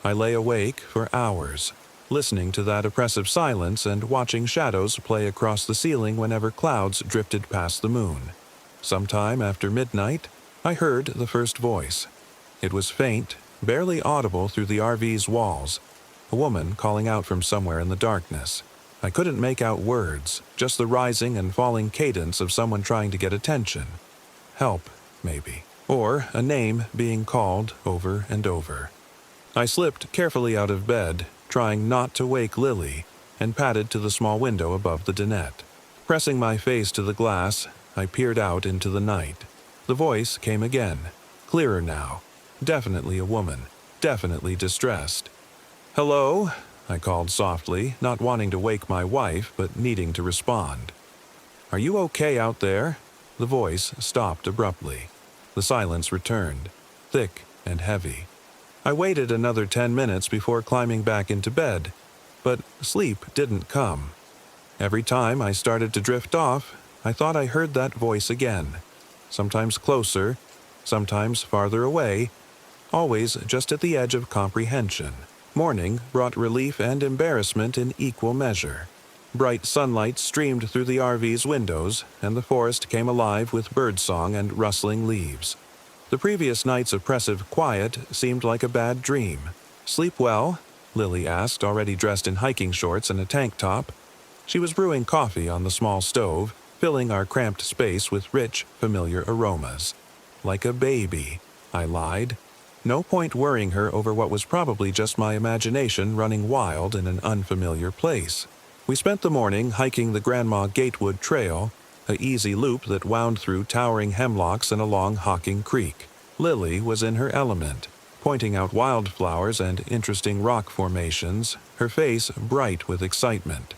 I lay awake for hours, listening to that oppressive silence and watching shadows play across the ceiling whenever clouds drifted past the moon. Sometime after midnight, I heard the first voice. It was faint, barely audible through the RV's walls, a woman calling out from somewhere in the darkness. I couldn't make out words, just the rising and falling cadence of someone trying to get attention. Help, maybe. Or a name being called over and over. I slipped carefully out of bed, trying not to wake Lily, and padded to the small window above the dinette. Pressing my face to the glass, I peered out into the night. The voice came again, clearer now. Definitely a woman, definitely distressed. "Hello?" I called softly, not wanting to wake my wife, but needing to respond. "Are you okay out there?" The voice stopped abruptly. The silence returned, thick and heavy. I waited another 10 minutes before climbing back into bed, but sleep didn't come. Every time I started to drift off, I thought I heard that voice again. Sometimes closer, sometimes farther away, always just at the edge of comprehension. Morning brought relief and embarrassment in equal measure. Bright sunlight streamed through the RV's windows, and the forest came alive with birdsong and rustling leaves. The previous night's oppressive quiet seemed like a bad dream. "Sleep well?" Lily asked, already dressed in hiking shorts and a tank top. She was brewing coffee on the small stove, filling our cramped space with rich, familiar aromas. "Like a baby," I lied. No point worrying her over what was probably just my imagination running wild in an unfamiliar place. We spent the morning hiking the Grandma Gatewood Trail, a easy loop that wound through towering hemlocks and along Hocking Creek. Lily was in her element, pointing out wildflowers and interesting rock formations, her face bright with excitement.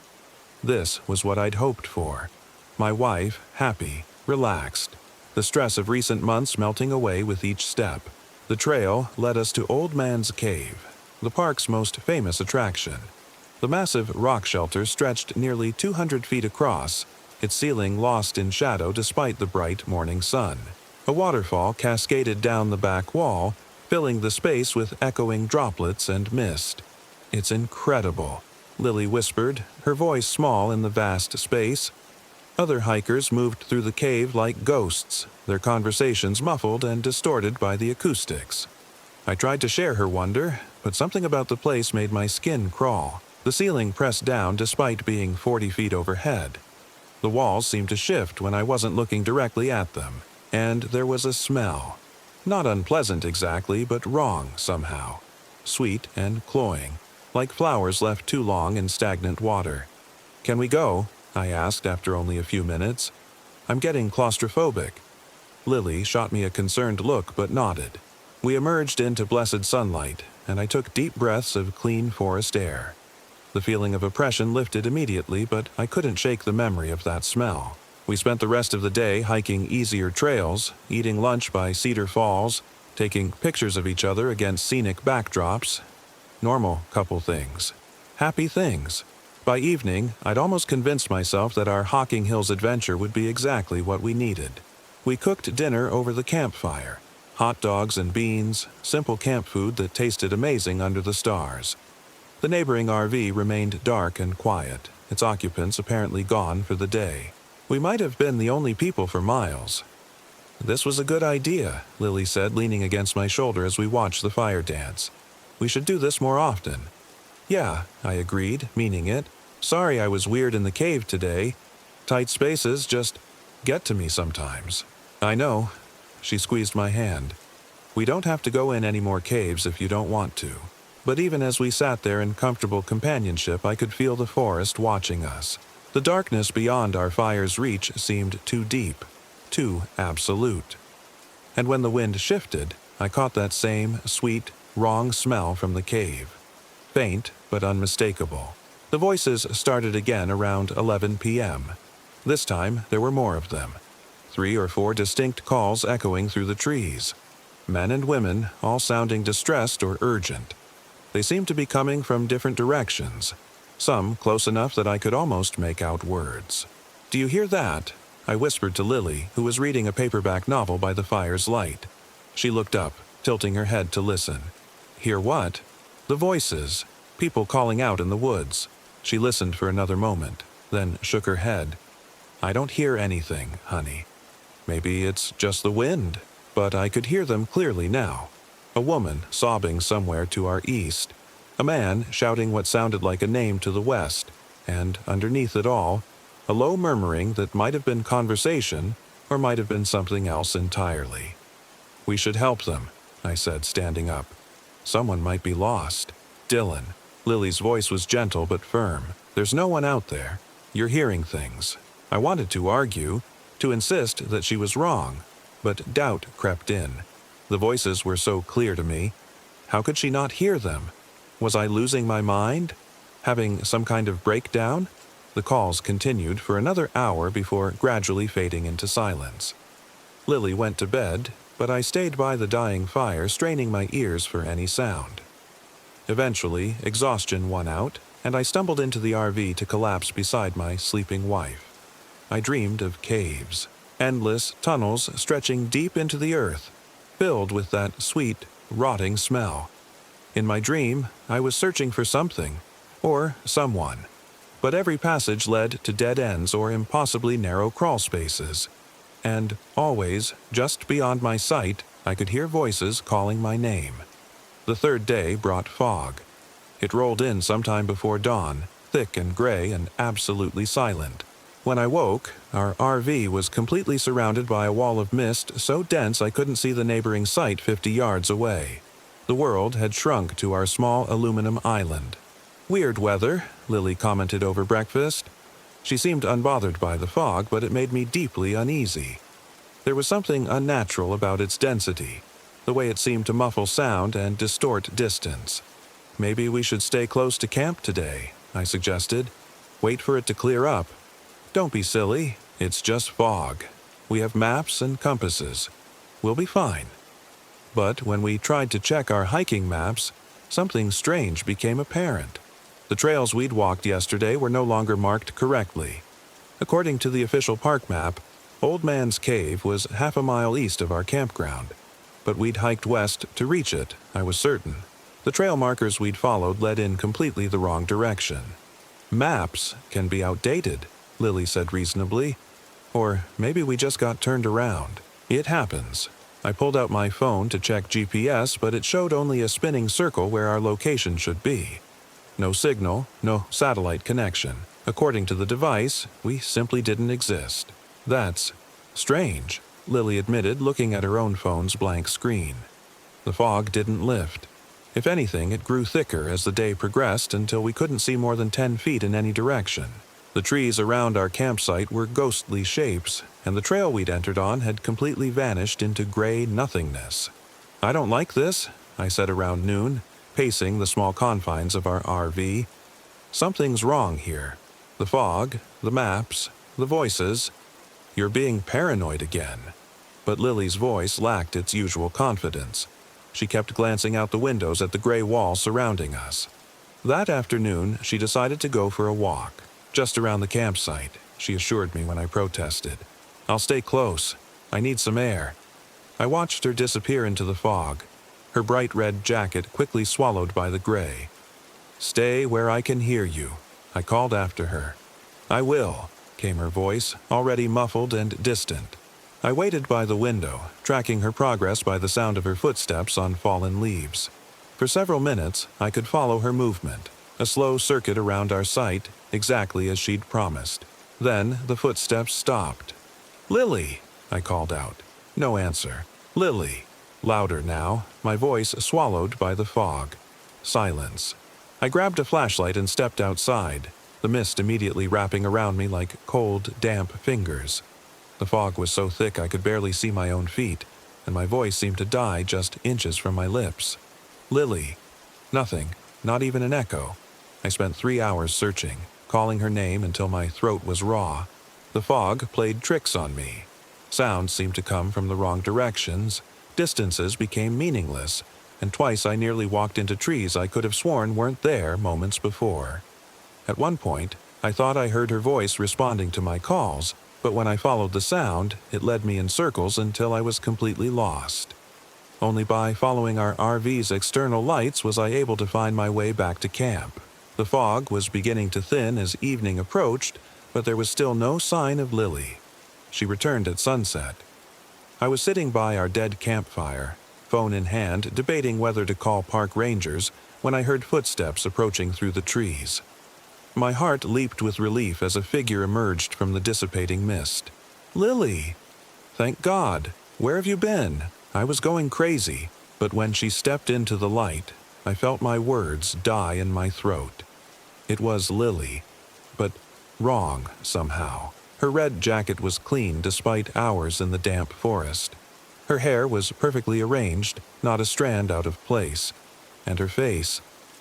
This was what I'd hoped for. My wife, happy, relaxed, the stress of recent months melting away with each step. The trail led us to Old Man's Cave, the park's most famous attraction. The massive rock shelter stretched nearly 200 feet across, its ceiling lost in shadow despite the bright morning sun. A waterfall cascaded down the back wall, filling the space with echoing droplets and mist. "It's incredible," Lily whispered, her voice small in the vast space. Other hikers moved through the cave like ghosts, their conversations muffled and distorted by the acoustics. I tried to share her wonder, but something about the place made my skin crawl. The ceiling pressed down despite being 40 feet overhead. The walls seemed to shift when I wasn't looking directly at them, and there was a smell. Not unpleasant exactly, but wrong somehow. Sweet and cloying, like flowers left too long in stagnant water. "Can we go?" I asked after only a few minutes. "I'm getting claustrophobic." Lily shot me a concerned look but nodded. We emerged into blessed sunlight, and I took deep breaths of clean forest air. The feeling of oppression lifted immediately, but I couldn't shake the memory of that smell. We spent the rest of the day hiking easier trails, eating lunch by Cedar Falls, taking pictures of each other against scenic backdrops. Normal couple things. Happy things. By evening, I'd almost convinced myself that our Hocking Hills adventure would be exactly what we needed. We cooked dinner over the campfire. Hot dogs and beans, simple camp food that tasted amazing under the stars. The neighboring RV remained dark and quiet, its occupants apparently gone for the day. We might have been the only people for miles. "This was a good idea," Lily said, leaning against my shoulder as we watched the fire dance. "We should do this more often." "Yeah," I agreed, meaning it. "Sorry I was weird in the cave today. Tight spaces just get to me sometimes." "I know." She squeezed my hand. "We don't have to go in any more caves if you don't want to." But even as we sat there in comfortable companionship, I could feel the forest watching us. The darkness beyond our fire's reach seemed too deep, too absolute. And when the wind shifted, I caught that same sweet, wrong smell from the cave. Faint, but unmistakable. The voices started again around 11 p.m. This time, there were more of them. 3 or 4 distinct calls echoing through the trees. Men and women, all sounding distressed or urgent. They seemed to be coming from different directions, some close enough that I could almost make out words. "Do you hear that?" I whispered to Lily, who was reading a paperback novel by the fire's light. She looked up, tilting her head to listen. "Hear what?" "The voices. People calling out in the woods." She listened for another moment, then shook her head. "I don't hear anything, honey. Maybe it's just the wind." But I could hear them clearly now. A woman sobbing somewhere to our east. A man shouting what sounded like a name to the west. And underneath it all, a low murmuring that might have been conversation or might have been something else entirely. "We should help them," I said, standing up. "Someone might be lost." "Dylan." Lily's voice was gentle but firm. "There's no one out there. You're hearing things." I wanted to argue, to insist that she was wrong, but doubt crept in. The voices were so clear to me. How could she not hear them? Was I losing my mind? Having some kind of breakdown? The calls continued for another hour before gradually fading into silence. Lily went to bed, but I stayed by the dying fire, straining my ears for any sound. Eventually, exhaustion won out, and I stumbled into the RV to collapse beside my sleeping wife. I dreamed of caves, endless tunnels stretching deep into the earth, filled with that sweet, rotting smell. In my dream, I was searching for something, or someone, but every passage led to dead ends or impossibly narrow crawl spaces. And always, just beyond my sight, I could hear voices calling my name. The third day brought fog. It rolled in sometime before dawn, thick and gray and absolutely silent. When I woke, our RV was completely surrounded by a wall of mist so dense I couldn't see the neighboring site 50 yards away. The world had shrunk to our small aluminum island. "Weird weather," Lily commented over breakfast. She seemed unbothered by the fog, but it made me deeply uneasy. There was something unnatural about its density, the way it seemed to muffle sound and distort distance. "Maybe we should stay close to camp today," I suggested. "Wait for it to clear up." "Don't be silly. It's just fog. We have maps and compasses. We'll be fine." But when we tried to check our hiking maps, something strange became apparent. The trails we'd walked yesterday were no longer marked correctly. According to the official park map, Old Man's Cave was half a mile east of our campground. But we'd hiked west to reach it, I was certain. The trail markers we'd followed led in completely the wrong direction. "Maps can be outdated," Lily said reasonably. "Or maybe we just got turned around. It happens." I pulled out my phone to check GPS, but it showed only a spinning circle where our location should be. No signal, no satellite connection. According to the device, we simply didn't exist. "That's strange," Lily admitted, looking at her own phone's blank screen. The fog didn't lift. If anything, it grew thicker as the day progressed until we couldn't see more than 10 feet in any direction. The trees around our campsite were ghostly shapes, and the trail we'd entered on had completely vanished into gray nothingness. "I don't like this," I said around noon, pacing the small confines of our RV. "Something's wrong here. The fog, the maps, the voices. You're being paranoid again." But Lily's voice lacked its usual confidence. She kept glancing out the windows at the gray wall surrounding us. That afternoon, she decided to go for a walk. "Just around the campsite," she assured me when I protested. "I'll stay close. I need some air." I watched her disappear into the fog, her bright red jacket quickly swallowed by the gray. "Stay where I can hear you," I called after her. "I will," came her voice, already muffled and distant. I waited by the window, tracking her progress by the sound of her footsteps on fallen leaves. For several minutes, I could follow her movement, a slow circuit around our site, exactly as she'd promised. Then the footsteps stopped. "Lily!" I called out. No answer. "Lily!" Louder now, my voice swallowed by the fog. Silence. I grabbed a flashlight and stepped outside, the mist immediately wrapping around me like cold, damp fingers. The fog was so thick I could barely see my own feet, and my voice seemed to die just inches from my lips. "Lily." Nothing, not even an echo. I spent 3 hours searching, calling her name until my throat was raw. The fog played tricks on me. Sounds seemed to come from the wrong directions, distances became meaningless, and twice I nearly walked into trees I could have sworn weren't there moments before. At one point, I thought I heard her voice responding to my calls, but when I followed the sound, it led me in circles until I was completely lost. Only by following our RV's external lights was I able to find my way back to camp. The fog was beginning to thin as evening approached, but there was still no sign of Lily. She returned at sunset. I was sitting by our dead campfire, phone in hand, debating whether to call park rangers when I heard footsteps approaching through the trees. My heart leaped with relief as a figure emerged from the dissipating mist. "Lily!" "Thank God! Where have you been?" I was going crazy, but when she stepped into the light, I felt my words die in my throat. It was Lily, but wrong somehow. Her red jacket was clean despite hours in the damp forest. Her hair was perfectly arranged, not a strand out of place. And her face,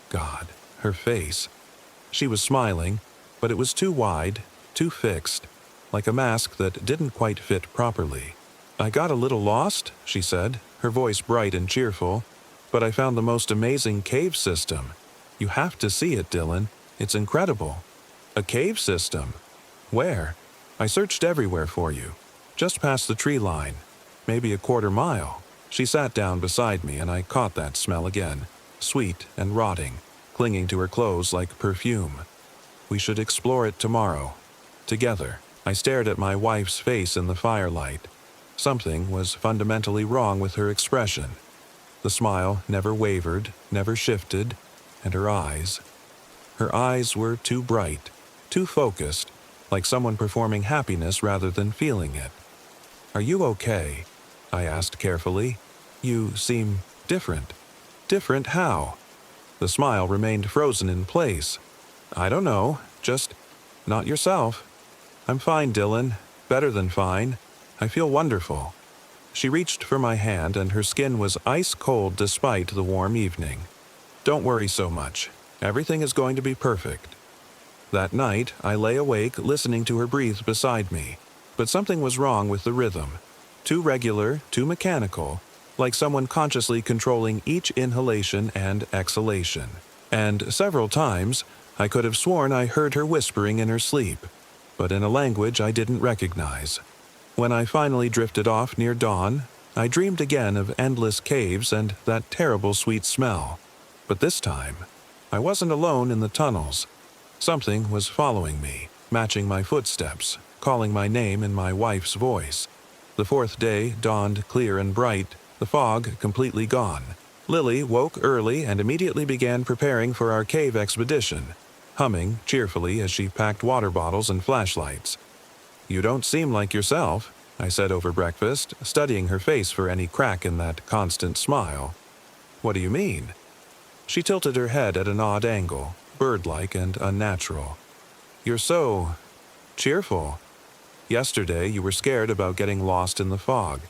God, her face. She was smiling, but it was too wide, too fixed, like a mask that didn't quite fit properly. "I got a little lost," she said, her voice bright and cheerful, "but I found the most amazing cave system. You have to see it, Dylan. It's incredible." "A cave system? Where?" "I searched everywhere for you. Just past the tree line. Maybe a quarter mile." She sat down beside me and I caught that smell again, sweet and rotting, clinging to her clothes like perfume. "We should explore it tomorrow. Together." I stared at my wife's face in the firelight. Something was fundamentally wrong with her expression. The smile never wavered, never shifted, and her eyes were too bright, too focused, like someone performing happiness rather than feeling it. "Are you okay?" I asked carefully. "You seem different." "Different how?" The smile remained frozen in place. I don't know, just not yourself. I'm fine, Dylan. Better than fine. I feel wonderful. She reached for my hand, and her skin was ice cold despite the warm evening. Don't worry so much. Everything is going to be perfect. That night, I lay awake listening to her breathe beside me, but something was wrong with the rhythm. Too regular, too mechanical, like someone consciously controlling each inhalation and exhalation. And several times, I could have sworn I heard her whispering in her sleep, but in a language I didn't recognize. When I finally drifted off near dawn, I dreamed again of endless caves and that terrible sweet smell. But this time, I wasn't alone in the tunnels. Something was following me, matching my footsteps, calling my name in my wife's voice. The fourth day dawned clear and bright, the fog completely gone. Lily woke early and immediately began preparing for our cave expedition, humming cheerfully as she packed water bottles and flashlights. "You don't seem like yourself," I said over breakfast, studying her face for any crack in that constant smile. "What do you mean?" She tilted her head at an odd angle, bird-like and unnatural. "You're so cheerful. Yesterday you were scared about getting lost in the fog.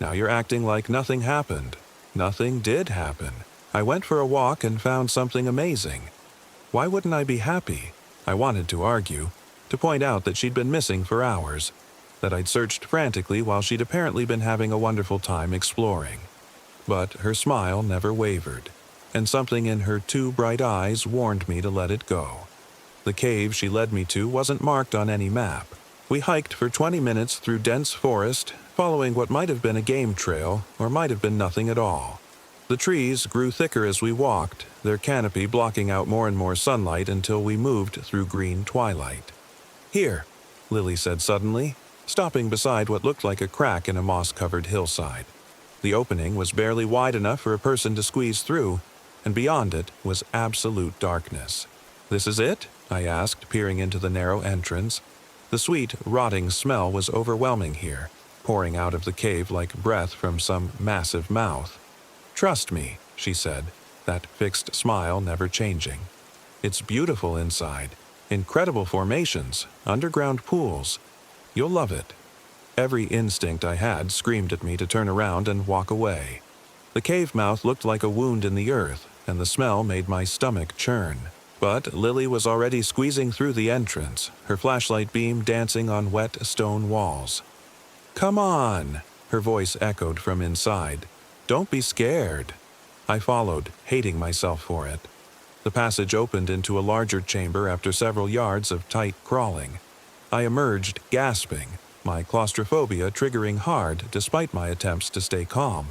Now you're acting like nothing happened. Nothing did happen. I went for a walk and found something amazing. Why wouldn't I be happy?" I wanted to argue, to point out that she'd been missing for hours, that I'd searched frantically while she'd apparently been having a wonderful time exploring. But her smile never wavered, and something in her two bright eyes warned me to let it go. The cave she led me to wasn't marked on any map. We hiked for 20 minutes through dense forest, following what might have been a game trail, or might have been nothing at all. The trees grew thicker as we walked, their canopy blocking out more and more sunlight until we moved through green twilight. "Here," Lily said suddenly, stopping beside what looked like a crack in a moss-covered hillside. The opening was barely wide enough for a person to squeeze through, and beyond it was absolute darkness. "This is it?" I asked, peering into the narrow entrance. The sweet, rotting smell was overwhelming here, pouring out of the cave like breath from some massive mouth. "Trust me," she said, that fixed smile never changing. "It's beautiful inside. Incredible formations, underground pools. You'll love it." Every instinct I had screamed at me to turn around and walk away. The cave mouth looked like a wound in the earth, and the smell made my stomach churn. But Lily was already squeezing through the entrance, her flashlight beam dancing on wet stone walls. "Come on," her voice echoed from inside. "Don't be scared." I followed, hating myself for it. The passage opened into a larger chamber after several yards of tight crawling. I emerged gasping, my claustrophobia triggering hard despite my attempts to stay calm.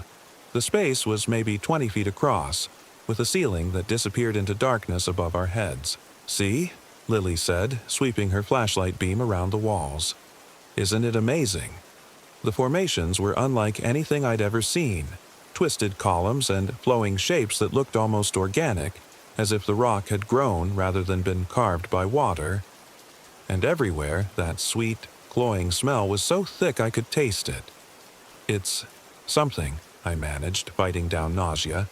The space was maybe 20 feet across, with a ceiling that disappeared into darkness above our heads. "See?" Lily said, sweeping her flashlight beam around the walls. "Isn't it amazing?" The formations were unlike anything I'd ever seen. Twisted columns and flowing shapes that looked almost organic, as if the rock had grown rather than been carved by water. And everywhere, that sweet, cloying smell was so thick I could taste it. "It's something," I managed, fighting down nausea.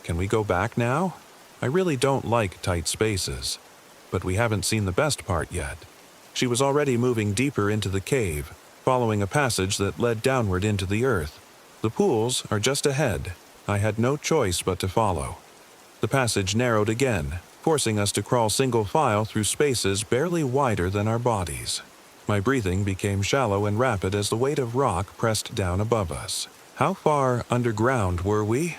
"Can we go back now? I really don't like tight spaces." But we haven't seen the best part yet. She was already moving deeper into the cave, following a passage that led downward into the earth. "The pools are just ahead." I had no choice but to follow. The passage narrowed again, forcing us to crawl single file through spaces barely wider than our bodies. My breathing became shallow and rapid as the weight of rock pressed down above us. How far underground were we?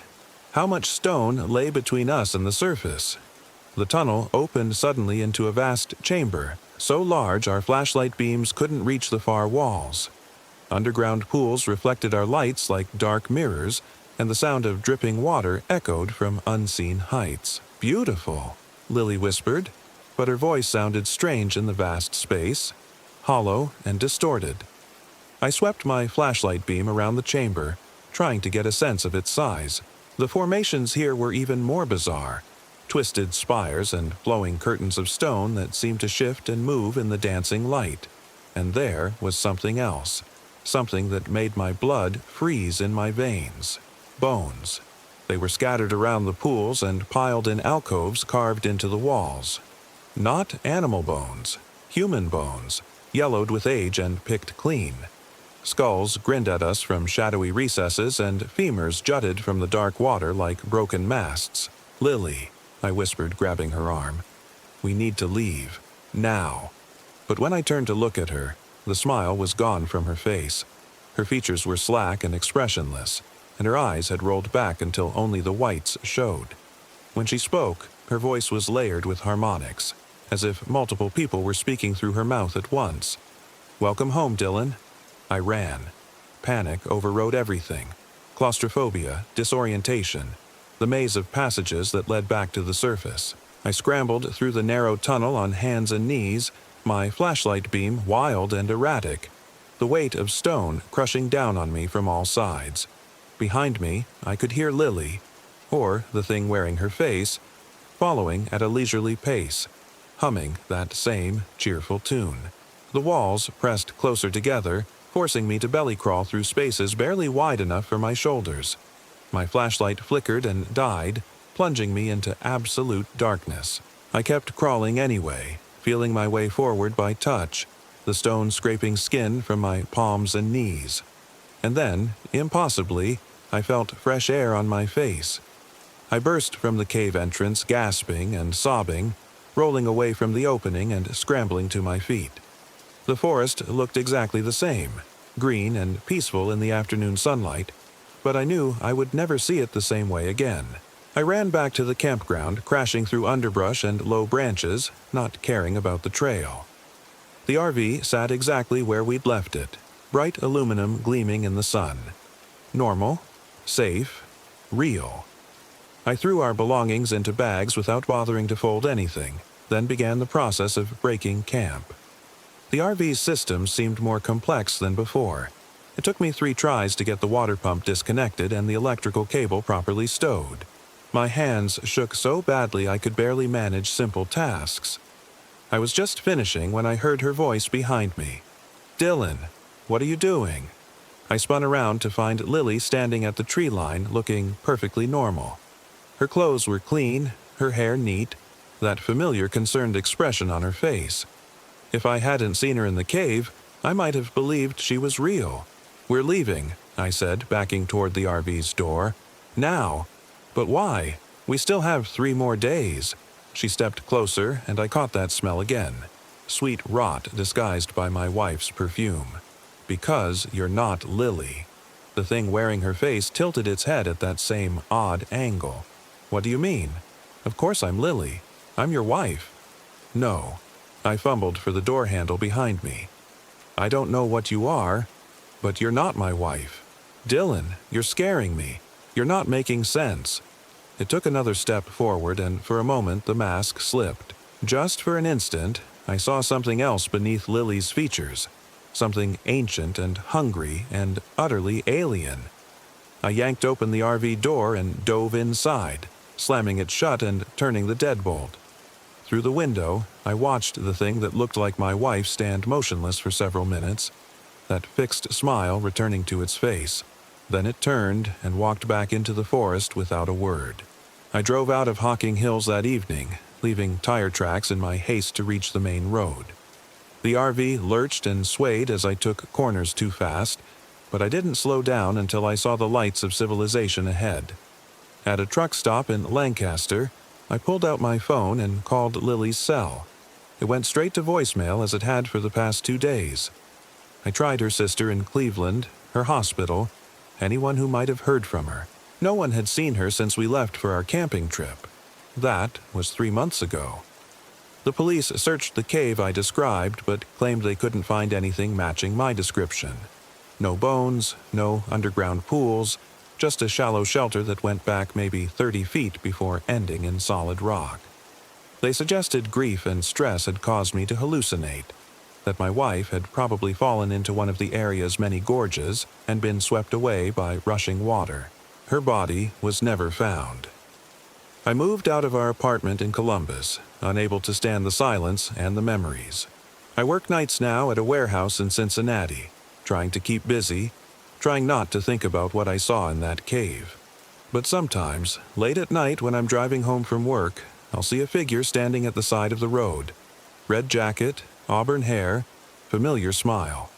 How much stone lay between us and the surface? The tunnel opened suddenly into a vast chamber, so large our flashlight beams couldn't reach the far walls. Underground pools reflected our lights like dark mirrors, and the sound of dripping water echoed from unseen heights. "Beautiful," Lily whispered, but her voice sounded strange in the vast space, hollow and distorted. I swept my flashlight beam around the chamber, trying to get a sense of its size. The formations here were even more bizarre. Twisted spires and flowing curtains of stone that seemed to shift and move in the dancing light. And there was something else, something that made my blood freeze in my veins. Bones. They were scattered around the pools and piled in alcoves carved into the walls. Not animal bones, human bones, yellowed with age and picked clean. Skulls grinned at us from shadowy recesses, and femurs jutted from the dark water like broken masts. "Lily," I whispered, grabbing her arm. "We need to leave. Now." But when I turned to look at her, the smile was gone from her face. Her features were slack and expressionless, and her eyes had rolled back until only the whites showed. When she spoke, her voice was layered with harmonics, as if multiple people were speaking through her mouth at once. "Welcome home, Dylan." I ran. Panic overrode everything. Claustrophobia, disorientation, the maze of passages that led back to the surface. I scrambled through the narrow tunnel on hands and knees, my flashlight beam wild and erratic, the weight of stone crushing down on me from all sides. Behind me, I could hear Lily, or the thing wearing her face, following at a leisurely pace, humming that same cheerful tune. The walls pressed closer together, forcing me to belly crawl through spaces barely wide enough for my shoulders. My flashlight flickered and died, plunging me into absolute darkness. I kept crawling anyway, feeling my way forward by touch, the stone scraping skin from my palms and knees. And then, impossibly, I felt fresh air on my face. I burst from the cave entrance, gasping and sobbing, rolling away from the opening and scrambling to my feet. The forest looked exactly the same, green and peaceful in the afternoon sunlight, but I knew I would never see it the same way again. I ran back to the campground, crashing through underbrush and low branches, not caring about the trail. The RV sat exactly where we'd left it, bright aluminum gleaming in the sun. Normal, safe, real. I threw our belongings into bags without bothering to fold anything, then began the process of breaking camp. The RV's system seemed more complex than before. It took me 3 tries to get the water pump disconnected and the electrical cable properly stowed. My hands shook so badly I could barely manage simple tasks. I was just finishing when I heard her voice behind me. "Dylan, what are you doing?" I spun around to find Lily standing at the tree line, looking perfectly normal. Her clothes were clean, her hair neat, that familiar concerned expression on her face. If I hadn't seen her in the cave, I might have believed she was real. "We're leaving," I said, backing toward the RV's door. "Now." "But why? We still have 3 more days." She stepped closer, and I caught that smell again. Sweet rot disguised by my wife's perfume. "Because you're not Lily." The thing wearing her face tilted its head at that same odd angle. "What do you mean? Of course I'm Lily. I'm your wife." "No." I fumbled for the door handle behind me. "I don't know what you are, but you're not my wife." "Dylan, you're scaring me. You're not making sense." It took another step forward, and for a moment the mask slipped. Just for an instant, I saw something else beneath Lily's features. Something ancient and hungry and utterly alien. I yanked open the RV door and dove inside, slamming it shut and turning the deadbolt. Through the window, I watched the thing that looked like my wife stand motionless for several minutes, that fixed smile returning to its face. Then it turned and walked back into the forest without a word. I drove out of Hocking Hills that evening, leaving tire tracks in my haste to reach the main road. The RV lurched and swayed as I took corners too fast, but I didn't slow down until I saw the lights of civilization ahead. At a truck stop in Lancaster, I pulled out my phone and called Lily's cell. It went straight to voicemail as it had for the past 2 days. I tried her sister in Cleveland, her hospital, anyone who might have heard from her. No one had seen her since we left for our camping trip. That was 3 months ago. The police searched the cave I described, but claimed they couldn't find anything matching my description. No bones, no underground pools, just a shallow shelter that went back maybe 30 feet before ending in solid rock. They suggested grief and stress had caused me to hallucinate, that my wife had probably fallen into one of the area's many gorges and been swept away by rushing water. Her body was never found. I moved out of our apartment in Columbus, unable to stand the silence and the memories. I work nights now at a warehouse in Cincinnati, trying to keep busy, trying not to think about what I saw in that cave. But sometimes, late at night when I'm driving home from work, I'll see a figure standing at the side of the road. Red jacket, auburn hair, familiar smile.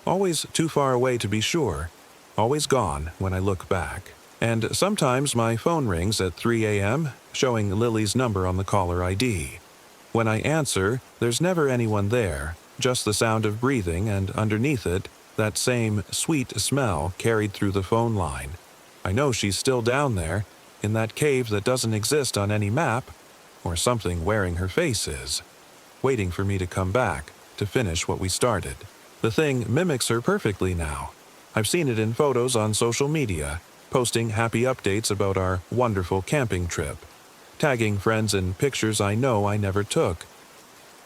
Always too far away to be sure, always gone when I look back. And sometimes my phone rings at 3 a.m., showing Lily's number on the caller ID. When I answer, there's never anyone there, just the sound of breathing, and underneath it, that same sweet smell carried through the phone line. I know she's still down there, in that cave that doesn't exist on any map, or something wearing her face is, waiting for me to come back, to finish what we started. The thing mimics her perfectly now. I've seen it in photos on social media, posting happy updates about our wonderful camping trip, tagging friends in pictures I know I never took.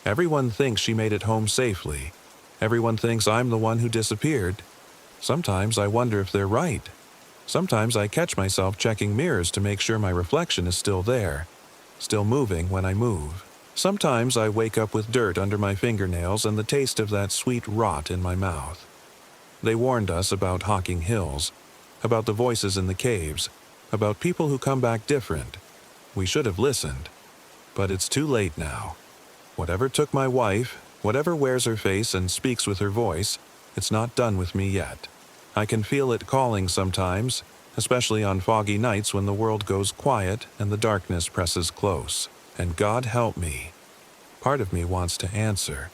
Everyone thinks she made it home safely. Everyone thinks I'm the one who disappeared. Sometimes I wonder if they're right. Sometimes I catch myself checking mirrors to make sure my reflection is still there, still moving when I move. Sometimes I wake up with dirt under my fingernails and the taste of that sweet rot in my mouth. They warned us about Hocking Hills, about the voices in the caves, about people who come back different. We should have listened. But it's too late now. Whatever took my wife, whatever wears her face and speaks with her voice, it's not done with me yet. I can feel it calling sometimes, especially on foggy nights when the world goes quiet and the darkness presses close. And God help me. Part of me wants to answer.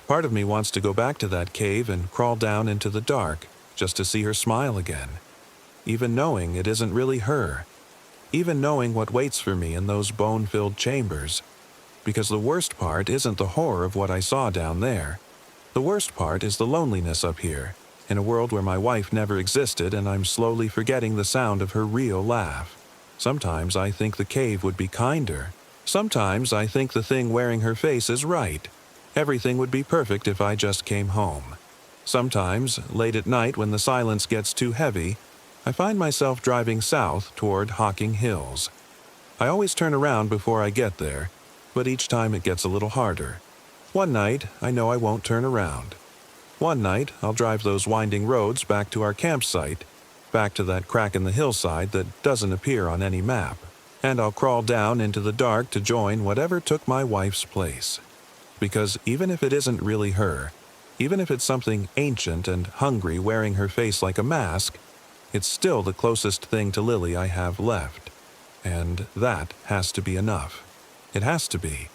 Part of me wants to go back to that cave and crawl down into the dark, just to see her smile again. Even knowing it isn't really her. Even knowing what waits for me in those bone-filled chambers. Because the worst part isn't the horror of what I saw down there. The worst part is the loneliness up here, in a world where my wife never existed and I'm slowly forgetting the sound of her real laugh. Sometimes I think the cave would be kinder. Sometimes I think the thing wearing her face is right. Everything would be perfect if I just came home. Sometimes, late at night when the silence gets too heavy, I find myself driving south toward Hocking Hills. I always turn around before I get there, but each time it gets a little harder. One night, I know I won't turn around. One night, I'll drive those winding roads back to our campsite, back to that crack in the hillside that doesn't appear on any map. And I'll crawl down into the dark to join whatever took my wife's place. Because even if it isn't really her, even if it's something ancient and hungry wearing her face like a mask, it's still the closest thing to Lily I have left. And that has to be enough. It has to be.